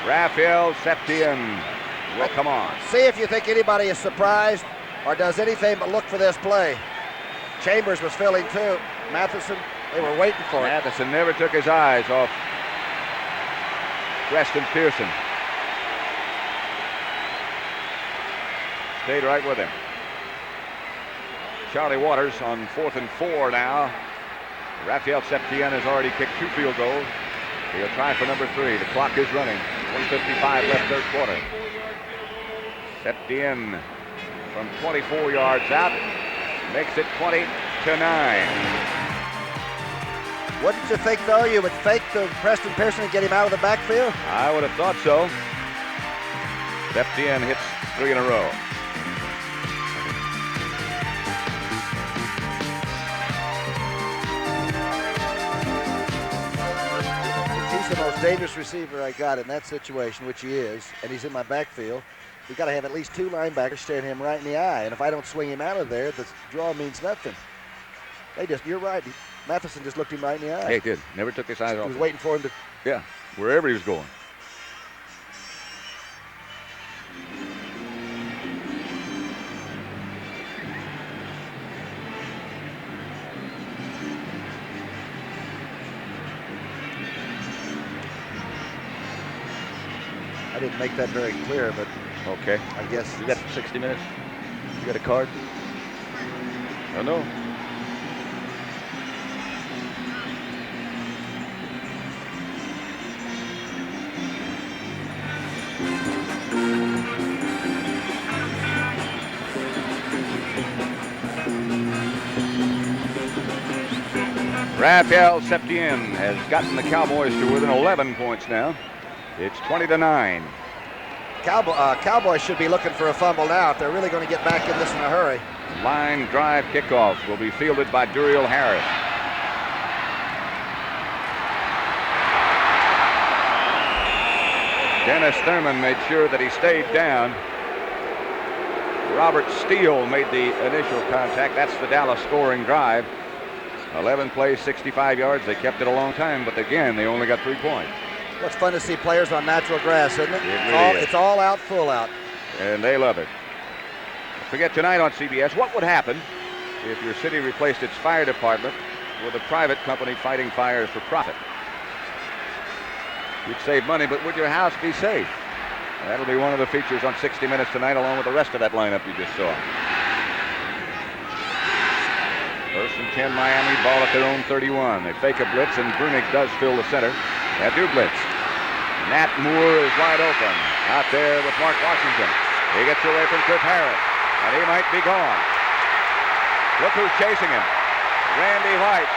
Raphael Septien will come on. See if you think anybody is surprised or does anything but look for this play. Chambers was filling too. Matheson, they were waiting for it. Matheson never took his eyes off Preston Pearson. Stayed right with him. Charlie Waters on 4th and 4 now. Raphael Septien has already kicked 2 field goals. He'll try for number 3. The clock is running. 1:55 left, third quarter. Septien from 24 yards out makes it 20-9. Wouldn't you think, though, you would fake the Preston Pearson and get him out of the backfield? I would have thought so. Septien hits 3 in a row. He's the most dangerous receiver I got in that situation, which he is, and he's in my backfield. We got to have at least 2 linebackers staring him right in the eye, and if I don't swing him out of there, the draw means nothing. You're right. Matheson just looked him right in the eye. Yeah, he did. Never took his eyes off. He was waiting for him to. Yeah, wherever he was going. I didn't make that very clear, but okay. I guess you got 60 minutes. You got a card? Oh no. Raphael Septien has gotten the Cowboys to within 11 points now. It's 20-9. Cowboys should be looking for a fumble now if they're really going to get back in this in a hurry. Line drive kickoff will be fielded by Duriel Harris. Dennis Thurman made sure that he stayed down. Robert Steele made the initial contact. That's the Dallas scoring drive. 11 plays, 65 yards. They kept it a long time, but again, they only got 3 points. Well, it's fun to see players on natural grass, isn't it? It's all out, full out. And they love it. Forget tonight on CBS, what would happen if your city replaced its fire department with a private company fighting fires for profit? You'd save money, but would your house be safe? That'll be one of the features on 60 Minutes tonight, along with the rest of that lineup you just saw. First and 10 Miami, ball at their own 31. They fake a blitz, and Brunig does fill the center. They do blitz. Nat Moore is wide open out there with Mark Washington. He gets away from Cliff Harris, and he might be gone. Look who's chasing him. Randy White.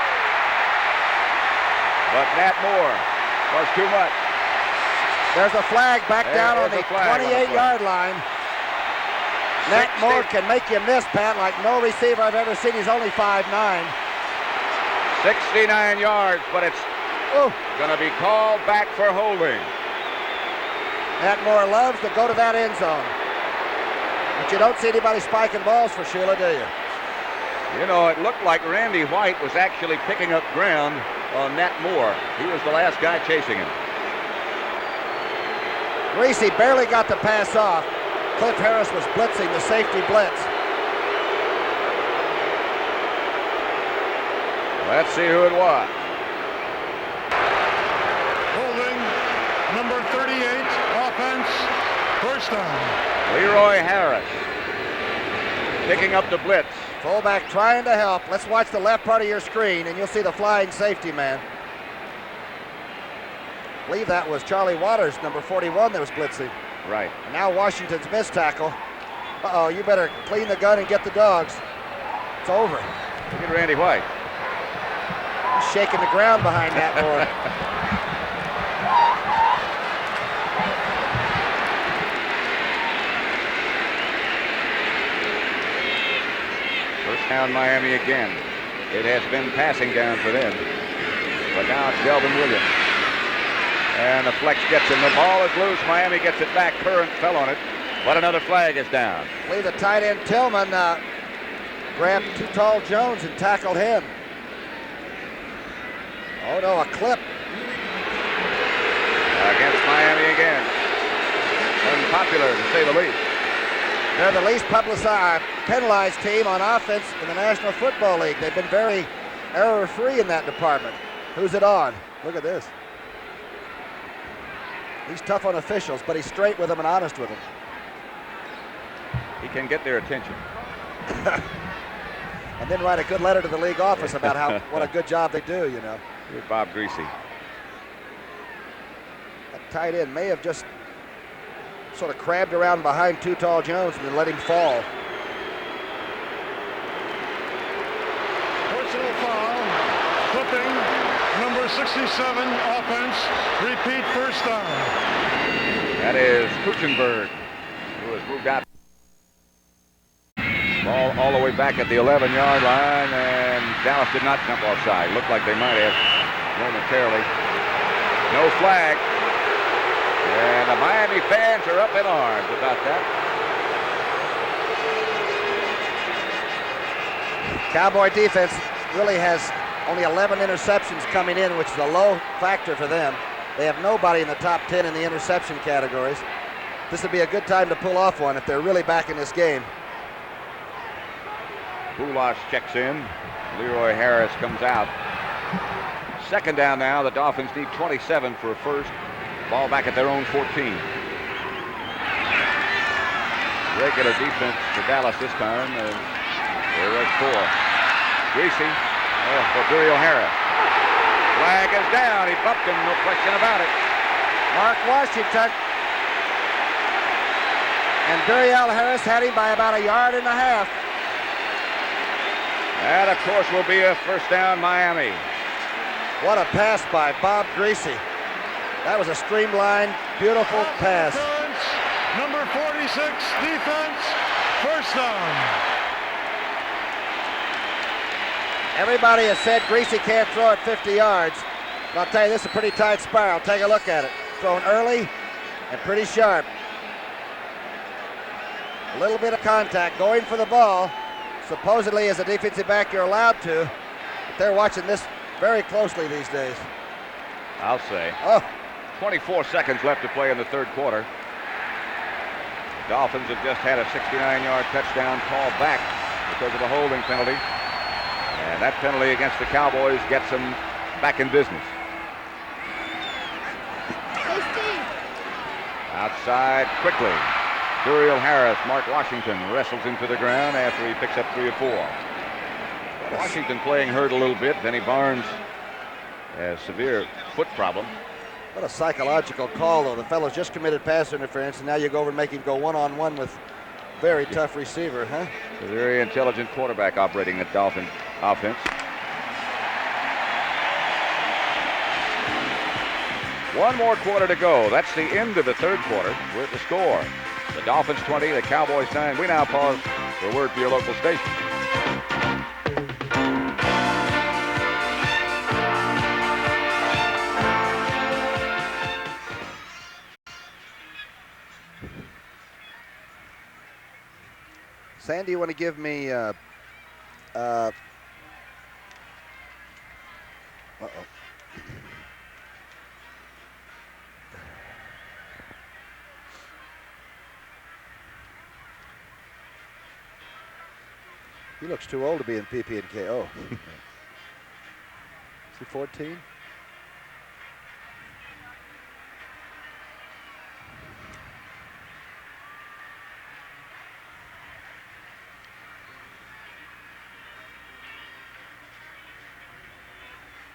But Nat Moore was too much. There's a flag back down on the 28-yard line. Nat Moore can make you miss, Pat, like no receiver I've ever seen. He's only 5'9". 69 yards, but it's going to be called back for holding. Nat Moore loves to go to that end zone. But you don't see anybody spiking balls for Sheila, do you? You know, it looked like Randy White was actually picking up ground on Nat Moore. He was the last guy chasing him. Greasy barely got the pass off. Cliff Harris was blitzing the safety blitz. Let's see who it was. Holding, number 38, offense, first down. Leroy Harris picking up the blitz. Fullback trying to help. Let's watch the left part of your screen, and you'll see the flying safety man. I believe that was Charlie Waters, number 41, that was blitzing. Right. And now Washington's missed tackle. Uh-oh, you better clean the gun and get the dogs. It's over. Look at Randy White. He's shaking the ground behind that board. First down Miami again. It has been passing down for them. But now it's Delvin Williams. And the flex gets him. The ball is loose. Miami gets it back. Current fell on it. But another flag is down. I believe the tight end Tillman grabbed Too Tall Jones and tackled him. Oh no, a clip. Against Miami again. Unpopular to say the least. They're the least publicized, penalized team on offense in the National Football League. They've been very error-free in that department. Who's it on? Look at this. He's tough on officials, but he's straight with them and honest with them. He can get their attention. And then write a good letter to the league office about what a good job they do, you know. Here's Bob Greasy. That tight end may have just sort of crabbed around behind Too Tall Jones and then let him fall. Personal foul, clipping, number 67, offense, repeat first down. That is Kuchenberg, who has moved out. Ball all the way back at the 11-yard line, and Dallas did not jump offside. Looked like they might have momentarily. No flag. And the Miami fans are up in arms about that. Cowboy defense really has only 11 interceptions coming in, which is a low factor for them. They have nobody in the top 10 in the interception categories. This would be a good time to pull off one if they're really back in this game. Poulos checks in. Leroy Harris comes out. Second down now. The Dolphins need 27 for a first. Ball back at their own 14. Regular defense for Dallas this time. And there was 4. Greasy for Duriel Harris. Flag is down. He bumped him, no question about it. Mark Washington. And Duriel Harris had him by about 1.5 yards. That, of course, will be a first down, Miami. What a pass by Bob Greasy. That was a streamlined, beautiful pass. Number 46, defense, first down. Everybody has said Greasy can't throw it 50 yards. But I'll tell you, this is a pretty tight spiral. Take a look at it. Thrown early and pretty sharp. A little bit of contact, going for the ball. Supposedly, as a defensive back, you're allowed to. But they're watching this very closely these days. I'll say. Oh. 24 seconds left to play in the third quarter. The Dolphins have just had a 69-yard touchdown called back because of a holding penalty. And that penalty against the Cowboys gets them back in business. Outside quickly. Duriel Harris, Mark Washington wrestles him to the ground after he picks up 3 or 4. Washington playing hurt a little bit. Denny Barnes has severe foot problem. What a psychological call, though. The fellow's just committed pass interference, and now you go over and make him go one-on-one with very tough receiver, huh? A very intelligent quarterback operating the Dolphin offense. One more quarter to go. That's the end of the third quarter with the score. The Dolphins 20, the Cowboys 9. We now pause for a word for your local station. Sandy, you want to give me He looks too old to be in PP&K. Oh. Is he 14?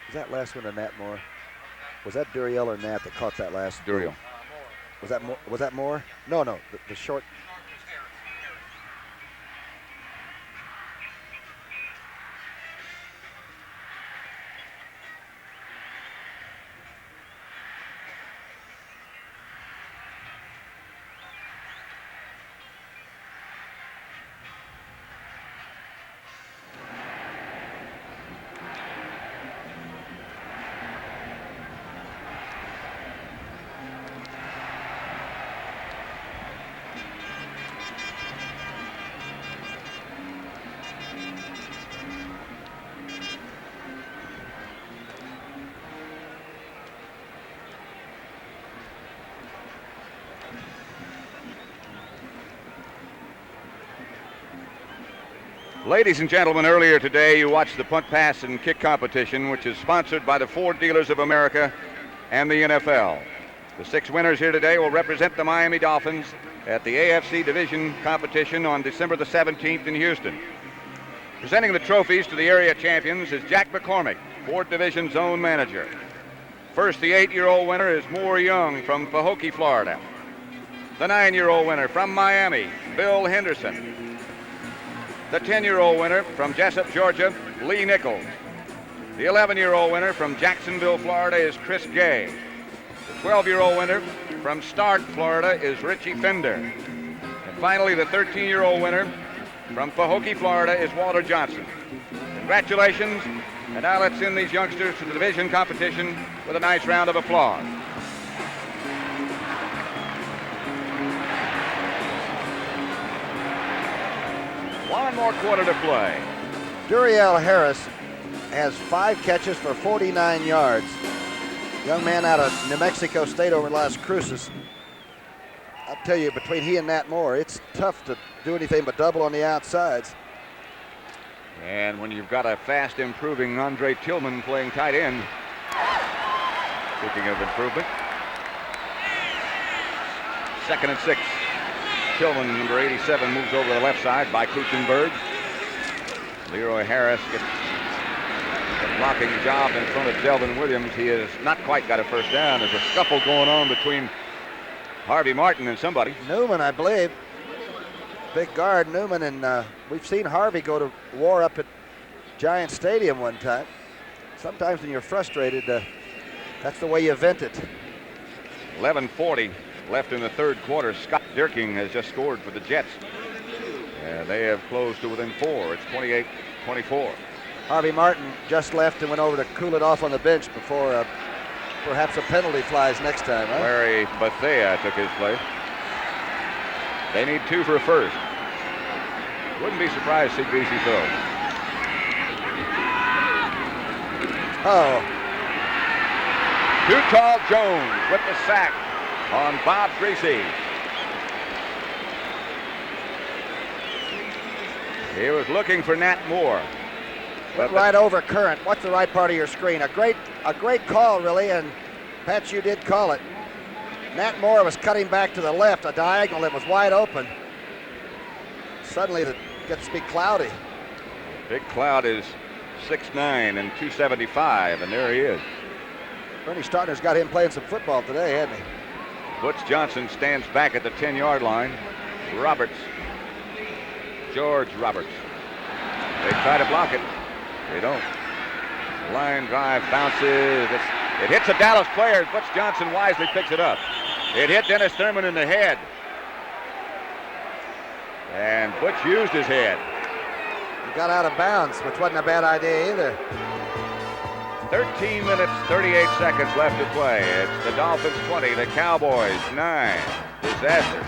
Was that last one a Nat Moore? Was that Duriel or Nat that caught that last? Duriel. Was that more? Was that Moore? No, the short. Ladies and gentlemen, earlier today you watched the punt, pass, and kick competition, which is sponsored by the Ford Dealers of America and the NFL. The 6 winners here today will represent the Miami Dolphins at the AFC Division competition on December the 17th in Houston. Presenting the trophies to the area champions is Jack McCormick, Ford Division Zone Manager. First, the 8-year-old winner is Moore Young from Pahokee, Florida. The 9-year-old winner from Miami, Bill Henderson. The 10-year-old winner from Jessup, Georgia, Lee Nichols. The 11-year-old winner from Jacksonville, Florida is Chris Gay. The 12-year-old winner from Stark, Florida is Richie Fender. And finally, the 13-year-old winner from Pahokee, Florida is Walter Johnson. Congratulations, and now let's send these youngsters to the division competition with a nice round of applause. One more quarter to play. Duriel Harris has 5 catches for 49 yards. Young man out of New Mexico State over Las Cruces. I'll tell you, between he and Nat Moore, it's tough to do anything but double on the outsides. And when you've got a fast improving Andre Tillman playing tight end, speaking of improvement, 2nd and 6. Tillman, number 87, moves over to the left side by Kuchenberg. Leroy Harris gets a blocking job in front of Delvin Williams. He has not quite got a first down. There's a scuffle going on between Harvey Martin and somebody. Newman, I believe. Big guard, Newman, and we've seen Harvey go to war up at Giant Stadium one time. Sometimes when you're frustrated, that's the way you vent it. 11:40 left in the third quarter. Scott Dirking has just scored for the Jets. And they have closed to within 4. It's 28-24. Harvey Martin just left and went over to cool it off on the bench before perhaps a penalty flies next time. Huh? Larry Bethea took his place. They need 2 for a first. Wouldn't be surprised to see Greasy throw. Oh. Too Tall Jones with the sack on Bob Greasy. He was looking for Nat Moore. Went right over current. What's the right part of your screen? A great call, really, and Pat, you did call it. Nat Moore was cutting back to the left, a diagonal that was wide open. Suddenly it gets to be cloudy. Big Cloud is 6'9" and 275, and there he is. Bernie Starner's got him playing some football today, hasn't he? Butch Johnson stands back at the 10-yard line. George Roberts. They try to block it. They don't. Line drive bounces. It hits a Dallas player. Butch Johnson wisely picks it up. It hit Dennis Thurman in the head. And Butch used his head. He got out of bounds, which wasn't a bad idea either. 13 minutes, 38 seconds left to play. It's the Dolphins 20, the Cowboys 9. Disaster.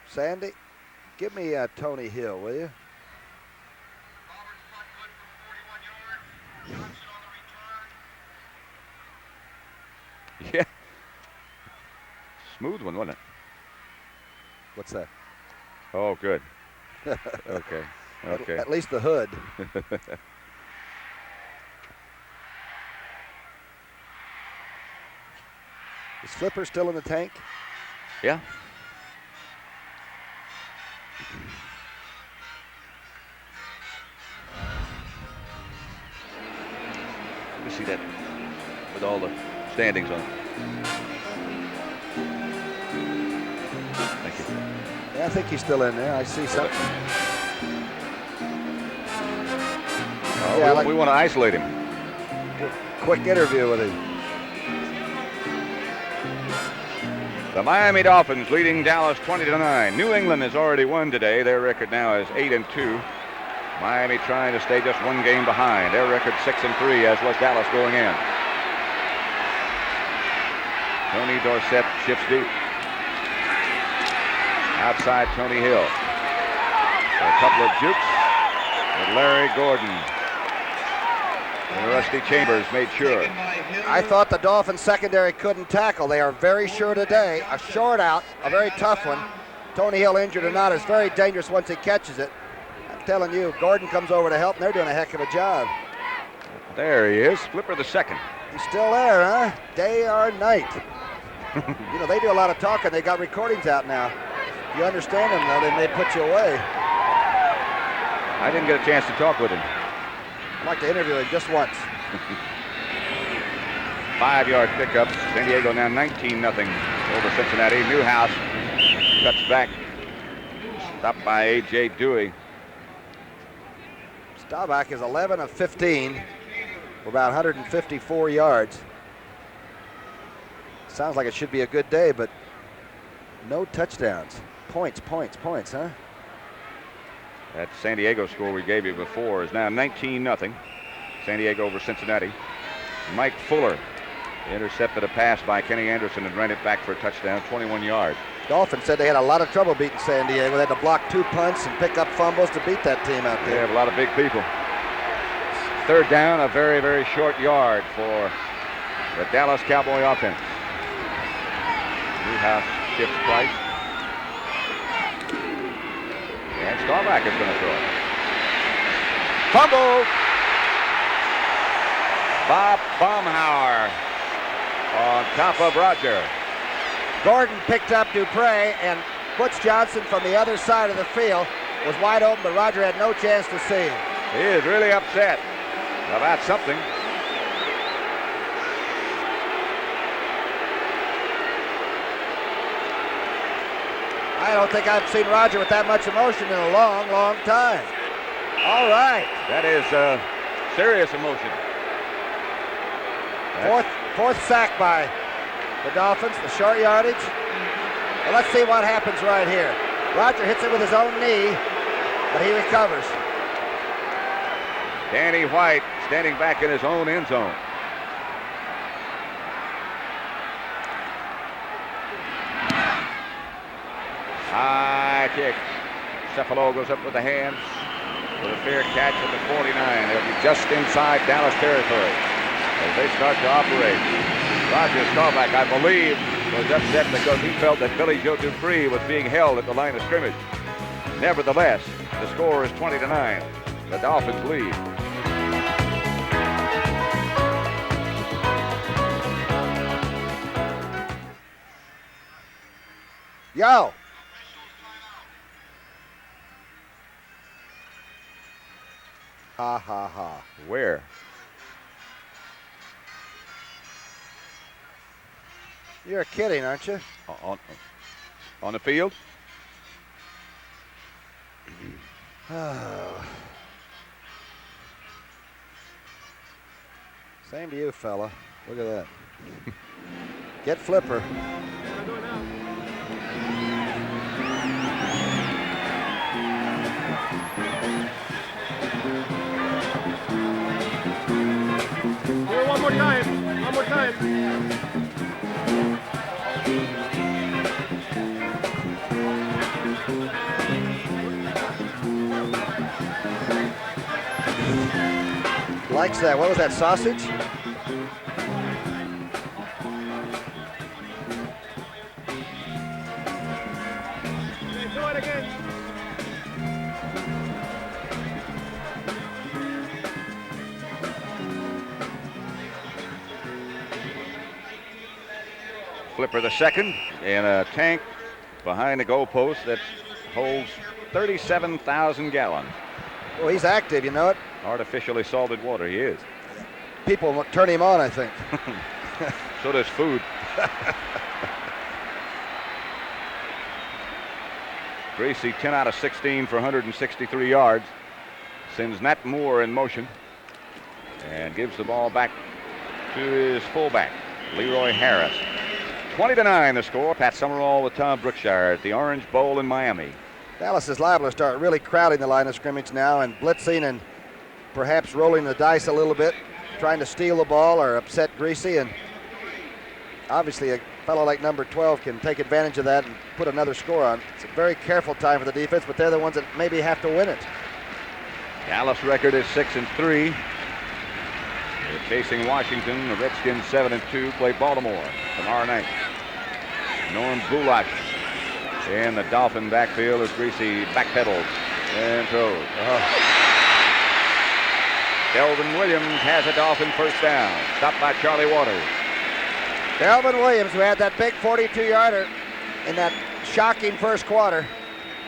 Sandy, give me Tony Hill, will you? Roberts punt good for 41 yards. Johnson on the return. Yeah. Smooth one, wasn't it? What's that? Oh, good. Okay. At least the hood. Is Flipper still in the tank? Yeah. Let me see that with all the standings on. Thank you. Yeah, I think he's still in there. I see something. Oh, Yeah, we want to isolate him. Quick interview with him. The Miami Dolphins leading Dallas 20-9. New England has already won today. Their record now is 8-2. Miami trying to stay just one game behind. Their record 6-3, as was Dallas going in. Tony Dorsett shifts deep. Outside Tony Hill. A couple of jukes with Larry Gordon. And Rusty Chambers made sure. I thought the Dolphins secondary couldn't tackle. They are very sure today. A short out, a very tough one. Tony Hill, injured or not, is very dangerous once he catches it. I'm telling you, Gordon comes over to help, and they're doing a heck of a job. There he is, Flipper the second. He's still there, huh? Day or night. You know, they do a lot of talking. They got recordings out now. If you understand them, though, they may put you away. I didn't get a chance to talk with him. I'd like to interview him just once. 5-yard pickup. San Diego now 19-0 over Cincinnati. Newhouse cuts back. Stopped by A.J. Dewey. Staubach is 11 of 15 for about 154 yards. Sounds like it should be a good day, but no touchdowns. Points, huh? That San Diego score we gave you before is now 19-0. San Diego over Cincinnati. Mike Fuller intercepted a pass by Kenny Anderson and ran it back for a touchdown, 21 yards. Dolphins said they had a lot of trouble beating San Diego. They had to block 2 punts and pick up fumbles to beat that team out They there. have a lot of big people. Third down, a very, very short yard for the Dallas Cowboy offense. Newhouse shifts twice. And Staubach is going to throw it. Fumble! Bob Baumhauer on top of Roger. Gordon picked up Dupre, and Butch Johnson from the other side of the field was wide open, but Roger had no chance to see him. He is really upset about something. I don't think I've seen Roger with that much emotion in a long, long time. All right. That is serious emotion. Fourth sack by the Dolphins, the short yardage. Well, let's see what happens right here. Roger hits it with his own knee, but he recovers. Danny White standing back in his own end zone. High kick. Cephalo goes up with the hands with a fair catch at the 49. They'll be just inside Dallas territory as they start to operate. Roger Staubach, I believe, was upset because he felt that Billy Joe Dupree was being held at the line of scrimmage. Nevertheless, the score is 20-9. The Dolphins lead. Yo. Ha ha ha. Where? You're kidding, aren't you? On the field? Oh. Same to you, fella. Look at that. Get Flipper. One more time. One more time. Likes that. What was that, sausage? Do it again. Flipper the second in a tank behind the goalpost that holds 37,000 gallons. Well, he's active, you know it. Artificially salted water, he is. People turn him on, I think. So does food. Gracie 10 out of 16 for 163 yards. Sends Nat Moore in motion and gives the ball back to his fullback, Leroy Harris. 20-9 the score. Pat Summerall with Tom Brookshire at the Orange Bowl in Miami. Dallas is liable to start really crowding the line of scrimmage now and blitzing and perhaps rolling the dice a little bit, trying to steal the ball or upset Greasy. And obviously a fellow like number 12 can take advantage of that and put another score on. It's a very careful time for the defense, but they're the ones that maybe have to win it. Dallas record is 6-3. They're chasing Washington. The Redskins 7-2 play Baltimore tomorrow night. Norm Bullock in the Dolphin backfield as Greasy backpedals and throws. Delvin Williams has a Dolphin first down. Stopped by Charlie Waters. Delvin Williams, who had that big 42-yarder in that shocking first quarter,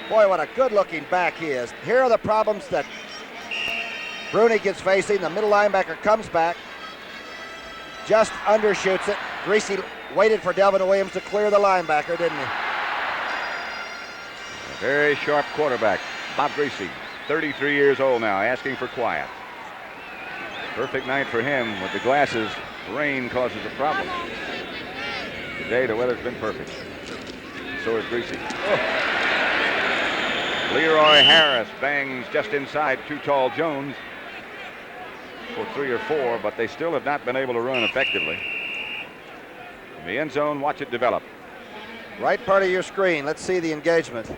Boy, what a good-looking back he is. Here are the problems that Bruni gets facing. The middle linebacker comes back, just undershoots it. Greasy waited for Delvin Williams to clear the linebacker, didn't he? A very sharp quarterback, Bob Greasy, 33 years old now, asking for quiet. Perfect night for him with the glasses. Rain causes a problem. Today the weather's been perfect. So is Greasy. Oh. Leroy Harris bangs just inside Too Tall Jones for 3 or 4, but they still have not been able to run effectively. In the end zone, watch it develop. Right part of your screen. Let's see the engagement.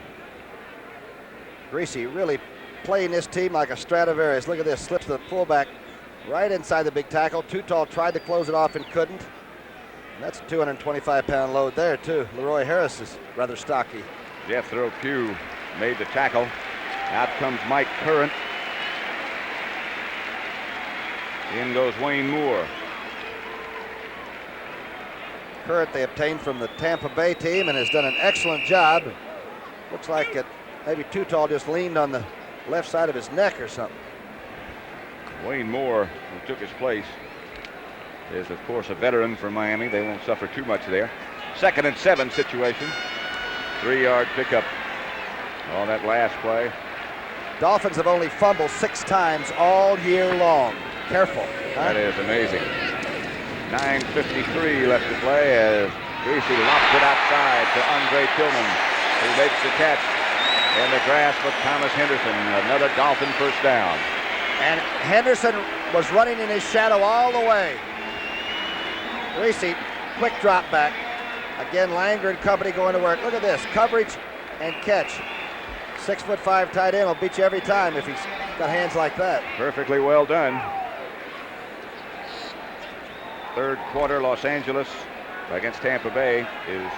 Greasy really playing this team like a Stradivarius. Look at this. Slips the fullback right inside the big tackle. Too Tall tried to close it off and couldn't. And that's a 225-pound load there, too. Leroy Harris is rather stocky. Jethro Pugh made the tackle. Out comes Mike Current. In goes Wayne Moore. Current they obtained from the Tampa Bay team and has done an excellent job. Looks like it, maybe Too Tall just leaned on the left side of his neck or something. Wayne Moore, who took his place, is of course a veteran for Miami. They won't suffer too much there. 2nd and 7 situation. 3-yard pickup on that last play. Dolphins have only fumbled 6 times all year long. Careful. That is amazing. 9:53 left to play as Greasy lofts it outside to Andre Tillman, who makes the catch in the grasp of Thomas Henderson. Another Dolphin first down. And Henderson was running in his shadow all the way. Greasy, quick drop back. Again, Langer and company going to work. Look at this, coverage and catch. 6'5" tight end will beat you every time if he's got hands like that. Perfectly well done. 3rd quarter, Los Angeles against Tampa Bay is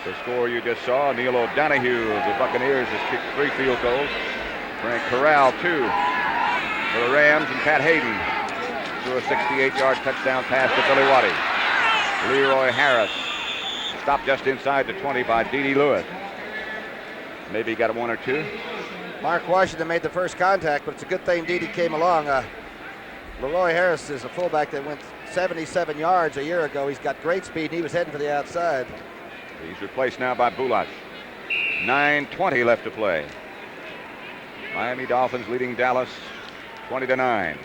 the score you just saw. Neil O'Donoghue of the Buccaneers has kicked 3 field goals. Frank Corral 2 for the Rams, and Pat Hayden threw a 68-yard touchdown pass to Billy Waddy. Leroy Harris stopped just inside the 20 by D.D. Lewis. Maybe he got 1 or 2. Mark Washington made the first contact, but it's a good thing D.D. came along. Leroy Harris is a fullback that went 77 yards a year ago. He's got great speed, and he was heading for the outside. He's replaced now by Bulat. 9:20 left to play. Miami Dolphins leading Dallas 20-9.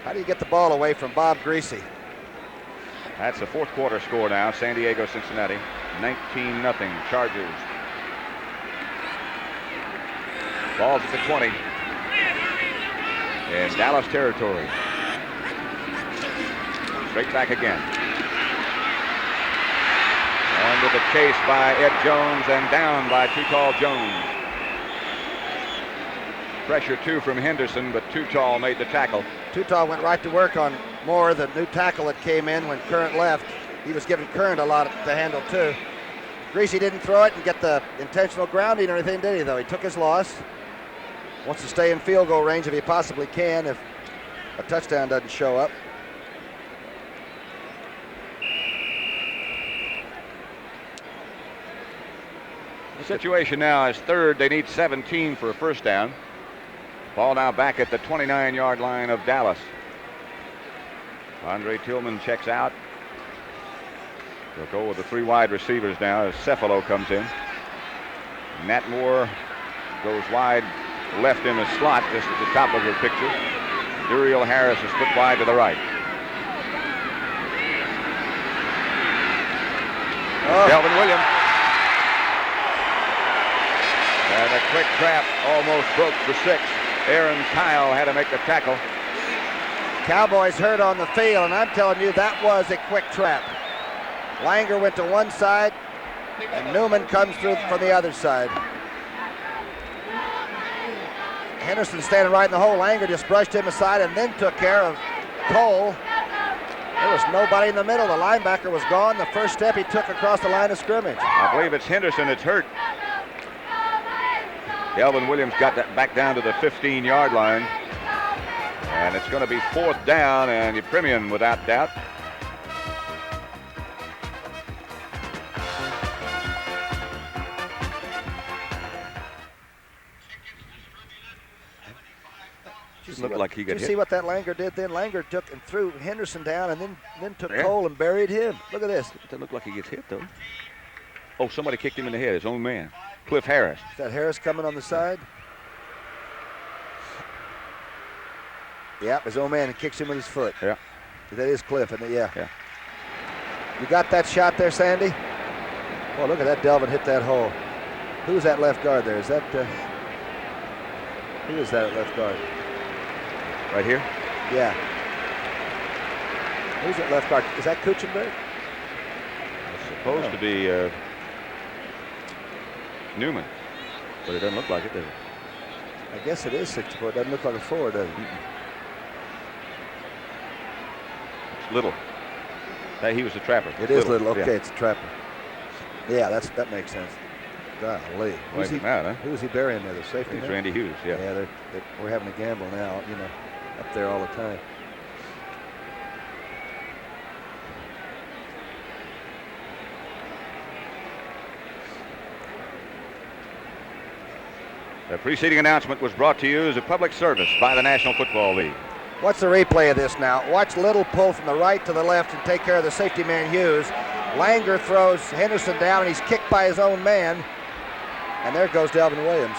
How do you get the ball away from Bob Greasy? That's the 4th quarter score now. San Diego, Cincinnati, 19-0 Chargers. Ball's at the 20 in Dallas territory. Straight back again. Under the chase by Ed Jones and down by Too Tall Jones. Pressure 2 from Henderson, but Too Tall made the tackle. Too Tall went right to work on Moore, the new tackle that came in when Current left. He was giving Current a lot to handle too. Greasy didn't throw it and get the intentional grounding or anything, did he, though? He took his loss. Wants to stay in field goal range if he possibly can if a touchdown doesn't show up. The situation now is 3rd. They need 17 for a first down. Ball now back at the 29-yard line of Dallas. Andre Tillman checks out. They'll go with the 3 wide receivers now as Cephalo comes in. Nat Moore goes wide left in the slot just at the top of your picture. Duriel Harris is put wide to the right. Delvin Williams. And a quick trap almost broke for 6. Aaron Kyle had to make the tackle. Cowboys hurt on the field, and I'm telling you, that was a quick trap. Langer went to one side, and Newman comes through from the other side. Henderson standing right in the hole. Langer just brushed him aside and then took care of Cole. There was nobody in the middle. The linebacker was gone. The first step he took across the line of scrimmage. I believe it's Henderson that's hurt. Delvin Williams got that back down to the 15-yard line. And it's going to be 4th down and Premium without doubt. Didn't look like he got Did you hit. see what that Langer did then? Langer took and threw Henderson down and then took Cole and buried him. Look at this. Doesn't look like he gets hit, though. Oh, somebody kicked him in the head, his own man. Cliff Harris. Is that Harris coming on the side? Yep, his own man, and kicks him with his foot. Yeah. That is Cliff, isn't it? Yeah. Yeah. You got that shot there, Sandy? Oh, look at that. Delvin hit that hole. Who's that left guard there? Is that, who is that at left guard? Right here? Yeah. Who's that left guard? Is that Kuchenberg? It's supposed to be Newman, but it doesn't look like it, does it? I guess it is 64. It doesn't look like a forward, does it? It's Little. He was the trapper. It is Little. Okay, yeah. it's a trapper. Yeah, that makes sense. Golly. Who's he burying there? The safety? It's Randy Hughes, yeah. Yeah, we're having a gamble now, you know, up there all the time. The preceding announcement was brought to you as a public service by the National Football League. What's the replay of this now? Watch Little pull from the right to the left and take care of the safety man Hughes. Langer throws Henderson down and he's kicked by his own man. And there goes Delvin Williams.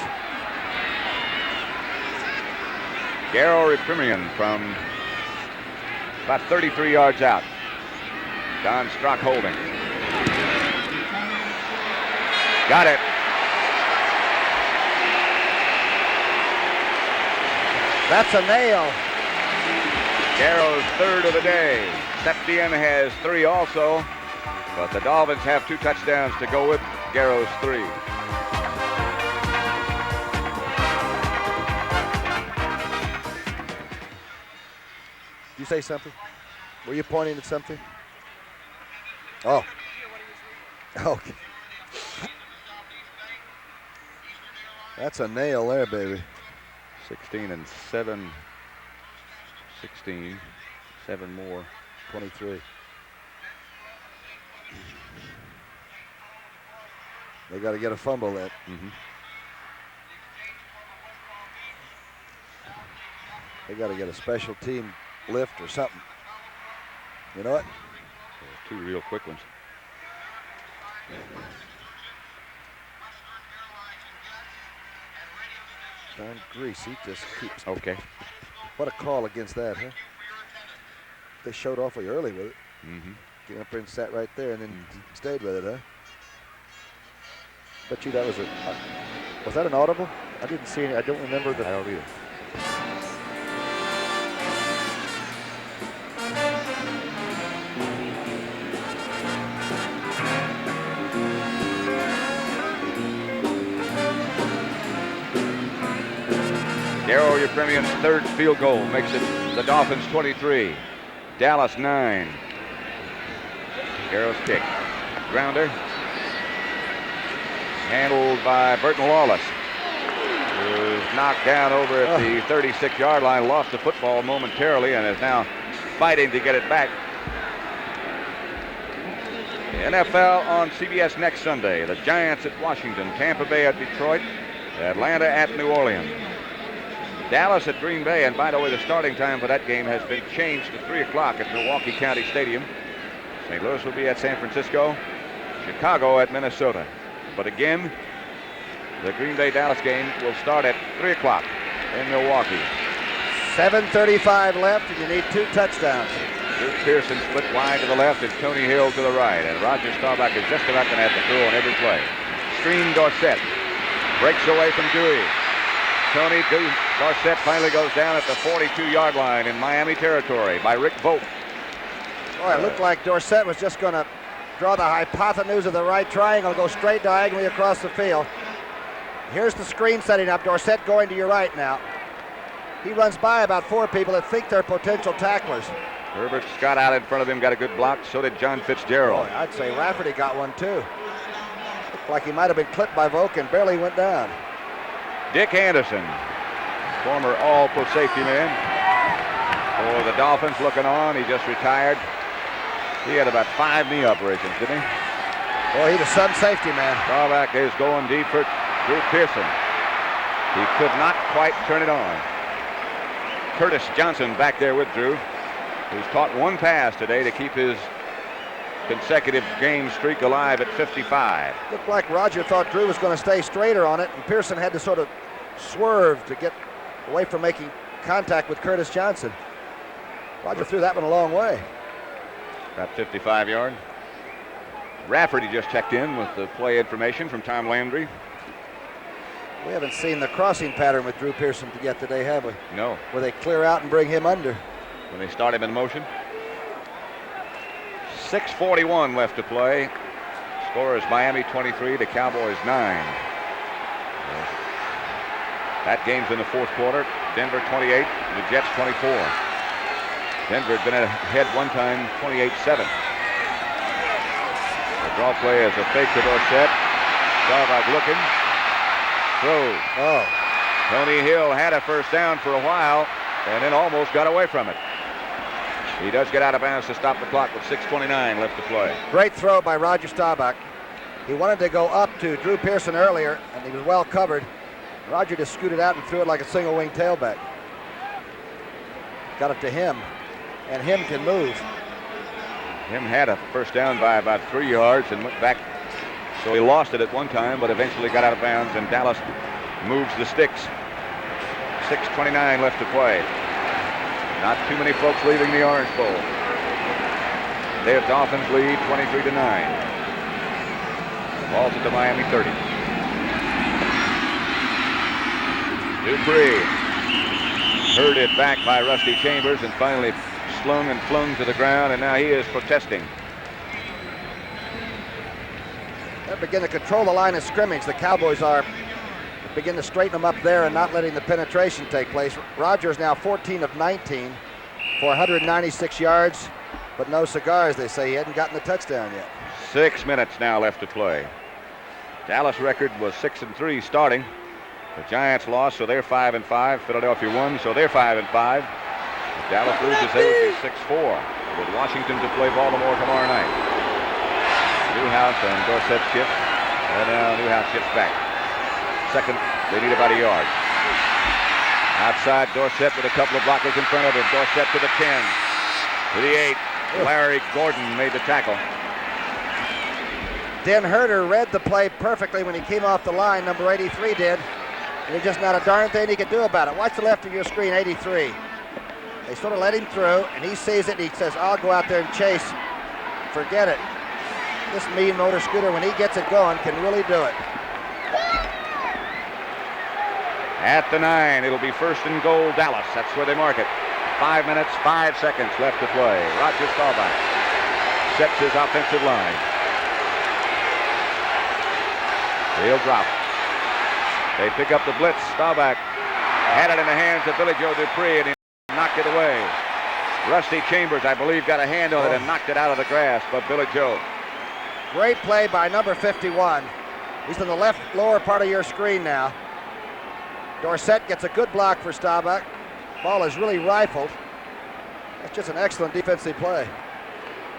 Garo Reprimian from about 33 yards out. Don Strock holding. Got it. That's a nail. Garo's third of the day. Septien has 3 also, but the Dolphins have 2 touchdowns to go with Garo's 3. Did you say something? Were you pointing at something? Oh. Okay. That's a nail there, baby. 16 and 7. 16. 7 more. 23. They got to get a fumble that. Mm-hmm. They got to get a special team lift or something. You know what? 2 real quick ones. Darn Greasy just keeps. Okay. What a call against that, huh? They showed awfully early with it. Mm-hmm. Get up there and sat right there and then stayed with it, huh? Bet you that was was that an audible? I didn't see any. I don't remember the. I don't either. Garo Yepremian's 3rd field goal makes it the Dolphins 23, Dallas 9. Garo's kick. Grounder. Handled by Burton Lawless, who's knocked down over at the 36-yard line, lost the football momentarily, and is now fighting to get it back. NFL on CBS next Sunday. The Giants at Washington, Tampa Bay at Detroit, Atlanta at New Orleans. Dallas at Green Bay, and by the way, the starting time for that game has been changed to 3 o'clock at Milwaukee County Stadium. St. Louis will be at San Francisco, Chicago at Minnesota. But again, the Green Bay-Dallas game will start at 3 o'clock in Milwaukee. 7:35 left, and you need 2 touchdowns. Drew Pearson split wide to the left and Tony Hill to the right, and Roger Staubach is just about going to have to throw on every play. Screen Dorsett breaks away from Dewey. Dorsett finally goes down at the 42-yard line in Miami territory by Rick Vogt. Boy, it looked like Dorsett was just going to draw the hypotenuse of the right triangle, go straight diagonally across the field. Here's the screen setting up. Dorsett going to your right now. He runs by about 4 people that think they're potential tacklers. Herbert Scott out in front of him got a good block. So did John Fitzgerald. Boy, I'd say Rafferty got one too. Looked like he might have been clipped by Volk and barely went down. Dick Anderson, former all-pro safety man for the Dolphins, looking on. He just retired. He had about 5 knee operations, didn't he? Boy, he's a sun safety man. Staubach is going deep for Drew Pearson. He could not quite turn it on. Curtis Johnson back there with Drew, who's caught one pass today to keep his consecutive game streak alive at 55. Looked like Roger thought Drew was going to stay straighter on it, and Pearson had to sort of swerve to get away from making contact with Curtis Johnson. Roger threw that one a long way. About 55 yard. Rafferty just checked in with the play information from Tom Landry. We haven't seen the crossing pattern with Drew Pearson yet today, have we? No. Where they clear out and bring him under. When they start him in motion. 6:41 left to play. Score is Miami 23 to Cowboys 9. That game's in the fourth quarter. Denver 28, the Jets 24. Denver had been ahead one time, 28-7. The draw play is a fake to Dorsett. Staubach looking. Throws. Oh. Tony Hill had a first down for a while and then almost got away from it. He does get out of bounds to stop the clock with 6:29 left to play. Great throw by Roger Staubach. He wanted to go up to Drew Pearson earlier, and he was well covered. Roger just scooted out and threw it like a single wing tailback. Got it to him, and him can move. Him had a first down by about 3 yards and went back. So he lost it at one time, but eventually got out of bounds, and Dallas moves the sticks. 6:29 left to play. Not too many folks leaving the Orange Bowl. Their Dolphins lead 23-9. Ball's at the Miami 30. Dupree heard it back by Rusty Chambers and finally slung and flung to the ground, and now he is protesting. They begin to control the line of scrimmage. The Cowboys are begin to straighten them up there and not letting the penetration take place. Rodgers now 14 of 19 for 196 yards, but no cigars, they say. He hadn't gotten the touchdown yet. 6 minutes now left to play. Dallas record was 6-3 starting. The Giants lost, so they're 5-5. Philadelphia won, so they're 5-5. If Dallas loses, they would be 6-4 with Washington to play Baltimore tomorrow night. Newhouse and Dorsett shift, and now Newhouse shifts back. Second, they need about a yard. Outside, Dorsett with a couple of blockers in front of him. Dorsett to the 10, to the 8. Larry Gordon made the tackle. Dan Herter read the play perfectly when he came off the line, number 83 did. And there's just not a darn thing he could do about it. Watch the left of your screen, 83. They sort of let him through, and he sees it, and he says, I'll go out there and chase. Forget it. This mean motor scooter, when he gets it going, can really do it. At the 9, it'll be 1st and goal, Dallas. That's where they mark it. 5 minutes, 5 seconds left to play. Roger Staubach sets his offensive line. He'll drop. They pick up the blitz. Staubach had it in the hands of Billy Joe Dupree, and he knocked it away. Rusty Chambers, I believe, got a hand on it and knocked it out of the grasp of Billy Joe. Great play by number 51. He's in the left lower part of your screen now. Dorsett gets a good block for Staubach. Ball is really rifled. That's just an excellent defensive play.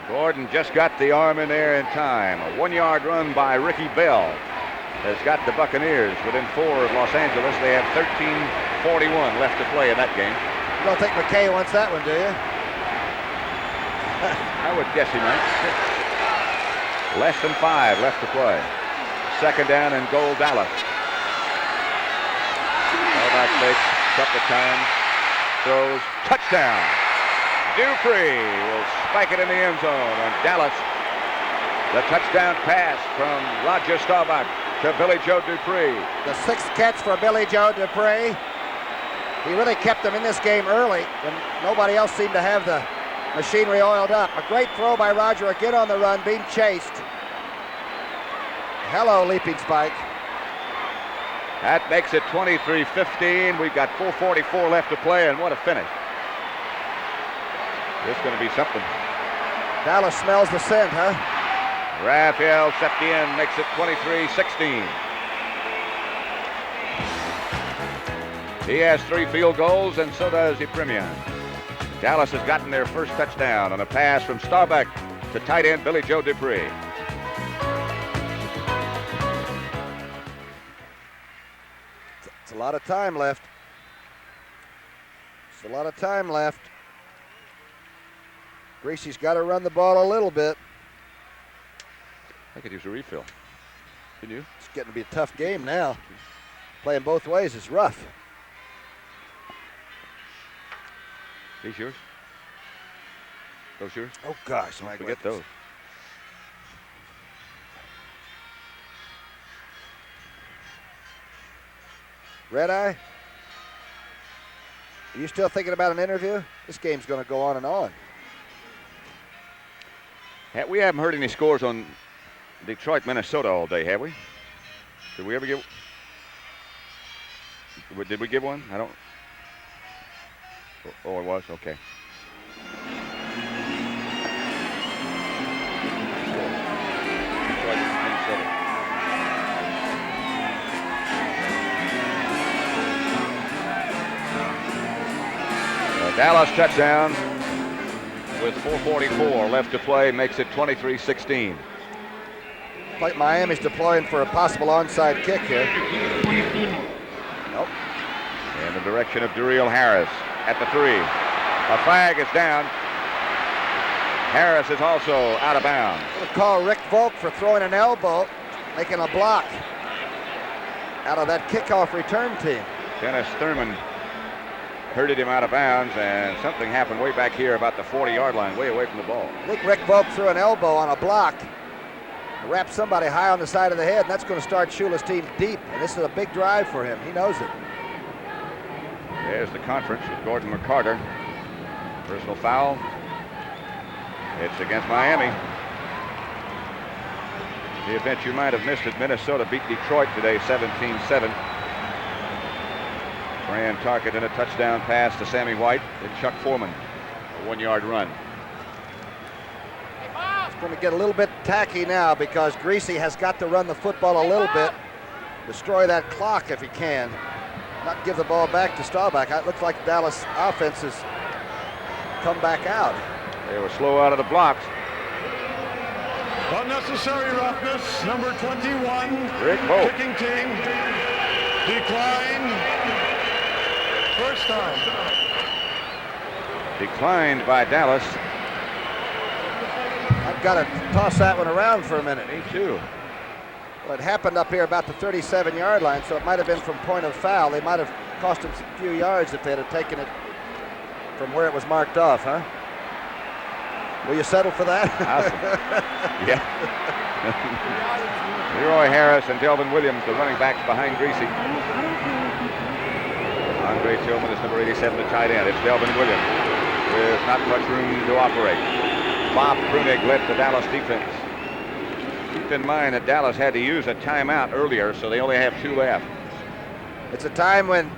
Gordon just got the arm in there in time. A 1-yard run by Ricky Bell has got the Buccaneers within 4 of Los Angeles. They have 13:41 left to play in that game. You don't think McKay wants that one, do you? I would guess he might. Less than 5 left to play. 2nd down and goal, Dallas. Staubach fakes a couple of times. Throws. Touchdown. Dupree will spike it in the end zone. And Dallas, the touchdown pass from Roger Staubach to Billy Joe Dupree. The 6th catch for Billy Joe Dupree. He really kept them in this game early when nobody else seemed to have the machinery oiled up. A great throw by Roger, again on the run, being chased. Hello, leaping spike. That makes it 23-15. We've got 4:44 left to play, and what a finish. This is going to be something. Dallas smells the scent, huh? Raphael Septien makes it 23-16. He has 3 field goals, and so does Epremian. Dallas has gotten their first touchdown on a pass from Staubach to tight end Billy Joe Dupree. It's a lot of time left. There's a lot of time left. Greasy's got to run the ball a little bit. I could use a refill. Can you? It's getting to be a tough game now. Playing both ways is rough. These yours? Those yours? Oh, gosh. Don't forget those. Red Eye? Are you still thinking about an interview? This game's going to go on and on. We haven't heard any scores on Detroit, Minnesota all day, have we? Did we ever give? Did we give one? I don't. Oh, it was? Okay. Detroit, Minnesota. Dallas touchdown with 4:44 left to play, makes it 23-16. Like Miami's deploying for a possible onside kick here. Nope. In the direction of Duriel Harris at the 3. A flag is down. Harris is also out of bounds. We'll call Rick Volk for throwing an elbow, making a block out of that kickoff return team. Dennis Thurman herded him out of bounds, and something happened way back here about the 40-yard line, way away from the ball. I think Rick Volk threw an elbow on a block, wrapped somebody high on the side of the head, and that's going to start Shula's team deep, and this is a big drive for him. He knows it. There's the conference with Gordon McCarter. Personal foul. It's against Miami. The event you might have missed it, Minnesota beat Detroit today 17-7. Fran Tarkett in a touchdown pass to Sammy White and Chuck Foreman. A 1-yard run. It's going to get a little bit tacky now because Greasy has got to run the football a little bit, destroy that clock if he can, not give the ball back to Staubach. It looks like the Dallas offense has come back out. They were slow out of the blocks. Unnecessary roughness, number 21. Rick Volk. Kicking team. Decline. First down. Declined by Dallas. I've got to toss that one around for a minute. Me too. Well, it happened up here about the 37-yard line, so it might have been from point of foul. They might have cost him a few yards if they'd have taken it from where it was marked off, huh? Will you settle for that? Awesome. Yeah. Leroy Harris and Delvin Williams, the running backs behind Greasy. Andre Tillman is number 87, the tight end. It's Delvin Williams with not much room to operate. Bob Brunig led the Dallas defense. Keep in mind that Dallas had to use a timeout earlier, so they only have 2 left. It's a time when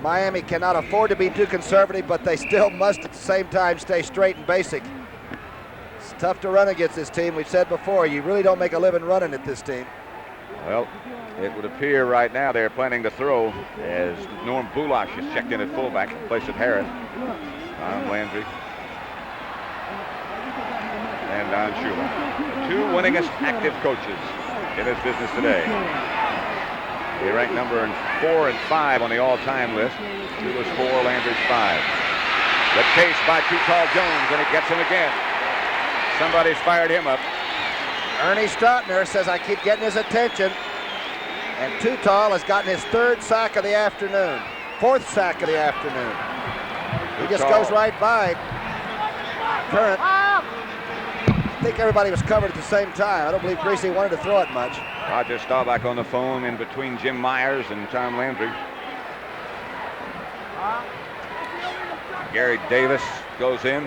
Miami cannot afford to be too conservative, but they still must at the same time stay straight and basic. It's tough to run against this team. We've said before, you really don't make a living running at this team. Well, it would appear right now they're planning to throw as Norm Bulash is checked in at fullback in place of Harris. Don Landry and Don Shula. The 2 winningest active coaches in this business today. They rank number 4 and 5 on the all-time list. Shula's 4, Landry's 5. The chase by Too Tall Jones, and it gets him again. Somebody's fired him up. Ernie Strautner says, I keep getting his attention. And Too Tall has gotten his 3rd sack of the afternoon. 4th sack of the afternoon. He just goes right by Current. I think everybody was covered at the same time. I don't believe Greasy wanted to throw it much. Roger Staubach on the phone in between Jim Myers and Tom Landry. Gary Davis goes in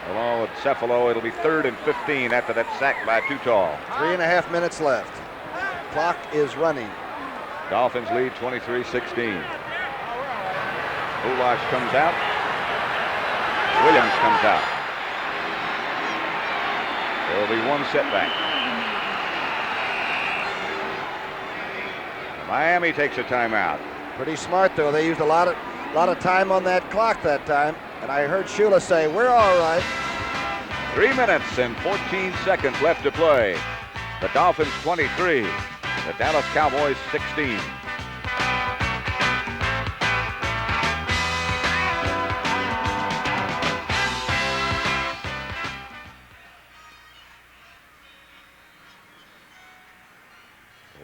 along with Cephalo. It'll be 3rd and 15 after that sack by Too Tall. 3.5 minutes left. Clock is running. Dolphins lead 23-16. Bulash comes out. Williams comes out. There will be 1 setback. Miami takes a timeout. Pretty smart though. They used a lot of time on that clock that time. And I heard Shula say, we're all right. 3 minutes and 14 seconds left to play. The Dolphins 23, the Dallas Cowboys 16.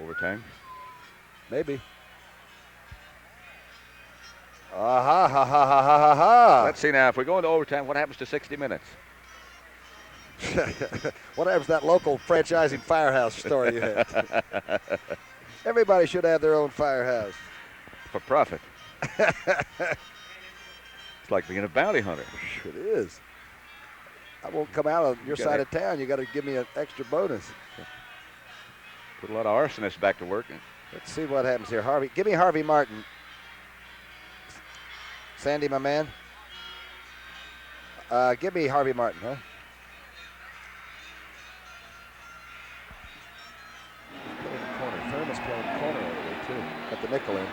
Overtime. Maybe. Ha ha ha ha ha ha ha. Let's see now. If we go into overtime, what happens to 60 minutes? What happens to that local franchising firehouse story you had? Everybody should have their own firehouse. For profit. It's like being a bounty hunter. It is. I won't come out of your side of town. You got to give me an extra bonus. Put a lot of arsonists back to work. Let's see what happens here. Harvey, give me Harvey Martin. Sandy, my man. Give me Harvey Martin, huh? Playing the corner. Thurman's playing the corner over there, too. At the nickel end.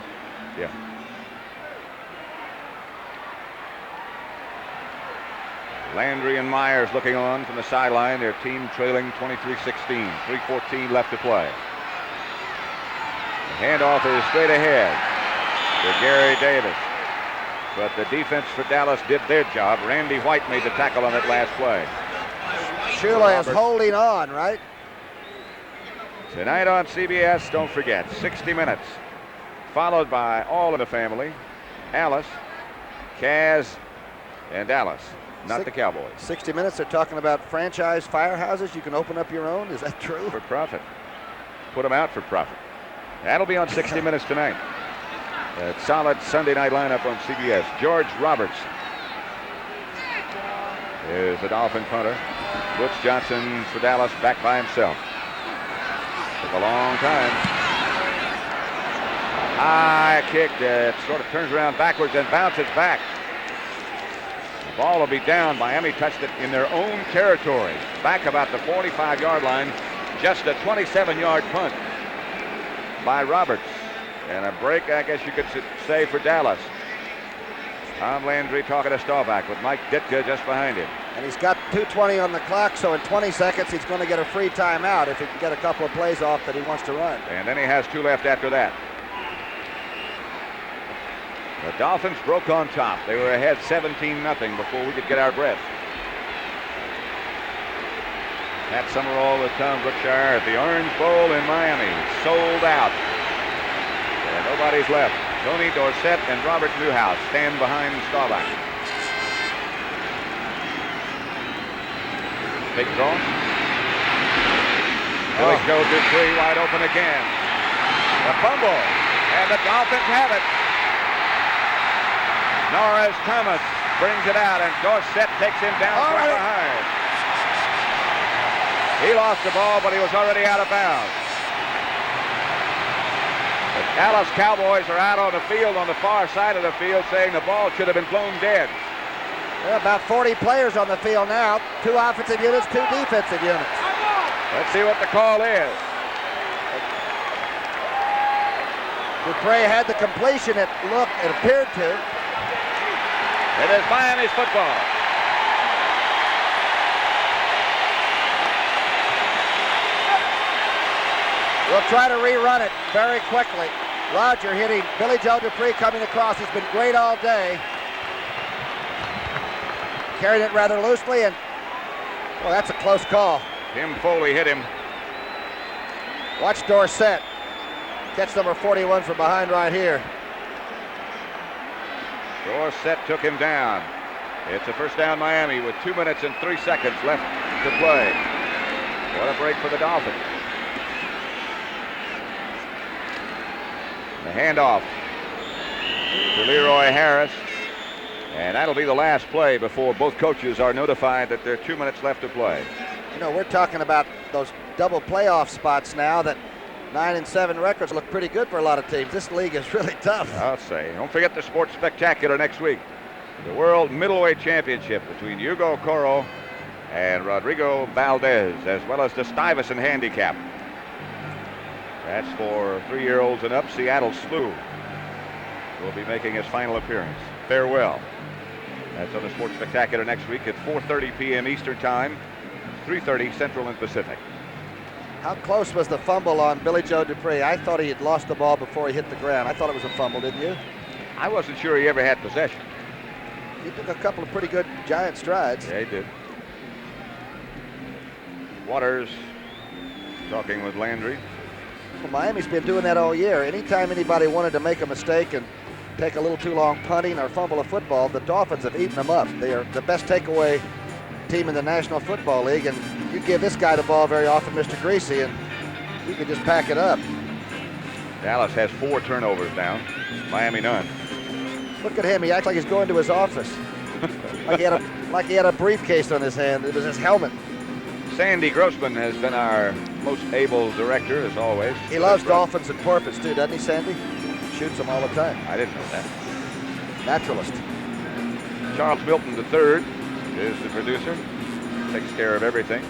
Yeah. Landry and Myers looking on from the sideline. Their team trailing 23-16. 3:14 left to play. The handoff is straight ahead to Gary Davis. But the defense for Dallas did their job. Randy White made the tackle on that last play. Shula is holding on, right? Tonight on CBS, don't forget, 60 Minutes. Followed by All in the Family, Alice, Kaz, and Dallas. Not the Cowboys. 60 Minutes, they're talking about franchise firehouses. You can open up your own. Is that true? For profit. Put them out for profit. That'll be on 60 Minutes tonight. A solid Sunday night lineup on CBS. George Roberts is the Dolphin punter. Butch Johnson for Dallas back by himself. Took a long time. High kick that sort of turns around backwards and bounces back. The ball will be down. Miami touched it in their own territory. Back about the 45-yard line. Just a 27-yard punt by Roberts. And a break, I guess you could say, for Dallas. Tom Landry talking to Staubach with Mike Ditka just behind him. And he's got 2:20 on the clock, so in 20 seconds he's going to get a free timeout if he can get a couple of plays off that he wants to run. And then he has 2 left after that. The Dolphins broke on top. They were ahead 17-0 before we could get our breath. Pat Summerall with Tom Brookshire at the Orange Bowl in Miami. Sold out. And nobody's left. Tony Dorsett and Robert Newhouse stand behind Staubach. Big throw. Billy Joe Dupree wide open again. The fumble. And the Dolphins have it. Norris Thomas brings it out, and Dorsett takes him down from behind. He lost the ball, but he was already out of bounds. The Dallas Cowboys are out on the field, on the far side of the field, saying the ball should have been blown dead. There are about 40 players on the field now. 2 offensive units, 2 defensive units. Let's see what the call is. Dupree had the completion, it appeared to. It is Miami's football. We'll try to rerun it very quickly. Roger hitting Billy Joe Dupree coming across. He's been great all day. Carried it rather loosely, and well, that's a close call. Tim Foley hit him. Watch Dorsett. Catch number 41 from behind right here. Dorsett took him down. It's a first down Miami with 2 minutes and 3 seconds left to play. What a break for the Dolphins. The handoff to Leroy Harris. And that'll be the last play before both coaches are notified that there are 2 minutes left to play. You know, we're talking about those double playoff spots now that 9-7 records look pretty good for a lot of teams. This league is really tough. I'll say. Don't forget the Sports Spectacular next week. The World Middleweight Championship between Hugo Coro and Rodrigo Valdez, as well as the Stuyvesant Handicap. That's for 3-year-olds and up. Seattle Slew will be making his final appearance. Farewell. That's on the Sports Spectacular next week at 4:30 p.m. Eastern Time, 3:30 Central and Pacific. How close was the fumble on Billy Joe Dupree? I thought he had lost the ball before he hit the ground. I thought it was a fumble, didn't you? I wasn't sure he ever had possession. He took a couple of pretty good giant strides. Yeah, he did. Waters talking with Landry. Well, Miami's been doing that all year. Anytime anybody wanted to make a mistake and take a little too long punting or fumble a football, the Dolphins have eaten them up. They are the best takeaway team in the National Football League, and you give this guy the ball very often, Mr. Greasy, and he can just pack it up. Dallas has 4 turnovers now. Miami none. Look at him. He acts like he's going to his office. like he had a briefcase on his hand. It was his helmet. Sandy Grossman has been our most able director, as always. He loves dolphins and porpoise, too, doesn't he, Sandy? Shoots them all the time. I didn't know that. Naturalist. Charles Milton III is the producer. Takes care of everything.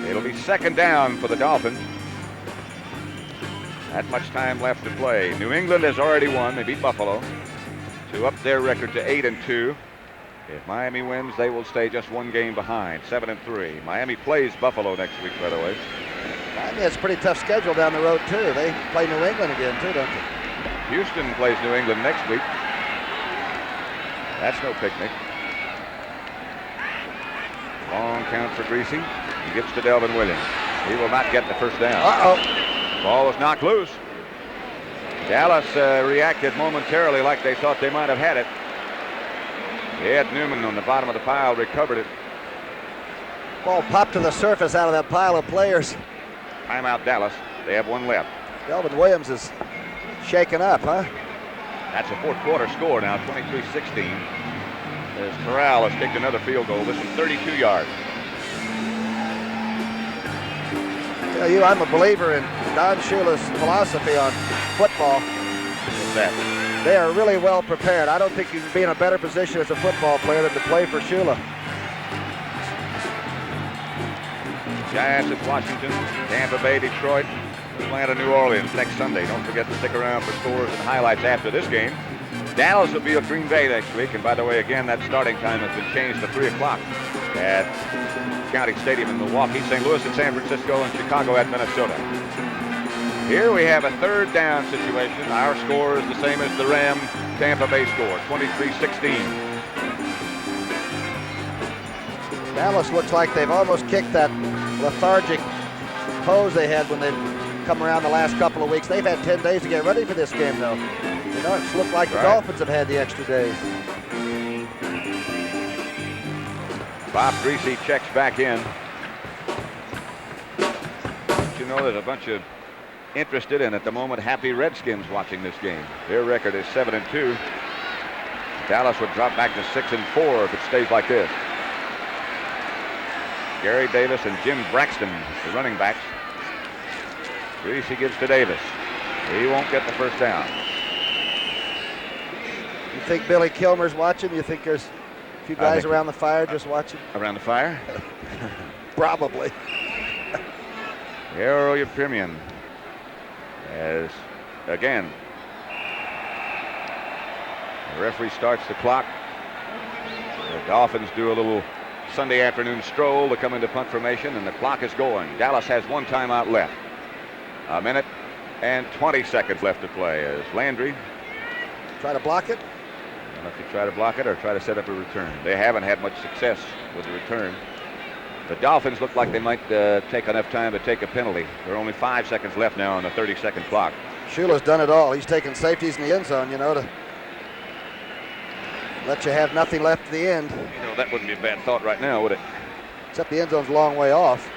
It'll be second down for the Dolphins. Not much time left to play. New England has already won. They beat Buffalo to up their record to 8-2. If Miami wins, they will stay just 1 game behind, 7-3. Miami plays Buffalo next week, by the way. Miami has a pretty tough schedule down the road, too. They play New England again, too, don't they? Houston plays New England next week. That's no picnic. Long count for Greasy. He gets to Delvin Williams. He will not get the first down. Ball was knocked loose. Dallas reacted momentarily like they thought they might have had it. Ed Newman on the bottom of the pile recovered it. Ball popped to the surface out of that pile of players. Timeout Dallas. They have 1 left. Delvin Williams is shaken up, huh? That's a 4th quarter score now, 23-16. As Corral has kicked another field goal. This is 32 yards. Tell you, I'm a believer in Don Shula's philosophy on football. What's that? They are really well prepared. I don't think you can be in a better position as a football player than to play for Shula. Giants at Washington, Tampa Bay, Detroit, Atlanta, New Orleans next Sunday. Don't forget to stick around for scores and highlights after this game. Dallas will be at Green Bay next week. And by the way, again, that starting time has been changed to 3 o'clock at County Stadium in Milwaukee, St. Louis at San Francisco, and Chicago at Minnesota. Here we have a 3rd down situation. Our score is the same as the Tampa Bay score, 23-16. Dallas looks like they've almost kicked that lethargic pose they had when they've come around the last couple of weeks. They've had 10 days to get ready for this game, though. You know, it's looked like the Dolphins have had the extra days. Bob Greasy checks back in. But you know, there's a bunch of interested and at the moment happy Redskins watching this game. Their record is 7-2. Dallas would drop back to 6-4 if it stays like this. Gary Davis and Jim Braxton, the running backs. Greasy gives to Davis. He won't get the first down. You think Billy Kilmer's watching? You think there's a few guys around the fire just watching? Around the fire? Probably. Arrow Premium. As again, the referee starts the clock. The Dolphins do a little Sunday afternoon stroll to come into punt formation, and the clock is going. Dallas has 1 timeout left. 1 minute and 20 seconds left to play as Landry. Try to block it? I don't know if you try to block it or try to set up a return. They haven't had much success with the return. The Dolphins look like they might take enough time to take a penalty. There are only 5 seconds left now on the 30-second clock. Shula's done it all. He's taken safeties in the end zone, you know, to let you have nothing left at the end. You know, that wouldn't be a bad thought right now, would it? Except the end zone's a long way off.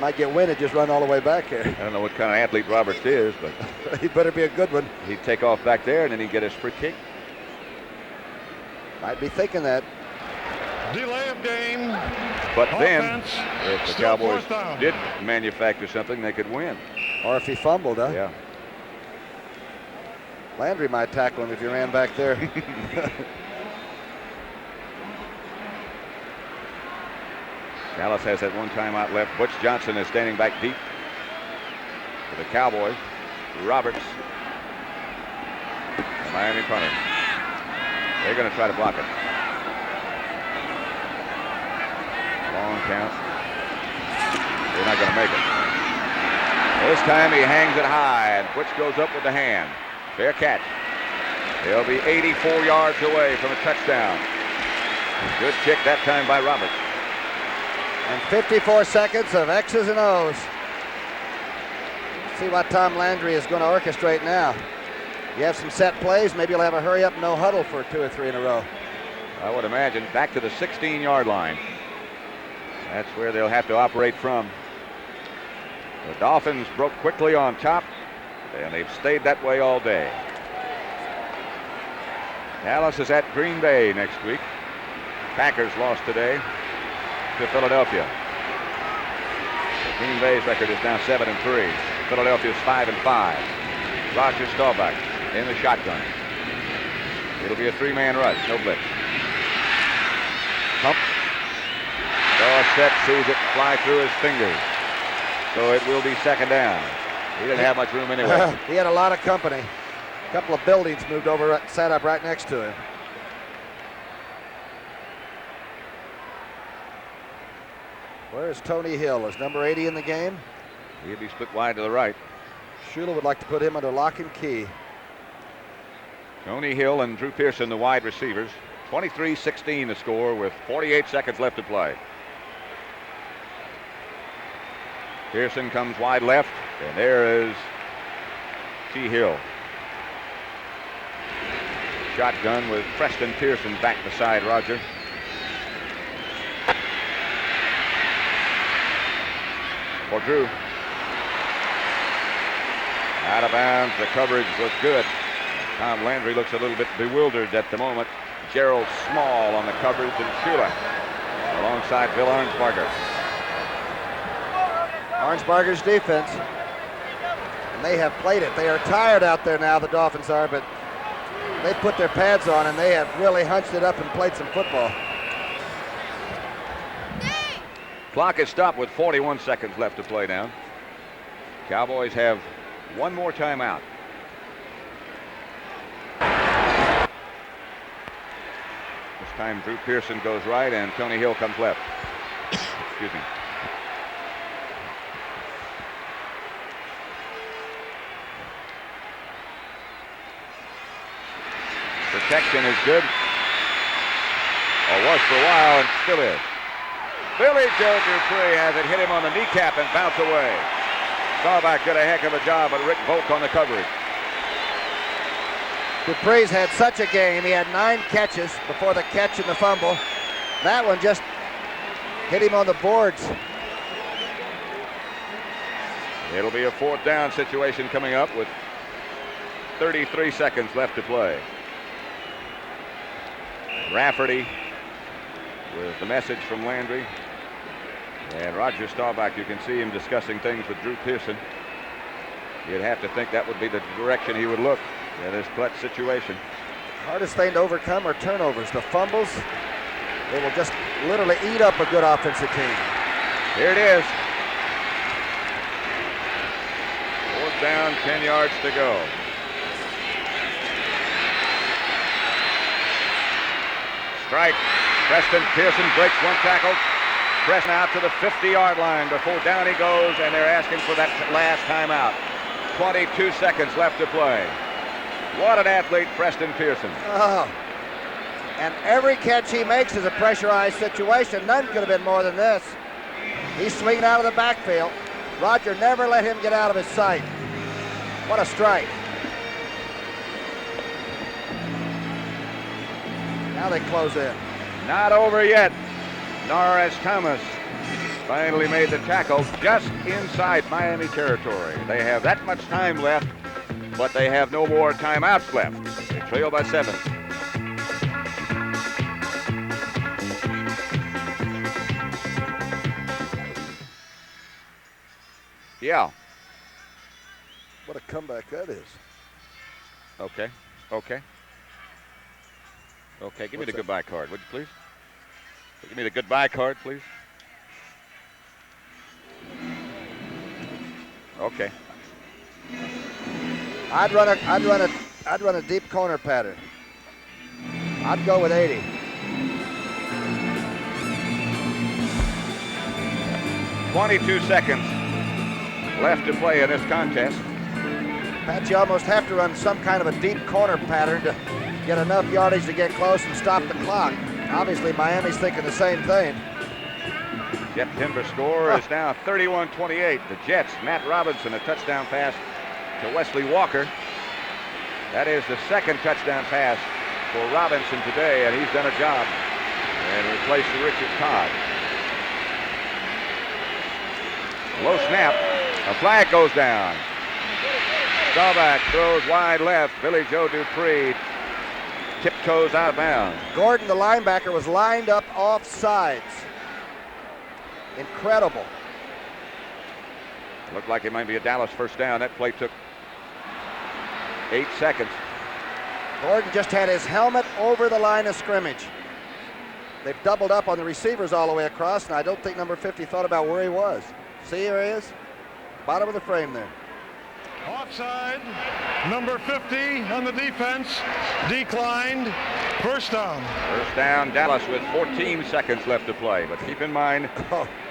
Might get winded, just run all the way back here. I don't know what kind of athlete Roberts is, but he better be a good one. He'd take off back there, and then he'd get his free kick. Might be thinking that. Delay of game. But then, Offense, if the still Cowboys 4th down. did manufacture something, they could win. Or if he fumbled, huh? Yeah. Landry might tackle him if he ran back there. Dallas has that 1 timeout left. Butch Johnson is standing back deep for the Cowboys. Roberts, the Miami punter. They're going to try to block it. Long count. They're not going to make it. This time he hangs it high, and Butch goes up with the hand. Fair catch. He'll be 84 yards away from a touchdown. Good kick that time by Roberts. And 54 seconds of X's and O's. See what Tom Landry is going to orchestrate now. You have some set plays. Maybe you'll have a hurry up, no huddle for 2 or 3 in a row. I would imagine back to the 16-yard line. That's where they'll have to operate from. The Dolphins broke quickly on top, and they've stayed that way all day. Dallas is at Green Bay next week. Packers lost today to Philadelphia. Green Bay's record is now 7-3. Philadelphia's 5-5. Roger Staubach in the shotgun. It'll be a 3-man rush, no blitz. Pump. Dorsett sees it fly through his fingers. So it will be 2nd down. He didn't have much room anyway. He had a lot of company. A couple of buildings moved over, sat up right next to him. Where's Tony Hill? Is number 80 in the game? He'll be split wide to the right. Shula would like to put him under lock and key. Tony Hill and Drew Pearson, the wide receivers. 23-16 the score with 48 seconds left to play. Pearson comes wide left, and there is T. Hill. Shotgun with Preston Pearson back beside Roger. For Drew. Out of bounds, the coverage looks good. Tom Landry looks a little bit bewildered at the moment. Gerald Small on the coverage, and Shula alongside Bill Arnsparger. Arnsparger's defense, and they have played it. They are tired out there now, the Dolphins are, but they put their pads on and they have really hunched it up and played some football. Clock is stopped with 41 seconds left to play now. Cowboys have one more timeout. This time Drew Pearson goes right and Tony Hill comes left. Excuse me. Protection is good. Or was for a while and still is. Billy Joe Dupree has it hit him on the kneecap and bounce away. Staubach did a heck of a job, but Rick Volk on the coverage. Dupree's had such a game. He had 9 catches before the catch and the fumble. That one just hit him on the boards. It'll be a 4th down situation coming up with 33 seconds left to play. Rafferty with the message from Landry. And Roger Staubach, you can see him discussing things with Drew Pearson. You'd have to think that would be the direction he would look in this clutch situation. Hardest thing to overcome are turnovers. The fumbles, they will just literally eat up a good offensive team. Here it is. 4th down, 10 yards to go. Strike. Preston Pearson breaks one tackle. Preston out to the 50-yard line before down he goes, and they're asking for that last timeout. 22 seconds left to play. What an athlete, Preston Pearson. Oh. And every catch he makes is a pressurized situation. None could have been more than this. He's swinging out of the backfield. Roger never let him get out of his sight. What a strike. Now they close in. Not over yet. Norris Thomas finally made the tackle just inside Miami territory. They have that much time left, but they have no more timeouts left. They trail by 7. Yeah. What a comeback that is. Okay. Give me the goodbye card, would you please? Give me the goodbye card, please. Okay. I'd run a deep corner pattern. I'd go with 80. .22 seconds left to play in this contest. Pat, you almost have to run some kind of a deep corner pattern to get enough yardage to get close and stop the clock. Obviously, Miami's thinking the same thing. Jet-Denver score is now 31-28. The Jets, Matt Robinson, a touchdown pass to Wesley Walker. That is the second touchdown pass for Robinson today, and he's done a job and replaced Richard Todd. Low snap. A flag goes down. Staubach throws wide left. Billy Joe Dupree tiptoes out of bounds. Gordon, the linebacker, was lined up off sides. Incredible. Looked like it might be a Dallas first down. That play took 8 seconds. Gordon just had his helmet over the line of scrimmage. They've doubled up on the receivers all the way across, and I don't think number 50 thought about where he was. See, here he is. Bottom of the frame there. Offside. Number 50 on the defense. Declined. First down. First down, Dallas with 14 seconds left to play. But keep in mind,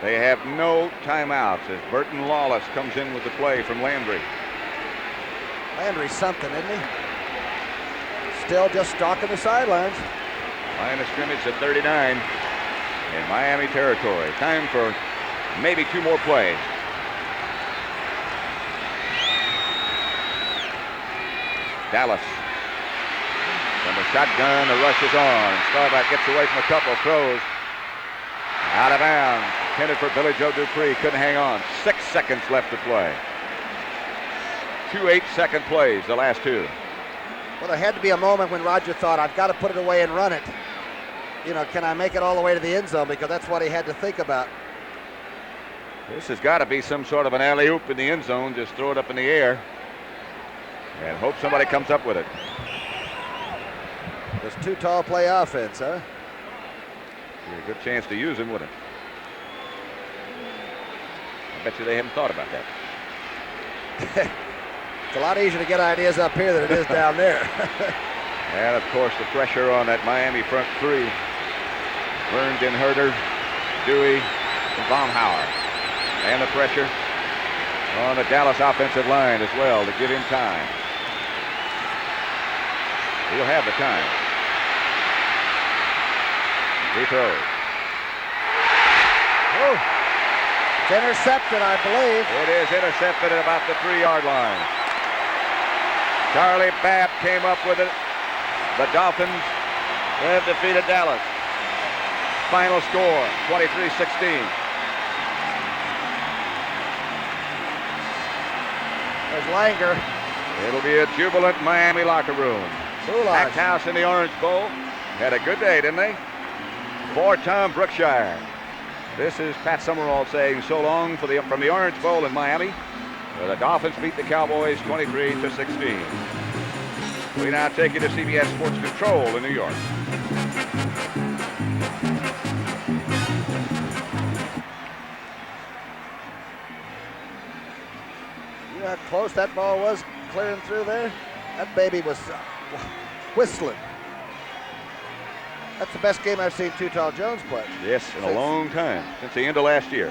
they have no timeouts as Burton Lawless comes in with the play from Landry. Landry's something, isn't he? Still just stalking the sidelines. Line of scrimmage at 39 in Miami territory. Time for maybe 2 more plays. Dallas from the shotgun, the rush is on. Staubach gets away from a couple, throws out of bounds. Intended for Billy Joe Dupree, couldn't hang on. 6 seconds left to play. 2 8-second plays, the last 2. Well, there had to be a moment when Roger thought, I've got to put it away and run it. You know, can I make it all the way to the end zone? Because that's what he had to think about. This has got to be some sort of an alley-oop in the end zone. Just throw it up in the air and hope somebody comes up with it. This too tall play offense, huh? Be a good chance to use him, wouldn't it? I bet you they haven't thought about that. It's a lot easier to get ideas up here than it is down there. And, of course, the pressure on that Miami front 3. Vernon, Herder, Dewey, and Baumhauer. And the pressure on the Dallas offensive line as well to give him time. He'll have the time. He throws. Oh, it's intercepted, I believe. It is intercepted at about the 3-yard line. Charlie Babb came up with it. The Dolphins have defeated Dallas. Final score, 23-16. There's Langer. It'll be a jubilant Miami locker room. Foulage. Packed house in the Orange Bowl. Had a good day, didn't they? For Tom Brookshire. This is Pat Summerall saying so long from the Orange Bowl in Miami, where the Dolphins beat the Cowboys 23-16. We now take you to CBS Sports Control in New York. You know how close that ball was clearing through there? That baby was whistling. That's the best game I've seen Too Tall Jones play. Yes, in a long time, since the end of last year.